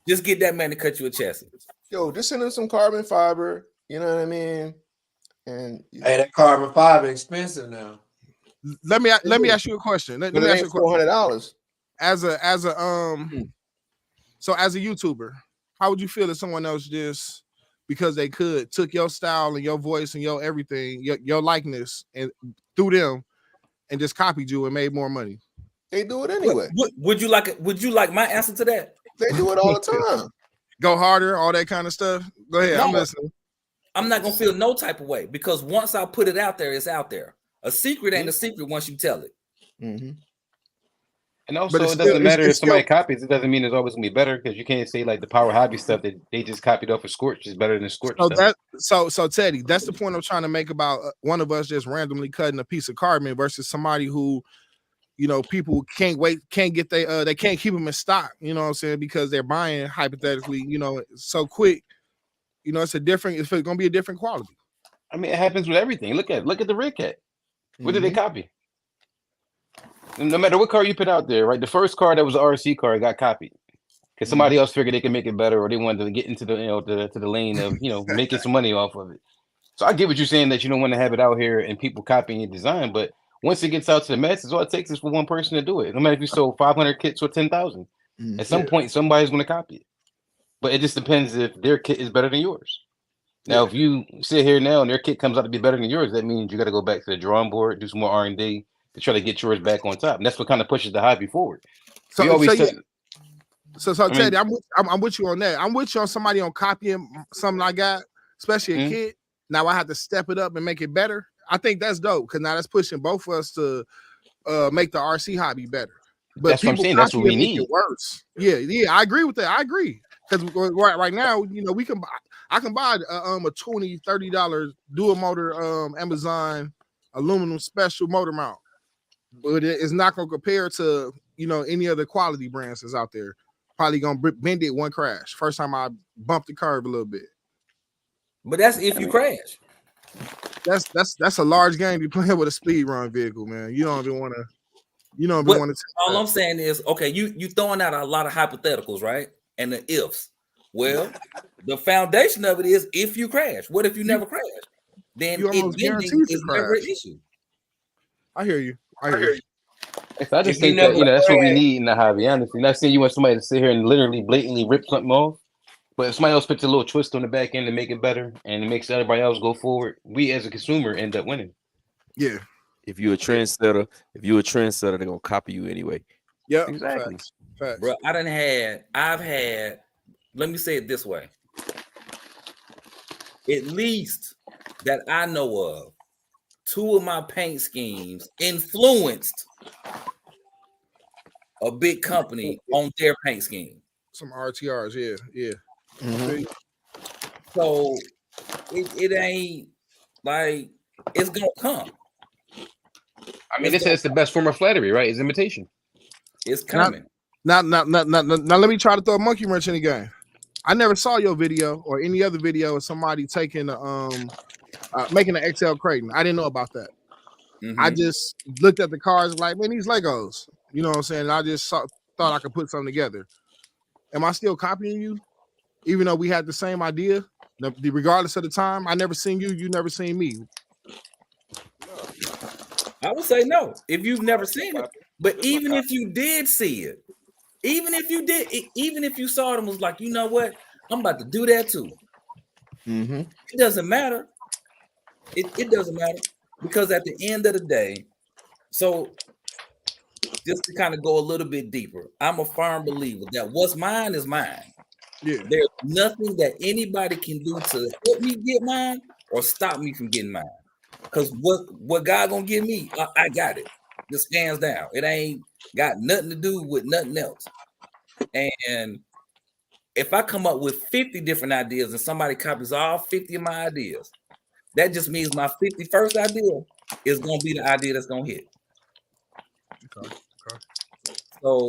Just get that man to cut you a chassis. Yo, just send him some carbon fiber. You know what I mean? And hey, that carbon fiber expensive now. Let me ask you a question. Let me ask you a question. $400. So as a YouTuber, how would you feel if someone else just because they took your style and your voice and your everything, your likeness, and threw them and just copied you and made more money? They do it anyway. Would you like it? Would you like my answer to that? They do it all the time. Go harder, all that kind of stuff. Go ahead. No, I'm listening. I'm not gonna feel no type of way because once I put it out there, it's out there. A secret ain't a secret once you tell it. Mm-hmm. And also, it doesn't matter if somebody copies. It doesn't mean it's always gonna be better because you can't say like the Power Hobby stuff that they just copied off of Scorch is better than Scorch. So Teddy, that's the point I'm trying to make about one of us just randomly cutting a piece of carbon versus somebody who, you know, people can't get they can't keep them in stock. You know what I'm saying? Because they're buying hypothetically, you know, so quick. You know, it's gonna be a different quality. I mean, it happens with everything. Look at the Red Cat. What did they copy? No matter what car you put out there, right? The first car that was an RC car got copied because somebody else figured they could make it better, or they wanted to get into the to the lane of making some money off of it. So I get what you're saying that you don't want to have it out here and people copying your design, but once it gets out to the masses, all it takes is for one person to do it. No matter if you sold 500 kits or 10,000, at some point somebody's going to copy it. But it just depends if their kit is better than yours. Now, if you sit here now and their kit comes out to be better than yours, that means you got to go back to the drawing board, do some more R&D to try to get yours back on top. And that's what kind of pushes the hobby forward. So Teddy, I'm with you on that. I'm with you on somebody on copying something I got, especially a kid. Now I have to step it up and make it better. I think that's dope because now that's pushing both of us to make the RC hobby better. But that's what I'm saying. That's what we need. Worse. Yeah, I agree with that. I agree because right now, you know, I can buy a $20-$30 dual motor Amazon aluminum special motor mount, but it's not gonna compare to, you know, any other quality brands that's out there. Probably gonna bend it one crash. First time I bumped the curve a little bit. But that's if you crash. That's a large game. You're playing with a speed run vehicle, man. You don't even want to. You don't even want to. All I'm saying is, okay, you throwing out a lot of hypotheticals, right? And the ifs. Well, the foundation of it is if you crash. What if you never crash? Then it bending is never an issue. I hear you. So I just think that that's what we need in the hobby. Honestly, not saying you want somebody to sit here and literally blatantly rip something off. But if somebody else puts a little twist on the back end to make it better and it makes everybody else go forward, we as a consumer end up winning. Yeah. If you're a trendsetter, they're gonna copy you anyway. Yeah, exactly. Facts. Bro, I've had, let me say it this way. At least that I know of, 2 of my paint schemes influenced a big company on their paint scheme. Some RTRs, yeah. Mm-hmm. So it ain't like it's gonna come. I mean, it's the best form of flattery, right? It's imitation. It's coming. Now, let me try to throw a monkey wrench in the game. I never saw your video or any other video of somebody taking making an XL Creighton. I didn't know about that. I just looked at the cars like, man, these Legos. You know what I'm saying? And I just thought I could put something together. Am I still copying you? Even though we had the same idea, regardless of the time, I never seen you, you never seen me. I would say no, if you've never seen it. But even if you did see it, even if you saw it and was like, you know what, I'm about to do that too. It doesn't matter. It doesn't matter because at the end of the day, so just to kind of go a little bit deeper, I'm a firm believer that what's mine is mine. Yeah. There's nothing that anybody can do to help me get mine or stop me from getting mine. Because what God gonna give me, I got it. Just hands down. It ain't got nothing to do with nothing else. And if I come up with 50 different ideas and somebody copies all 50 of my ideas, that just means my 51st idea is gonna be the idea that's gonna hit. Okay. So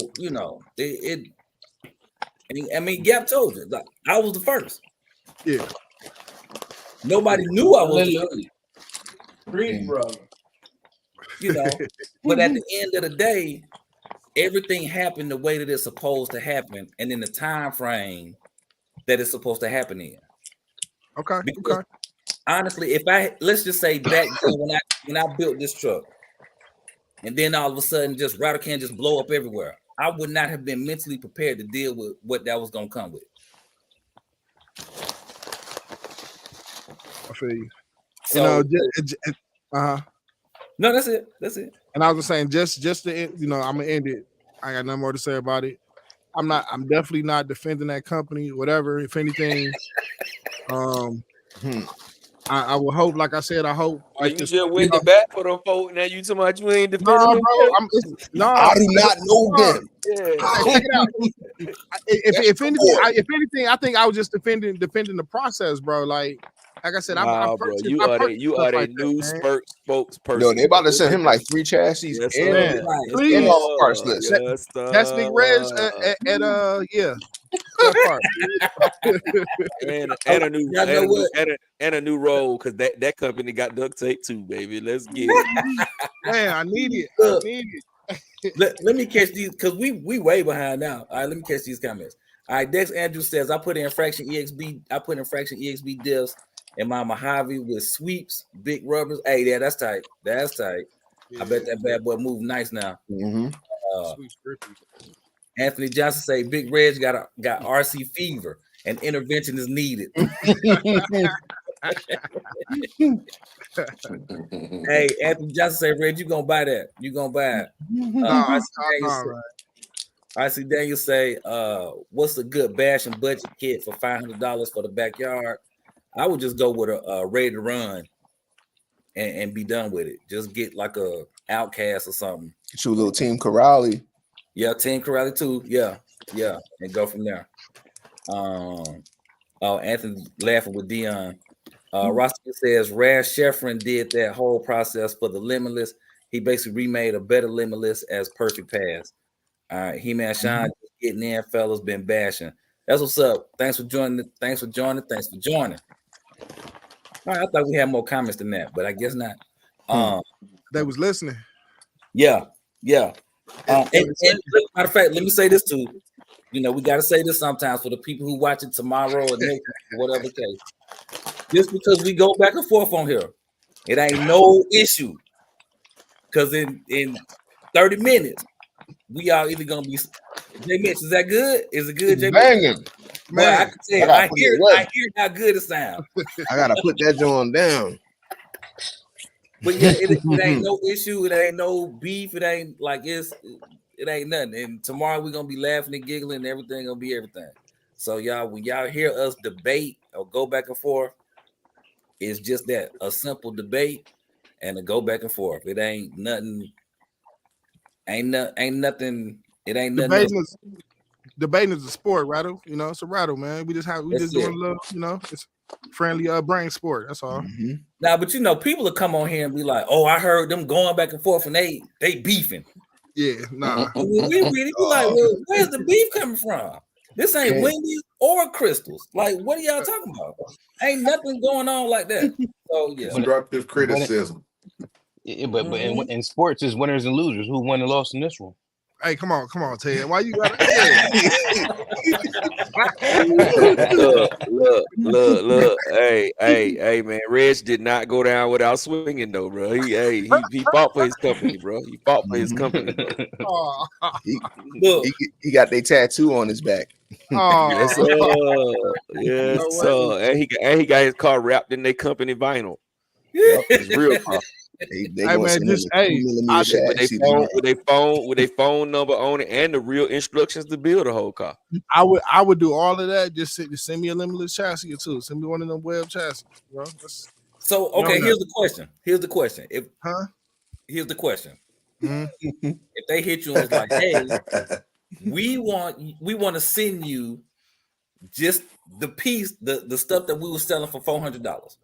I mean, Gap told you, like, I was the first. Yeah. Nobody knew I was the first. Read, brother. But at the end of the day, everything happened the way that it's supposed to happen, and in the time frame that it's supposed to happen in. Okay. Because honestly, let's just say back then when I built this truck, and then all of a sudden just rattle can just blow up everywhere, I would not have been mentally prepared to deal with what that was gonna come with. I feel you. So, no, that's it. And I was just saying, just to end, I'm gonna end it. I got nothing more to say about it. I'm definitely not defending that company, whatever. If anything, I will hope, like I said, I hope. You just went to bat for them folk. Now you talking about you ain't defending them? No, I do not know them. Yeah. Check it out. If anything, I think I was just defending the process, bro. Like I said, bro, you are a new spokesperson. No, they about to send him like 3 chassis and all parts list. That's Big Reg and yeah. and a new role, because that company got duct tape too, baby. Let's get it. Man, I need it. Let me catch these, because we way behind now. All right, let me catch these comments. All right, Dex Andrew says, I put in fraction EXB diffs in my Mojave with sweeps, big rubbers. Hey, yeah, that's tight. That's tight. Yeah. I bet that bad boy move nice now. Anthony Johnson say Big Reg got RC fever and intervention is needed. Hey, Anthony Johnson say, Reg, you gonna buy that? You gonna buy it? I see Daniel say, what's a good bash and budget kit for $500 for the backyard? I would just go with a ready to run and be done with it. Just get like a Outcast or something. Get you a little Team Corrali. Yeah, Team Corrali too. Yeah, and go from there. Anthony laughing with Dion. Roscoe says Raz Sheffrin did that whole process for the Limitless. He basically remade a better Limitless as Perfect Pass. All right, He-Man Shine getting in, fellas, been bashing. That's what's up. Thanks for joining. All right, I thought we had more comments than that, but I guess not. They was listening. Yeah. And matter of fact, let me say this too. We got to say this sometimes for the people who watch it tomorrow or next, whatever case. Just because we go back and forth on here, it ain't no issue. Because in 30 minutes, we are either gonna be. J Mitch, is that good? Is it good, J Mitch? Man, I can tell. I hear how good it sounds. I gotta put that joint down. But yeah, it ain't no issue. It ain't no beef. It ain't like it ain't nothing. And tomorrow we're gonna be laughing and giggling, and everything gonna be everything. So y'all, when y'all hear us debate or go back and forth, it's just that, a simple debate and a go back and forth. It ain't nothing. Ain't nothing. It ain't nothing. Debating is a sport, Rattle. It's a rattle, man. We just doing a little, it's friendly brain sport. That's all. Now, but people will come on here and be like, "Oh, I heard them going back and forth and they beefing." Yeah, nah. We really be like, well, where's the beef coming from? This ain't Wendy's or Crystals. Like, what are y'all talking about? Ain't nothing going on like that. So yeah, constructive criticism. But in sports, it's winners and losers. Who won and lost in this one? Hey, come on, Ted. Why you got look. Hey, man. Reg did not go down without swinging, though, bro. He fought for his company, bro. He fought for his company, bro. He got their tattoo on his back. Yes, sir. Yes, sir. And he got his car wrapped in their company vinyl. Yep, it's real car. They man, just with their phone number on it and the real instructions to build a whole car. I would do all of that. Just send me a limitless chassis or two. Send me one of them web chassis. You know? So okay, here's the question. Here's the question. Here's the question. Mm-hmm. If they hit you and was like, hey, we want to send you just the piece, the stuff that we were selling for $400.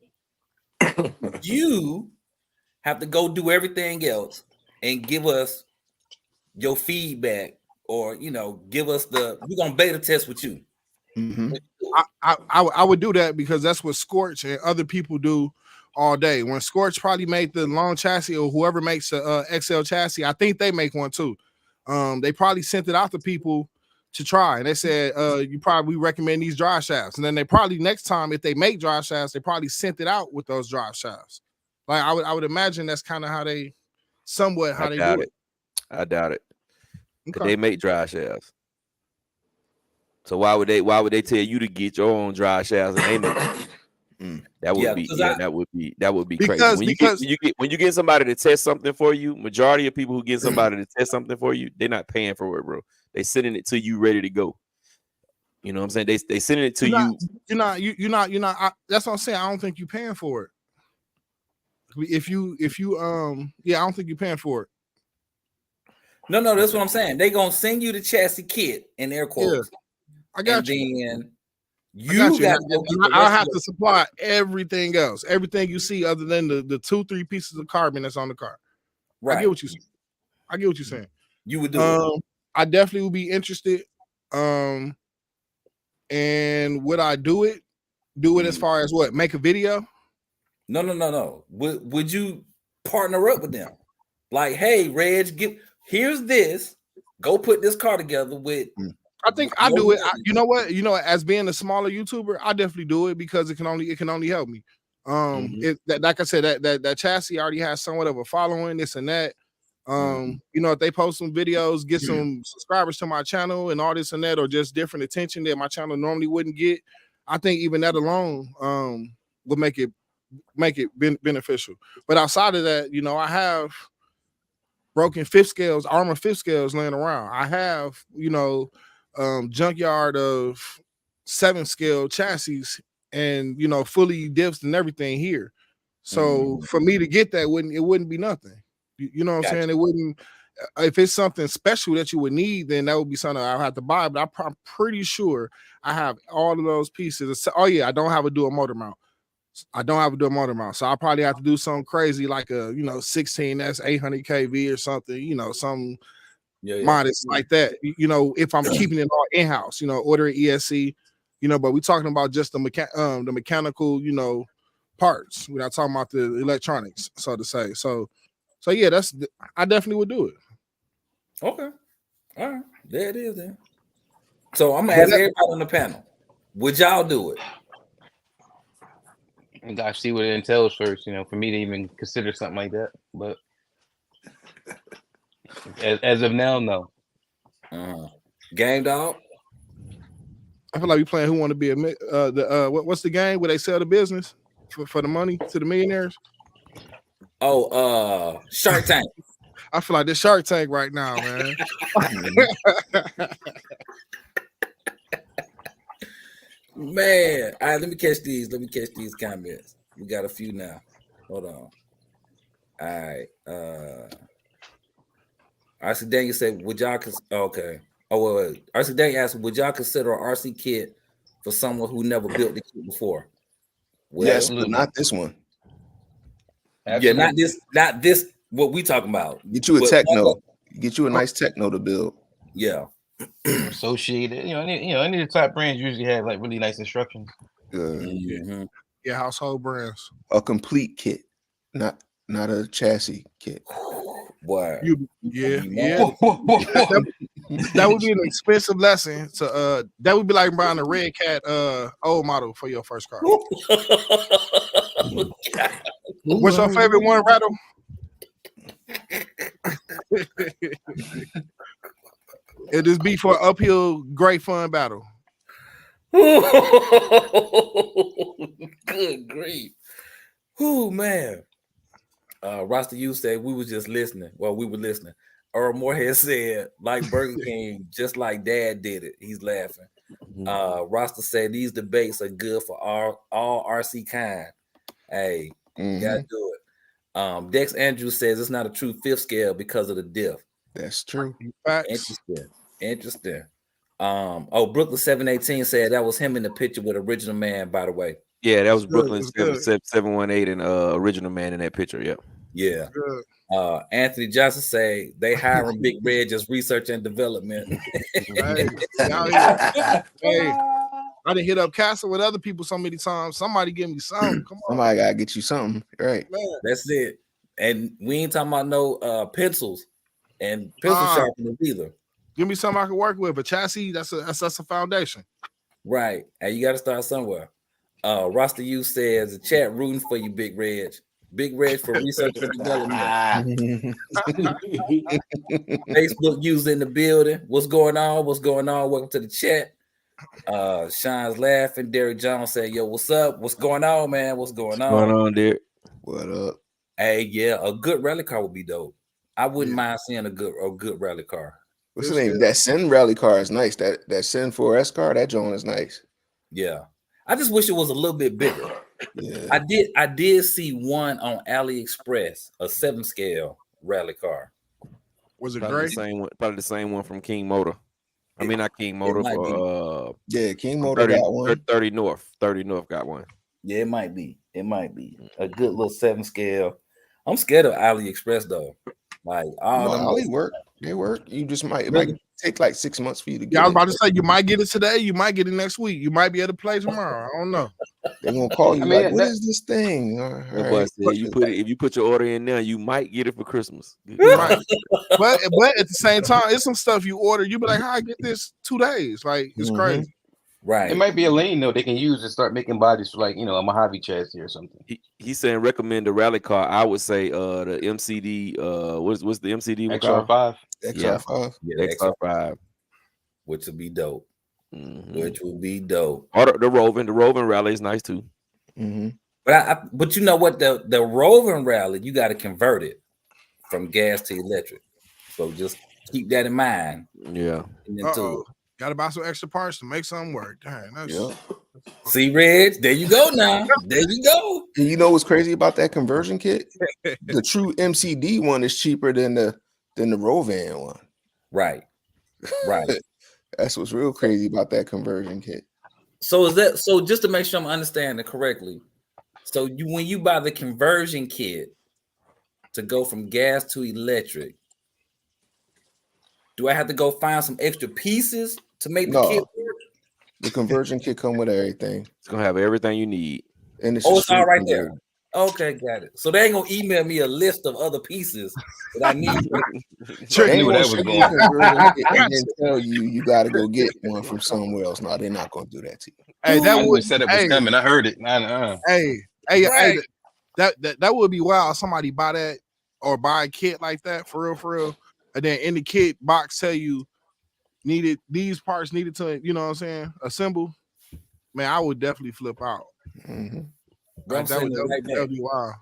You have to go do everything else and give us your feedback, or give us we're gonna beta test with you. Mm-hmm. I would do that because that's what Scorch and other people do all day. When Scorch probably made the long chassis, or whoever makes a XL chassis, I think they make one too. They probably sent it out to people to try, and they said, we recommend these drive shafts. And then they probably next time, if they make drive shafts, they probably sent it out with those drive shafts. Like I would imagine that's kind of how they do it. I doubt it. Okay. They make drive shafts. So why would they tell you to get your own drive shafts and they make that would be crazy. When you get somebody to test something for you, majority of people who get somebody to test something for you, they're not paying for it, bro. They sending it to you ready to go. You know what I'm saying? They sending it to you. You're not. That's what I'm saying. I don't think you're paying for it. If you I don't think you're paying for it. No, that's what I'm saying. They gonna send you the chassis kit in air quotes. Yeah, I got you. Then you got to I'll have to supply everything else, everything you see other than the 2-3 pieces of carbon that's on the car. Right. I get what you're saying. You would do it. I definitely would be interested. And would I do it? Do it as far as what? Make a video? No. Would you partner up with them? Like, hey, Reg, here's this. Go put this car together with. I think I do it. You know what? As being a smaller YouTuber, I definitely do it because it can only help me. Like I said, that chassis already has somewhat of a following, this and that. If they post some videos, get some subscribers to my channel and all this and that, or just different attention that my channel normally wouldn't get, I think even that alone would make it beneficial. But outside of that, I have broken armor fifth scales laying around. I have, junkyard of 7-scale chassis and, fully diffs and everything here. So for me to get that, it wouldn't be nothing. You know what I'm saying? It wouldn't. If it's something special that you would need, then that would be something I'll have to buy. But I'm pretty sure I have all of those pieces. Oh yeah, I don't have a dual motor mount. So I probably have to do something crazy like a 16S 800 kV or something. Some modest like that. If I'm keeping it all in house, ordering ESC. But we're talking about just the mechanical, parts. We're not talking about the electronics, so to say. So yeah, I definitely would do it. Okay. All right. There it is then. So I'm gonna ask everybody on the panel. Would y'all do it? I gotta see what it entails first, for me to even consider something like that. But as of now, no. Game Dog. I feel like we playing Who Want to Be a what's the game where they sell the business for the money to the millionaires? Oh, Shark Tank. I feel like this Shark Tank right now, man. Man, all right, let me catch these comments. We got a few now. Hold on. All right. RC Daniel said, would y'all okay. Oh, wait. RC Daniel asked, would y'all consider an RC kit for someone who never built the kit before? Well, yes, but not this one. Absolutely. Yeah, not this. What we talking about? Get you a techno. Get you a nice techno to build. Yeah. Associated. Any of the top brands usually have like really nice instructions. Yeah, household brands. A complete kit, not a chassis kit. Boy. Yeah. That would be an expensive lesson. So that would be like buying a Red Cat old model for your first car. What's your favorite one, Rattle? It is be for uphill great fun battle. Good grief. Oh man. Rasta you said we was just listening. Well, we were listening. Earl Moorhead said, like Burger King, just like Dad did it. He's laughing. Rasta said these debates are good for all RC kind. Hey, gotta do it. Dex Andrews says it's not a true fifth scale because of the diff. That's true. Interesting. Brooklyn 718 said that was him in the picture with Original Man, by the way. Yeah, that was Brooklyn 718 and Original Man in that picture. Yep. Yeah. Anthony Johnson say they hiring Big Red just research and development. Hey, I done hit up Castle with other people so many times. Somebody give me something. Come on. Somebody gotta get you something. Right. Man. That's it. And we ain't talking about no pencils and pencil sharpeners either. Give me something I can work with. A chassis, that's a foundation. Right. And you gotta start somewhere. Rasta U says the chat rooting for you, Big Reg. Big Reg for research and development. Facebook user in the building. What's going on? Welcome to the chat. Sean's laughing. Derek Jones said, yo, what's up? What's going on, man? What's going on? What's going on, Derek? What up? Hey, yeah, a good rally car would be dope. I wouldn't mind seeing a good rally car. What's the name? That Sin rally car is nice. That Sin 4S car, that joint is nice. Yeah. I just wish it was a little bit bigger. Yeah. I did see one on AliExpress, a 7 scale rally car. Was it probably great? The same one, probably the same one from King Motor. I mean, not King Motor. King Motor 30, got one. 30 North got one. Yeah, it might be a good little 7 scale. I'm scared of AliExpress though. Like, Ali work. They work. You just might take like 6 months for you to get. Yeah, I was about to say you might get it today, you might get it next week, you might be able to play tomorrow. I don't know. They're gonna call you. What is this thing? Right. If you put your order in now, you might get it for Christmas. But at the same time, it's some stuff you order. You be like, how I get this 2 days? Like it's crazy. Right. It might be a lane though they can use to start making bodies for, like, a Mojave chassis or something. He's saying recommend a rally car. I would say the MCD. What's the MCD? XR5. XR5. Yeah, XR5, which would be dope. Mm-hmm. Which would be dope. Or the Roving rally is nice too. Mm-hmm. But you know what, the Roving rally, you got to convert it from gas to electric. So just keep that in mind. Yeah. Got to buy some extra parts to make something work. Dang, See, Reg, there you go now. There you go. And you know what's crazy about that conversion kit? The true MCD one is cheaper than the Rovan one. Right. That's what's real crazy about that conversion kit. So just to make sure I'm understanding correctly. So when you buy the conversion kit to go from gas to electric, do I have to go find some extra pieces to make the kit work? The conversion kit come with everything. It's gonna have everything you need. And it's all right there. Okay, got it. So they ain't gonna email me a list of other pieces that I need. They knew that was going and then tell you got to go get one from somewhere else. No, they're not gonna do that to you. Hey, that would said it was coming. I heard it. Hey, that would be wild. Somebody buy that or buy a kit like that for real, and then in the kit box tell you these parts needed to, you know what I'm saying, assemble. Man, I would definitely flip out. Mm-hmm. That would be wild.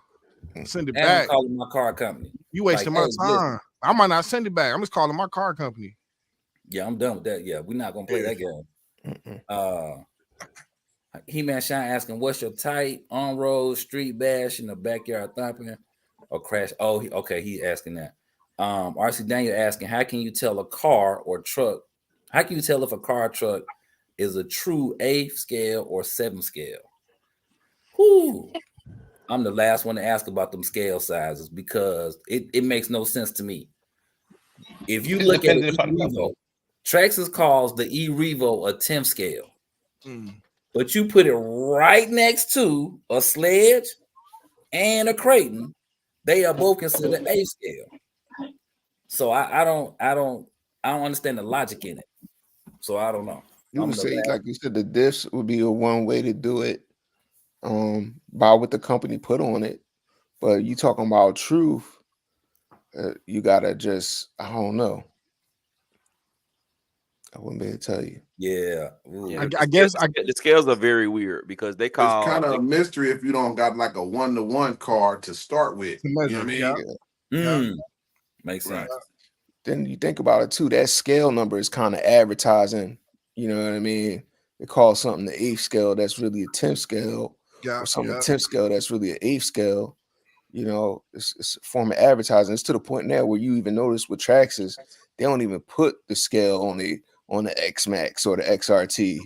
Send it and back. I'm calling my car company. You wasting my time. I might not send it back. I'm just calling my car company. Yeah, I'm done with that. Yeah, we're not gonna play that game. He-Man Shine asking, what's your type? On road, street bash, in the backyard thumping, or crash? Oh, he asking that. RC Daniel asking, how can you tell a car or truck? How can you tell if a car or truck is a true 8th scale or 7th scale? Whew. I'm the last one to ask about them scale sizes because it makes no sense to me. If you look at E-Revo, Traxxas calls the E-Revo a 10th scale. But you put it right next to a Sledge and a Creighton, they are both considered 8th scale. So I don't understand the logic in it. So I don't know. You would say, like you said, the diffs would be a one way to do it. By what the company put on it, but you talking about truth, you gotta just, I don't know. I wouldn't be able to tell you. Yeah. I guess the scales are very weird because they call it's kind of a mystery if you don't got like a 1-to-1 card to start with. You know what I mean? Yeah. Makes sense. Then you think about it too. That scale number is kind of advertising. You know what I mean? They call something the 8th scale that's really a 10th scale, or something a 10th scale that's really an 8th scale. You know, it's a form of advertising. It's to the point now where you even notice with Traxxas, they don't even put the scale on the X Max or the XRT.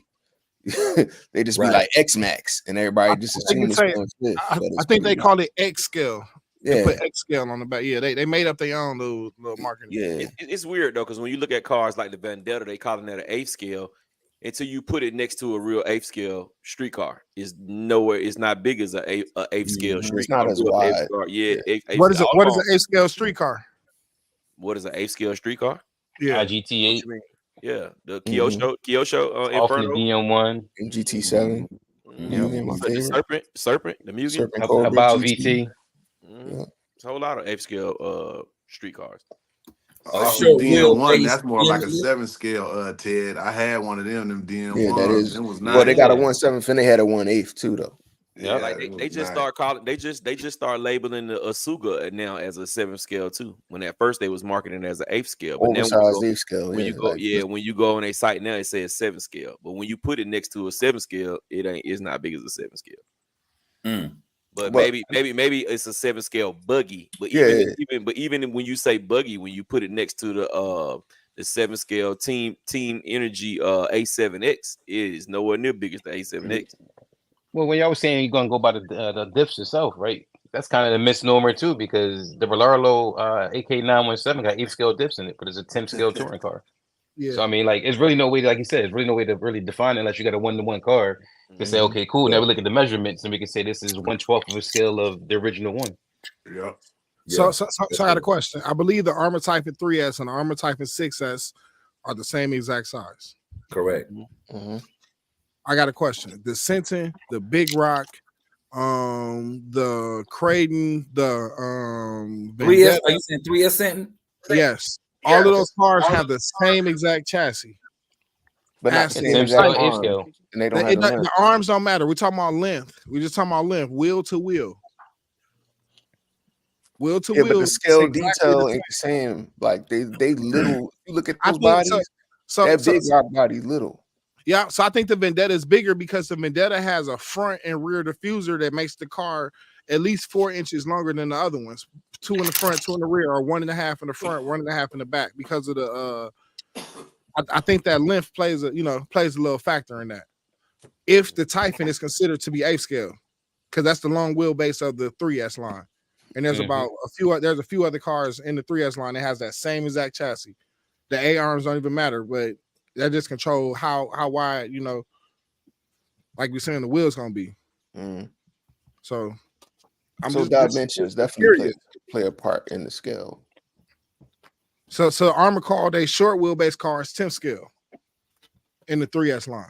They just be like X Max, and everybody just assumes I think they call it X scale. Yeah, they put X scale on the back. Yeah, they made up their own little marketing. Yeah, it's weird though, because when you look at cars like the Vendetta, they call it an 8th scale. Until you put it next to a real 8th scale street car, is nowhere. It's not big as a 8th scale street. It's not as wide. Yeah. What is it? What is an 8th scale street car? What is an 8th scale street car? Yeah, GT8. Yeah, the Kyosho Inferno, DM1, GT7. The Serpent, the Mugen. About VT. It's a whole lot of 8th scale street cars. DM1, that's more like a 7th scale, Ted. I had one of them DM1. Yeah, that is. It was well, they got a 1/7, and they had a 1/8 too, though. Yeah, like they just start calling. They just start labeling the Asuga now as a 7th scale too. When at first they was marketing as an 8th scale, but oversized 8th scale. When you go, when you go on a site now, it says 7th scale. But when you put it next to a 7th scale, it's not big as a 7th scale. But maybe it's a 7th scale buggy. But even when you say buggy, when you put it next to the 7th scale Team Energy A7X, it is nowhere near big as the A7X. Well, when y'all was saying you're gonna go by the diffs itself, right? That's kind of a misnomer too, because the Velarlo AK917 got 8th scale diffs in it, but it's a 10th scale touring car. Yeah. So I mean, like, it's really no way, like you said, it's really no way to really define it unless you got a 1-to-1 car to say, okay, cool. Now we look at the measurements and we can say this is 1/12 of a scale of the original one. Yeah. So I got a question. I believe the Armor Typhoon 3S and the Armor Typhoon 6S are the same exact size. Correct. I got a question. The Senton, the Big Rock, the Creighton, the 3S. Are you saying 3S Senton? Yes. All of those cars have the same exact chassis. But not the same exact arm. And they don't have the arms don't matter. We're talking about length. We're just talking about length, wheel to wheel. Wheel to wheel. But the scale detail ain't the same. Like they little. You look at those bodies. That Big Rock body little. Yeah, so I think the Vendetta is bigger because the Vendetta has a front and rear diffuser that makes the car at least 4 inches longer than the other ones. 2 in the front, 2 in the rear, or 1.5 in the front, 1.5 in the back. Because of the, I think that length plays a little factor in that. If the Typhon is considered to be 8th scale, because that's the long wheelbase of the 3S line, and there's a few other cars in the 3S line that has that same exact chassis. The A arms don't even matter, but that just control how wide, like we're saying, the wheel's gonna be. So dimensions definitely play a part in the scale. So Armor called a short wheelbase cars 10th scale in the 3S line.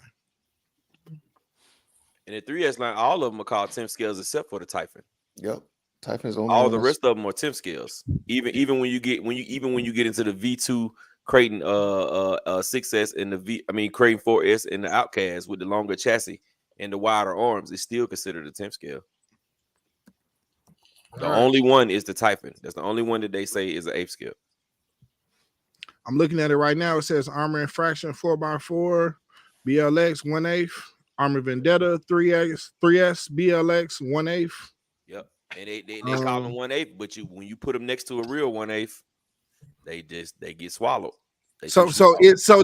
In the 3S line, all of them are called 10th scales except for the Typhon. Yep. Typhon's only all the rest of them are 10th scales. Even when you get into the V2 Creighton 6S and the Creighton 4S and the Outcast with the longer chassis and the wider arms, it's still considered a 10th scale. The only one is the Typhon. That's the only one that they say is an 8th scale. I'm looking at it right now. It says Armor Infraction 4x4, BLX 1/8, Armor Vendetta 3S, BLX 1/8. Yep, and they call them 1/8, but when you put them next to a real 1/8, they get swallowed. All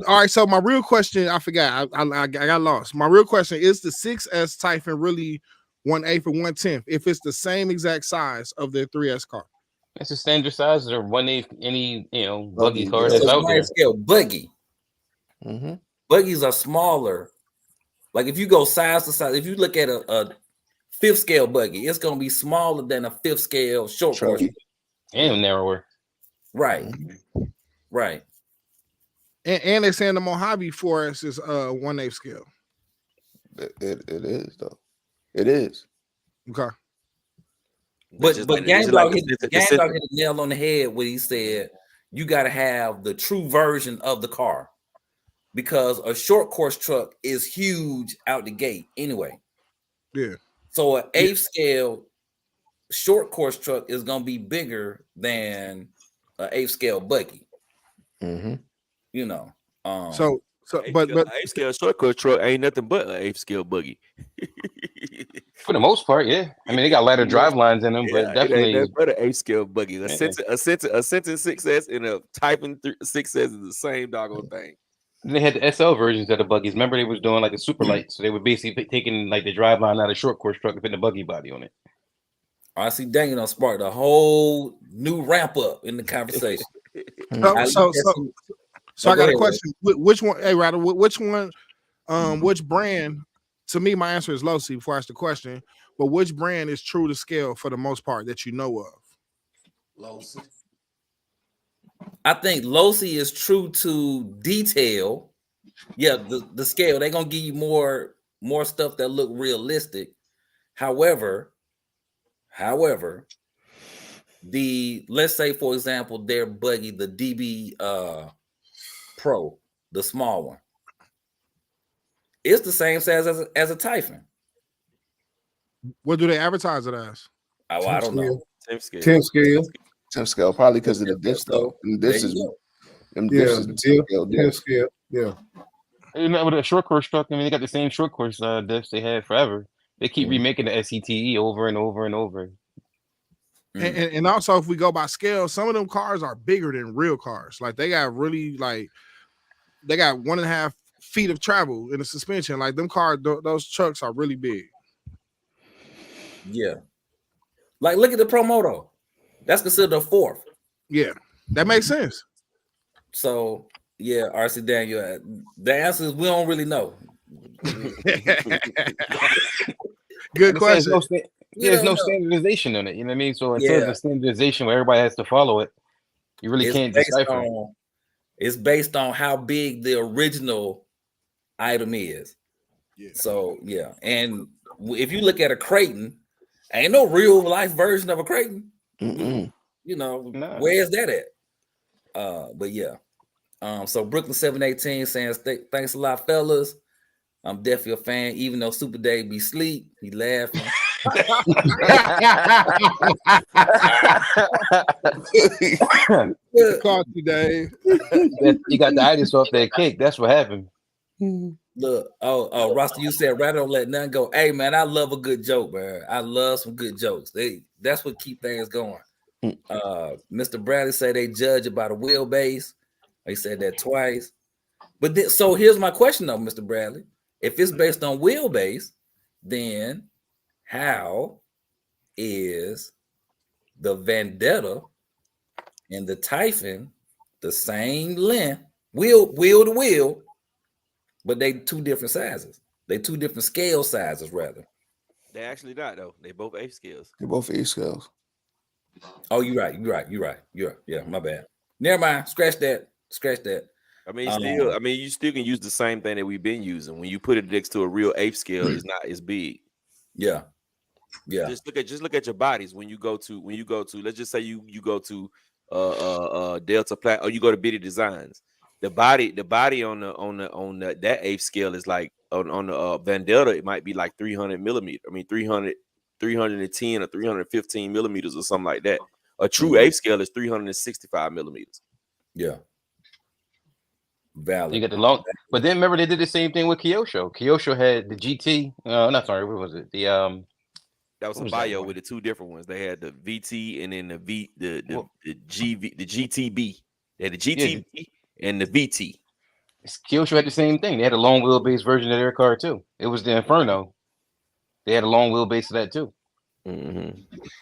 right. So my real question, I forgot. I got lost. My real question is: the 6S Typhon really 1/8 or 1/10 if it's the same exact size of their 3S car? It's a standard size or 1/8 any buggy car that's out there. Scale buggy. Buggies are smaller. Like if you go size to size, if you look at a 5th scale buggy, it's gonna be smaller than a 5th scale short car. And narrower. Right. And they're saying the Mojave 4S is 1/8 scale. It is though. It is. Okay. But Gang Dog hit the nail on the head when he said you got to have the true version of the car. because a short course truck is huge out the gate anyway. Yeah. So an 8th scale short course truck is gonna be bigger than an 8th scale buggy. Mm-hmm. You know. So but 8th scale short course truck ain't nothing but an 8th scale buggy. For the most part, yeah. I mean, they got ladder drive lines in them, but definitely it ain't but an 8th scale buggy. A Sentin 6S and a Typhon 6S is the same doggone thing. They had the SL versions of the buggies. Remember, they was doing like a super light, so they were basically taking like the drive line out of short course truck and putting the buggy body on it. I see Daniel done sparked a whole new ramp up in the conversation. So I got a question. Which one? Hey, Ryder, which one? Which brand? To me, my answer is Losi before I ask the question. But which brand is true to scale for the most part that you know of? Losi. I think Losi is true to detail. Yeah, the scale, they're gonna give you more stuff that look realistic. However, let's say for example, their buggy, the DB Pro, the small one, it's the same size as a Typhon. What do they advertise it as? Oh, I don't know. 10 scale, probably because of the diffs though. And this is them diffs is the 10 scale. Yeah. You know, with a short course truck, I mean, they got the same short course diffs they had forever. They keep remaking the SCTE over and over and over. And also, if we go by scale, some of them cars are bigger than real cars. Like they got really they got 1.5 feet of travel in the suspension. Like them cars, those trucks are really big. Yeah. Like look at the Promoto. That's considered a 4th. Yeah, that makes sense. So yeah, RC Daniel, the answer is we don't really know. Good question. There's no standardization on it. You know what I mean? So until there's a standardization where everybody has to follow it, you really can't decipher. It's based on how big the original item is. Yeah. So yeah, and if you look at a Creighton, ain't no real life version of a Creighton. Mm-mm. You know, where is that at? But yeah. So Brooklyn 718 saying thanks a lot, fellas. I'm definitely a fan, even though Super Dave be sleep. He laughing. Caught you, Dave. You got the itis off that cake. That's what happened. Look, Rasta, you said rather don't let none go. Hey man, I love a good joke, man. I love some good jokes. That's what keep things going. Mr. Bradley said they judge it by the wheelbase. He said that twice. But so here's my question though, Mr. Bradley. If it's based on wheelbase, then how is the Vendetta and the Typhon the same length, wheel to wheel, but they two different sizes? They two different scale sizes, rather. They actually not though. They both 8 scales. They're both 8 scales. Oh, you're right. Yeah, my bad. Never mind. Scratch that. I mean, you still can use the same thing that we've been using. When you put it next to a real 8 scale, it's not as big. Yeah. Just look at your bodies when you go to. Let's just say you go to Delta Plat or you go to Bitty Designs. The body on the that 8 scale is like on the Vendetta. It might be like 300 millimeter. I mean 310 or 315 millimeters or something like that. A true 8 scale is 365 millimeters. Yeah. Valid. You get the long, but then remember they did the same thing with Kyosho. Kyosho had the GT. Not sorry, what was it? That was a bio with the two different ones. They had the VT and then the GTB. They had the GTB and the VT. Kyosho had the same thing. They had a long wheelbase version of their car too. It was the Inferno. They had a long wheelbase of that too. Mm-hmm.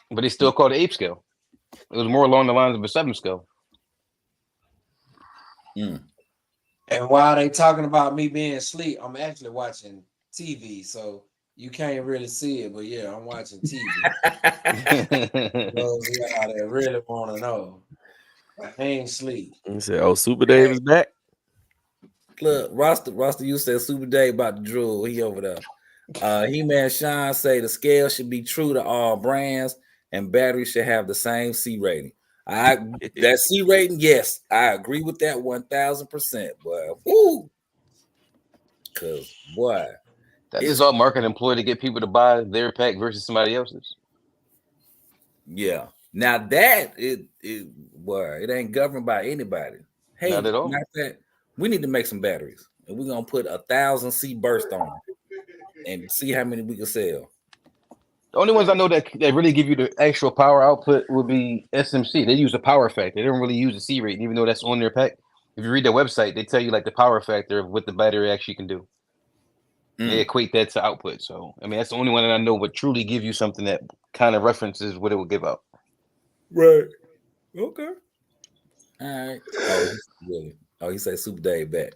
But they still called it 8 scale. It was more along the lines of a 7 scale. And while they talking about me being asleep, I'm actually watching TV, so you can't really see it. But yeah, I'm watching TV. Those y'all that really want to know, I ain't sleep. You said, "Oh, Super Dave is back." Look, Roster, you said Super Dave about the drool. He over there. He-Man Sean say the scale should be true to all brands, and batteries should have the same C rating. That C rating, yes, I agree with that 1000%. But whoo, Cause boy, that is all marketing employed to get people to buy their pack versus somebody else's. Yeah. Now that it ain't governed by anybody. Hey, not at all. We need to make some batteries, and we're gonna put 1,000C burst on them and see how many we can sell. The only ones I know that really give you the actual power output would be SMC. They use a power factor. They don't really use a C rate, even though that's on their pack. If you read their website, they tell you like the power factor of what the battery actually can do. They equate that to output. So I mean, that's the only one that I know would truly give you something that kind of references what it would give out. Right. Okay. All right. Oh, he said Super Dave back.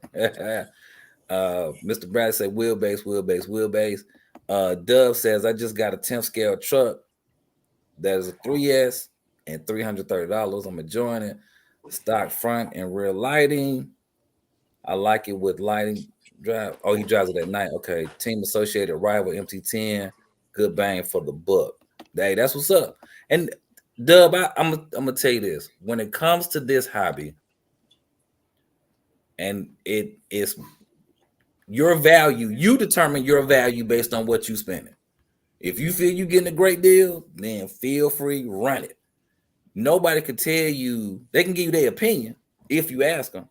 Mr. Brad said wheelbase. Dove says I just got a 10th scale truck that is a 3S and $330. I'm enjoying it. Stock front and rear lighting. I like it with lighting drive. Oh, he drives it at night. Okay. Team Associated Rival MT10. Good bang for the buck. Hey, that's what's up. And Dub, I'm gonna tell you this. When it comes to this hobby, and it is your value, you determine your value based on what you spending. If you feel you're getting a great deal, then feel free, run it. Nobody can tell you, they can give you their opinion if you ask them.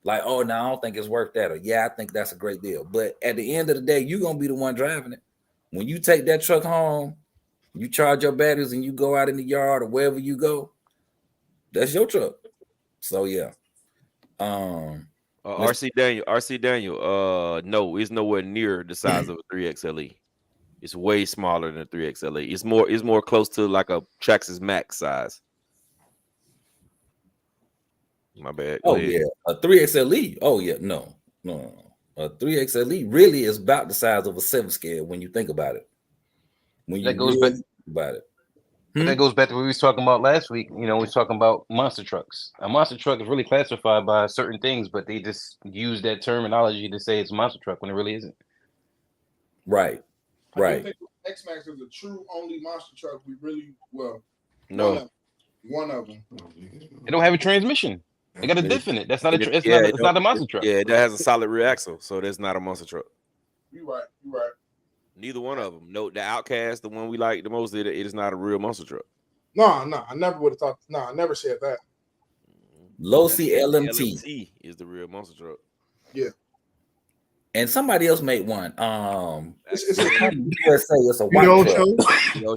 Like, oh, no, I don't think it's worth that. Or, yeah, I think that's a great deal. But at the end of the day, you're going to be the one driving it. When you take that truck home, you charge your batteries and you go out in the yard or wherever you go, that's your truck. So, yeah. RC Daniel, no, it's nowhere near the size of a 3XLE. It's way smaller than a 3XLE. It's more close to like a Traxxas Max size. My bad. Oh yeah, a 3XLE. Oh yeah, no. A 3XLE really is about the size of a 7 scale when you think about it. When that goes back about it. That goes back to what we was talking about last week. You know, we was talking about monster trucks. A monster truck is really classified by certain things, but they just use that terminology to say it's a monster truck when it really isn't. Right. I think X-Max is a true only monster truck. We really no. One of them. They don't have a transmission. They got a diff in it. That's not it's not a monster truck. Yeah, that has a solid rear axle, so that's not a monster truck. You're right. Neither one of them. No, the Outcast, the one we like the most, it is not a real monster truck. No, I never would have thought. No, I never said that. Losi LMT is the real monster truck. Yeah. And somebody else made one. It's a white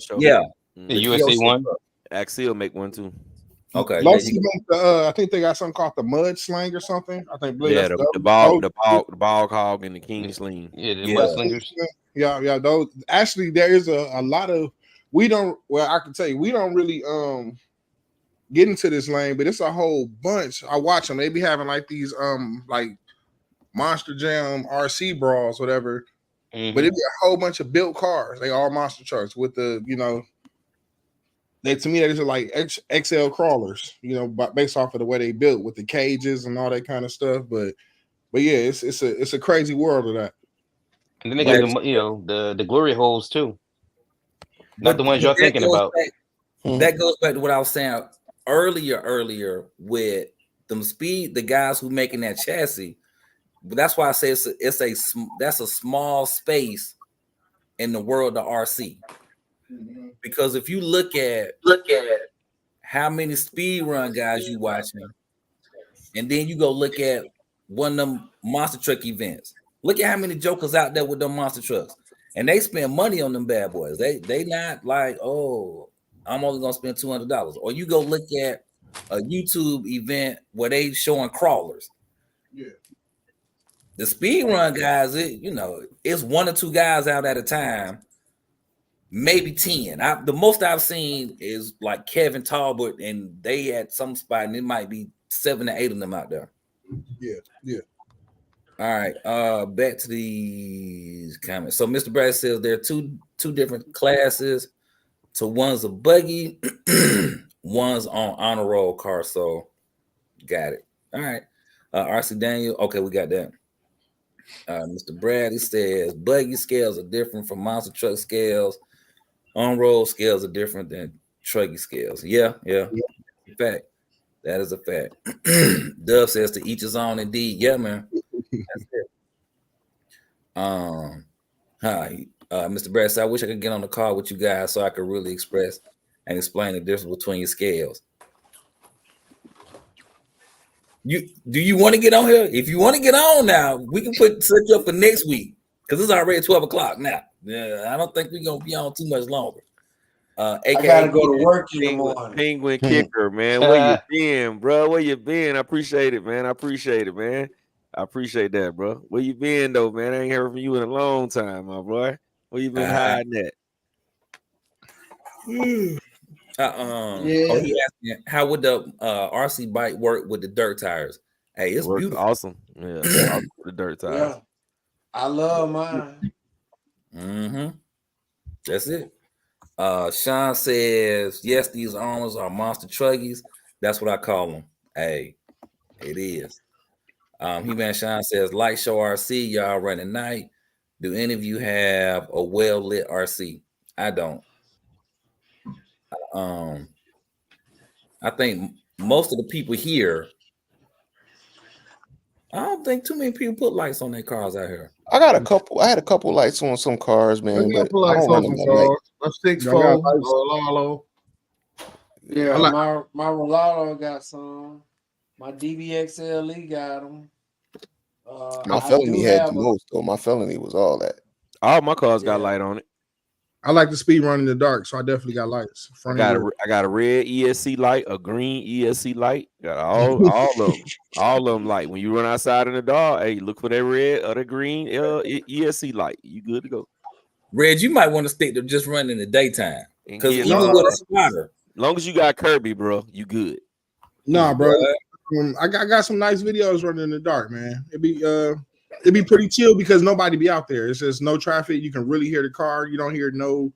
truck. Yeah. The USA one. Axial make one too. Okay. Losi make the. I think they got something called the Mud Sling or something. I think. Yeah, the bog hog and the King Sling. Yeah, the mudslingers. Yeah. Those actually, there is a lot of. We don't. Well, I can tell you, we don't really get into this lane, but it's a whole bunch. I watch them. They be having like these like Monster Jam RC brawls, whatever. Mm-hmm. But it be a whole bunch of built cars. They all monster trucks with the They to me that is like XL crawlers, based off of the way they built with the cages and all that kind of stuff. But yeah, it's a crazy world of that. And then they got the glory holes too. Not the ones y'all thinking about. That goes back to what I was saying earlier with the guys who making that chassis. But that's why I say that's a small space in the world of RC. Because if you look at how many speed run guys you watching, and then you go look at one of them monster truck events. Look at how many jokers out there with them monster trucks, and they spend money on them bad boys. They not like, oh, I'm only gonna spend $200. Or you go look at a YouTube event where they showing crawlers. Yeah. The speed run guys, it's 1 or 2 guys out at a time. Maybe 10. The most I've seen is like Kevin Talbot, and they at some spot, and it might be 7 or 8 of them out there. Yeah. All right. Back to these comments. So Mr. Brad says there are two different classes. So one's a buggy, one's on honor roll car. So got it. All right. RC Daniel. Okay, we got that. Mr. Brad, he says buggy scales are different from monster truck scales. On-roll scales are different than trucky scales. Yeah. In fact, that is a fact. Dove says to each his own indeed. Yeah, man. That's it. Mr. Brad, I wish I could get on the call with you guys so I could really express and explain the difference between your scales. Do you want to get on here? If you want to get on now, we can set you up for next week because it's already 12 o'clock now. Yeah, I don't think we're gonna be on too much longer. I gotta go to work in the morning. Penguin Kicker, man. Where you been, bro? Where you been? I appreciate it, man. I appreciate it, man. I appreciate that, bro. Where you been though, man? I ain't heard from you in a long time, my boy. Where you been hiding at? Oh, he asked me, how would the RC bike work with the dirt tires? Hey, it's beautiful. Awesome. Yeah, awesome with the dirt tires. Yeah. I love mine. That's it. Sean says, yes, these armors are monster truggies. That's what I call them. Hey, it is. He-Man Sean says, light show RC, y'all running night. Do any of you have a well-lit RC? I don't. I think most of the people here, I don't think too many people put lights on their cars out here. I had a couple lights on some cars, man. But I don't run them at night. A 6-4 Rolalo. Yeah, my Rolalo got some. My DBXLE got them. My Felony had the most though. My Felony was all that. All my cars got light on it. I like to speed run in the dark, so I definitely got lights. I got a red ESC light, a green ESC light. Got all of them. All of them light. When you run outside in the dark, hey, look for that red or the green ESC light. You good to go. Red, you might want to stick to just running in the daytime. Because even with a spotter, as long as you got Kirby, bro, you good. Nah, bro. I got some nice videos running in the dark, man. It'd be pretty chill because nobody be out there. It's just no traffic. You can really hear the car. You don't hear no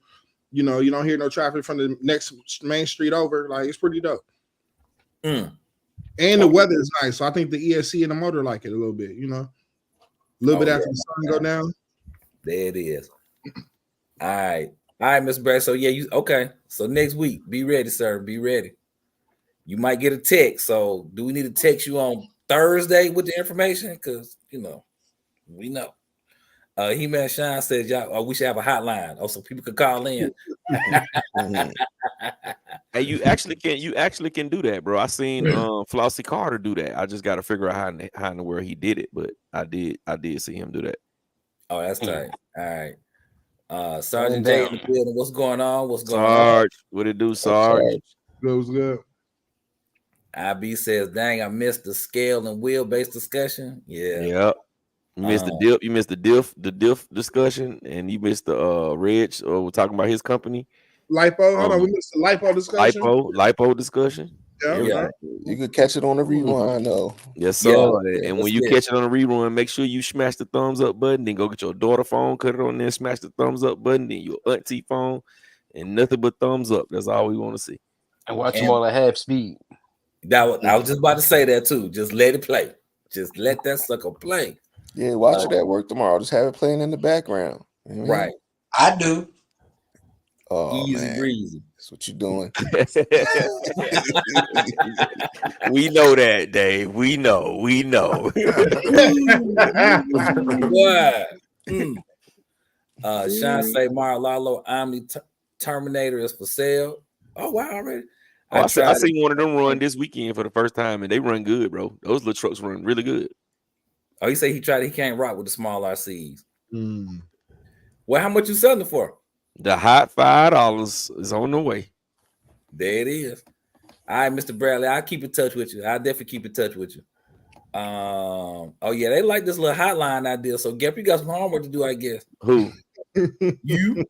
traffic from the next main street over. Like, it's pretty dope. And the weather is nice. So I think the ESC and the motor like it a little bit, a little bit after the sun go down. There it is. All right, Mr. Brad. So yeah, okay. So next week, be ready, sir. Be ready. You might get a text. So do we need to text you on Thursday with the information? Because we know. He-Man Shine says, y'all, we should have a hotline, so people could call in. Hey, you actually can do that, bro. I seen Flossie Carter do that. I just got to figure out how in the world he did it, but I did see him do that. Oh, that's tight. All right. Sergeant J in the building. What's going on? Sarge, what it do, Sarge? Good. IB says, dang, I missed the scale and wheelbase discussion. Yeah. Yep. You missed the diff. You missed the diff discussion, and you missed the Reg. We're talking about his company. Lipo. Hold on, we missed the lipo discussion. Lipo discussion. Yeah. You could catch it on the rewind, though. Yes, sir. Yeah, and when you catch it on the rerun, make sure you smash the thumbs up button. Then go get your daughter phone, cut it on there, smash the thumbs up button. Then your auntie phone, and nothing but thumbs up. That's all we want to see. And watch them all at half speed. I was just about to say that too. Just let it play. Just let that sucker play. Yeah, watch it at work tomorrow. Just have it playing in the background. Right. I do. Oh, easy man. breezy. That's what you're doing. We know that, Dave. We know. What? Sean say Mar-a-Lago Omni Terminator is for sale. Oh, wow, already. I seen one of them run this weekend for the first time, and they run good, bro. Those little trucks run really good. Oh, he say he can't rock with the small RCs. Well, how much you selling it for? The hot $5 is on the way. There it is. All right, Mr. Bradley, I'll keep in touch with you. I'll definitely keep in touch with you. Oh yeah, they like this little hotline idea. So Gep, you got some homework to do, I guess. Who? You?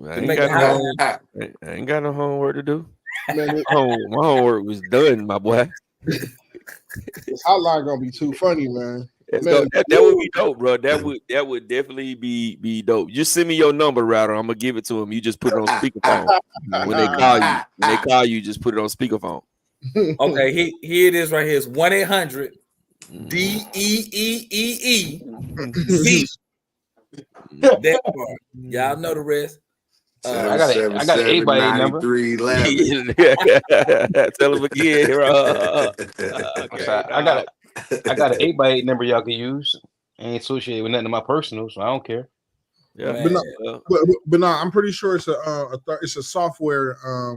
I ain't got no homework to do. My homework was done, my boy. This hotline gonna be too funny, man. That would be dope, bro. That would definitely be dope. Just send me your number, router. I'm gonna give it to him. You just put it on speakerphone. When they call you, just put it on speakerphone. Okay, here it is right here. It's 1-800 DEEEE. That part. Y'all know the rest. I got an 8x8 number. Tell him again. I got an 8x8 number y'all can use. ain't associated with nothing of my personal, so I don't care. Yeah, but no, I'm pretty sure it's a software. I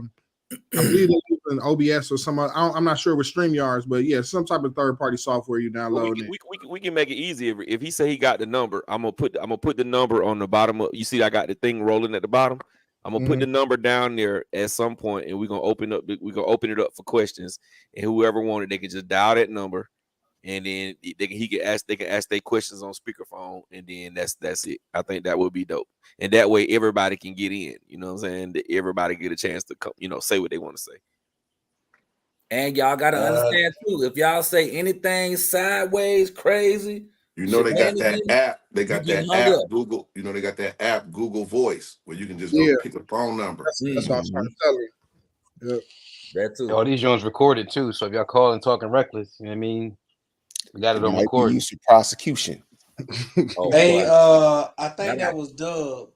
believe they're using OBS or some. I'm not sure with StreamYards, but yeah, some type of third party software you download. We can make it easier. If he say he got the number, I'm gonna put the number on the bottom of. You see, I got the thing rolling at the bottom. I'm gonna put the number down there at some point, and we're gonna open it up for questions. And whoever wanted, they can just dial that number, and then they can ask their questions on speakerphone, and then that's it. I think that would be dope, and that way everybody can get in. You know what I'm saying? That everybody get a chance to come, say what they want to say. And y'all gotta understand too, if y'all say anything sideways, crazy, they got that app. They got that app, Google. They got that app, Google Voice, where you can just go pick a phone number. That's what I was trying to tell you. Yeah. That too. All these joints recorded too, so if y'all calling talking reckless, you know what I mean, we got it on record. Used for prosecution. I think that was Dub.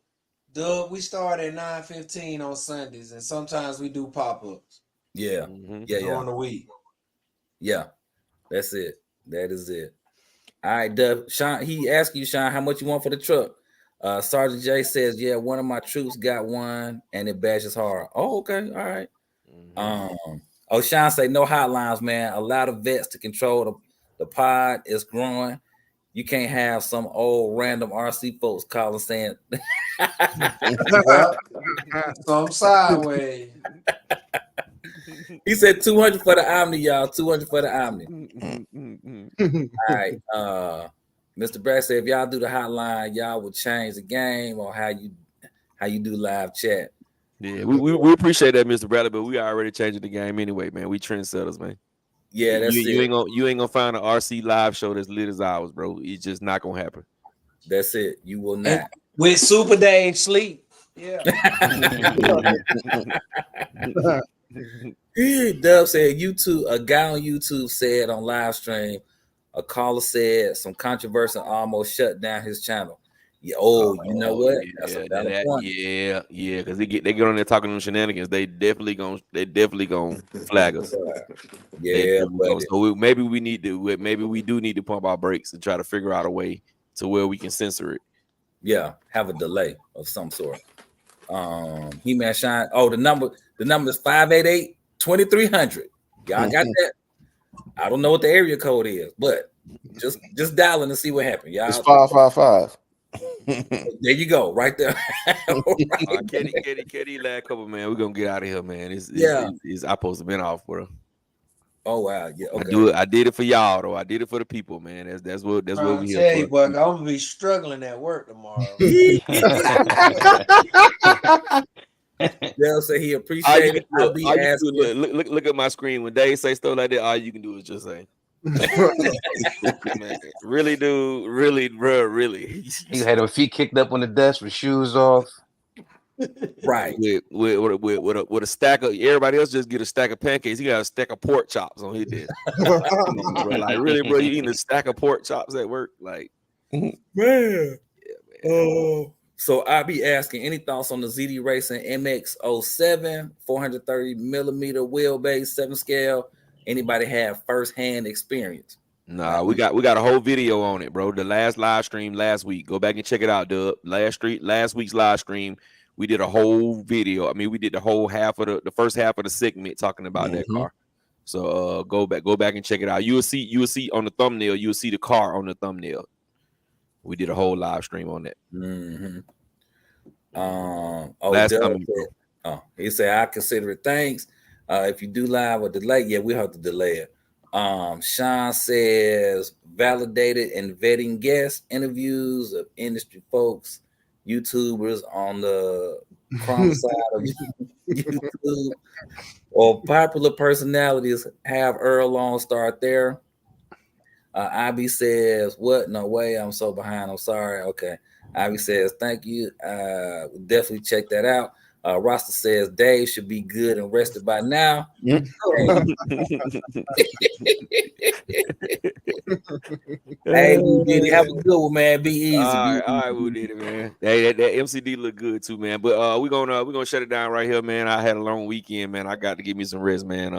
Dub, we start at 9:15 on Sundays, and sometimes we do pop-ups. Yeah, during the week. Yeah, that's it. That is it. All right, Dub. Sean, he asked you, Sean, how much you want for the truck. Sergeant J says, yeah, one of my troops got one, and it bashes hard. Oh, okay, all right. Sean say no hotlines, man. Allow the vets to control the pod. Is growing. You can't have some old random RC folks calling saying some sideways. He said 200 for the Omni, y'all. 200 for the Omni. All right. Mr. Brad said if y'all do the hotline, y'all will change the game or how you do live chat. Yeah, we appreciate that, Mr. Bradley, but we already changing the game anyway, man. We trendsetters, man. Yeah, that's you ain't gonna find an RC live show that's lit as ours, bro. It's just not gonna happen. That's it. You will not. And with Super Dave sleep. Yeah. Dub said a guy on YouTube said on live stream, a caller said some controversy almost shut down his channel. Yeah, you know what? That's a valid point. Yeah, because they get on there talking them shenanigans. They definitely gonna flag us. Yeah, so maybe we do need to pump our brakes and try to figure out a way to where we can censor it. Yeah, have a delay of some sort. He-Man Shine. Oh, the number is 588-2300. Y'all got that? I don't know what the area code is, but just dial in and see what happens. Y'all, it's 555. There you go, right there. Kenny, last couple, man. We're gonna get out of here, man. It's I supposed to been off, bro. Oh wow, yeah. Okay. I did it for y'all, though. I did it for the people, man. That's what we here for. You, but I'm gonna be struggling at work tomorrow. They'll say he appreciated it. I'll be asking. Look at my screen. When Dave say stuff like that, all you can do is just say. Man, really, dude, really, bro, really. He had her feet kicked up on the desk with shoes off. Right. With a stack of everybody else just get a stack of pancakes. He got a stack of pork chops on his desk. Like, really, bro, you eating a stack of pork chops at work? Like, man. Yeah, man. So I'll be asking any thoughts on the ZD Racing MX-07 430 millimeter wheelbase 7 scale. Anybody have first-hand experience? Nah, we got a whole video on it, bro. The last live stream last week. Go back and check it out, Dub. Last week's live stream, we did a whole video. I mean, we did the whole the first half of the segment talking about that car. So go back and check it out. You will see on the thumbnail, you will see the car on the thumbnail. We did a whole live stream on that. He said I consider it thanks. If you do live or delay, yeah, we have to delay it. Sean says validated and vetting guest interviews of industry folks, YouTubers on the crime side of YouTube, or popular personalities. Have Earl Long start there. Ivy says, what? No way, I'm so behind. I'm sorry. Okay. Ivy says, thank you. We'll definitely check that out. Rasta says Dave should be good and rested by now. Hey, we did it. Have a good one, man. Be easy. All right, we did it, man. Hey, that MCD look good too, man. But we're gonna shut it down right here, man. I had a long weekend, man. I got to give me some rest, man.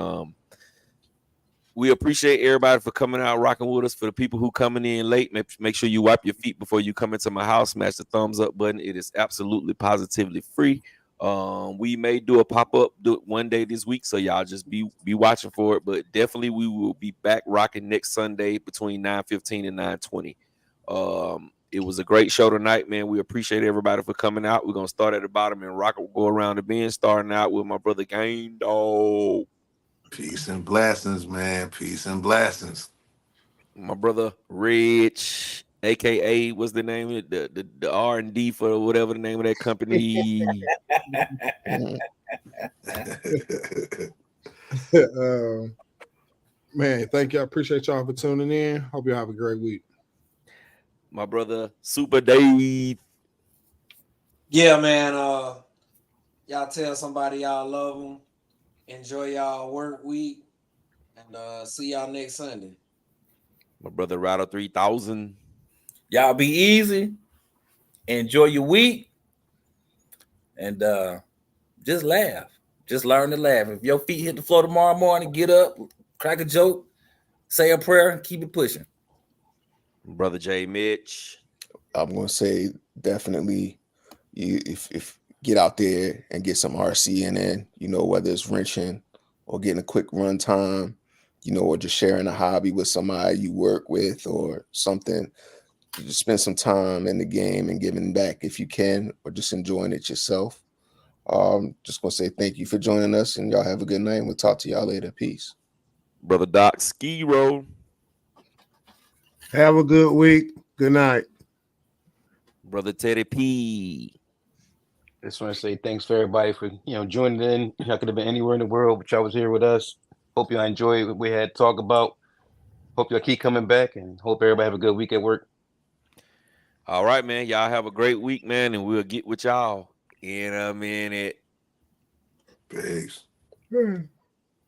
we appreciate everybody for coming out, rocking with us. For the people who coming in late, make sure you wipe your feet before you come into my house. Smash the thumbs up button. It is absolutely positively free. We may do a pop-up one day this week, so y'all just be watching for it. But definitely we will be back rocking next Sunday between 9:15 and 9:20. It was a great show tonight, man. We appreciate everybody for coming out. We're gonna start at the bottom and go around the bend, starting out with my brother Game Dog. Peace and blessings, man. Peace and blessings. My brother Rich, aka what's the name of it? The R&D for whatever the name of that company. Man, thank you. I appreciate y'all for tuning in. Hope you have a great week. My brother Super Dave. Yeah, man. Y'all tell somebody y'all love them. Enjoy y'all work week, and see y'all next Sunday. My brother Rattle 3000. Y'all be easy. Enjoy your week, and just laugh. Just learn to laugh. If your feet hit the floor tomorrow morning, get up, crack a joke, say a prayer, and keep it pushing. Brother J Mitch. I'm gonna say definitely if get out there and get some RC in, whether it's wrenching or getting a quick run time, or just sharing a hobby with somebody you work with or something. You just spend some time in the game and giving back if you can, or just enjoying it yourself. Just gonna say thank you for joining us, and y'all have a good night. We'll talk to y'all later. Peace. Brother Doc Skiro. Have a good week. Good night. Brother Teddy P. Just want to say thanks for everybody for joining in. Y'all could have been anywhere in the world, but y'all was here with us. Hope y'all enjoy what we had to talk about. Hope y'all keep coming back, and hope everybody have a good week at work. All right, man. Y'all have a great week, man, and we'll get with y'all in a minute. Peace.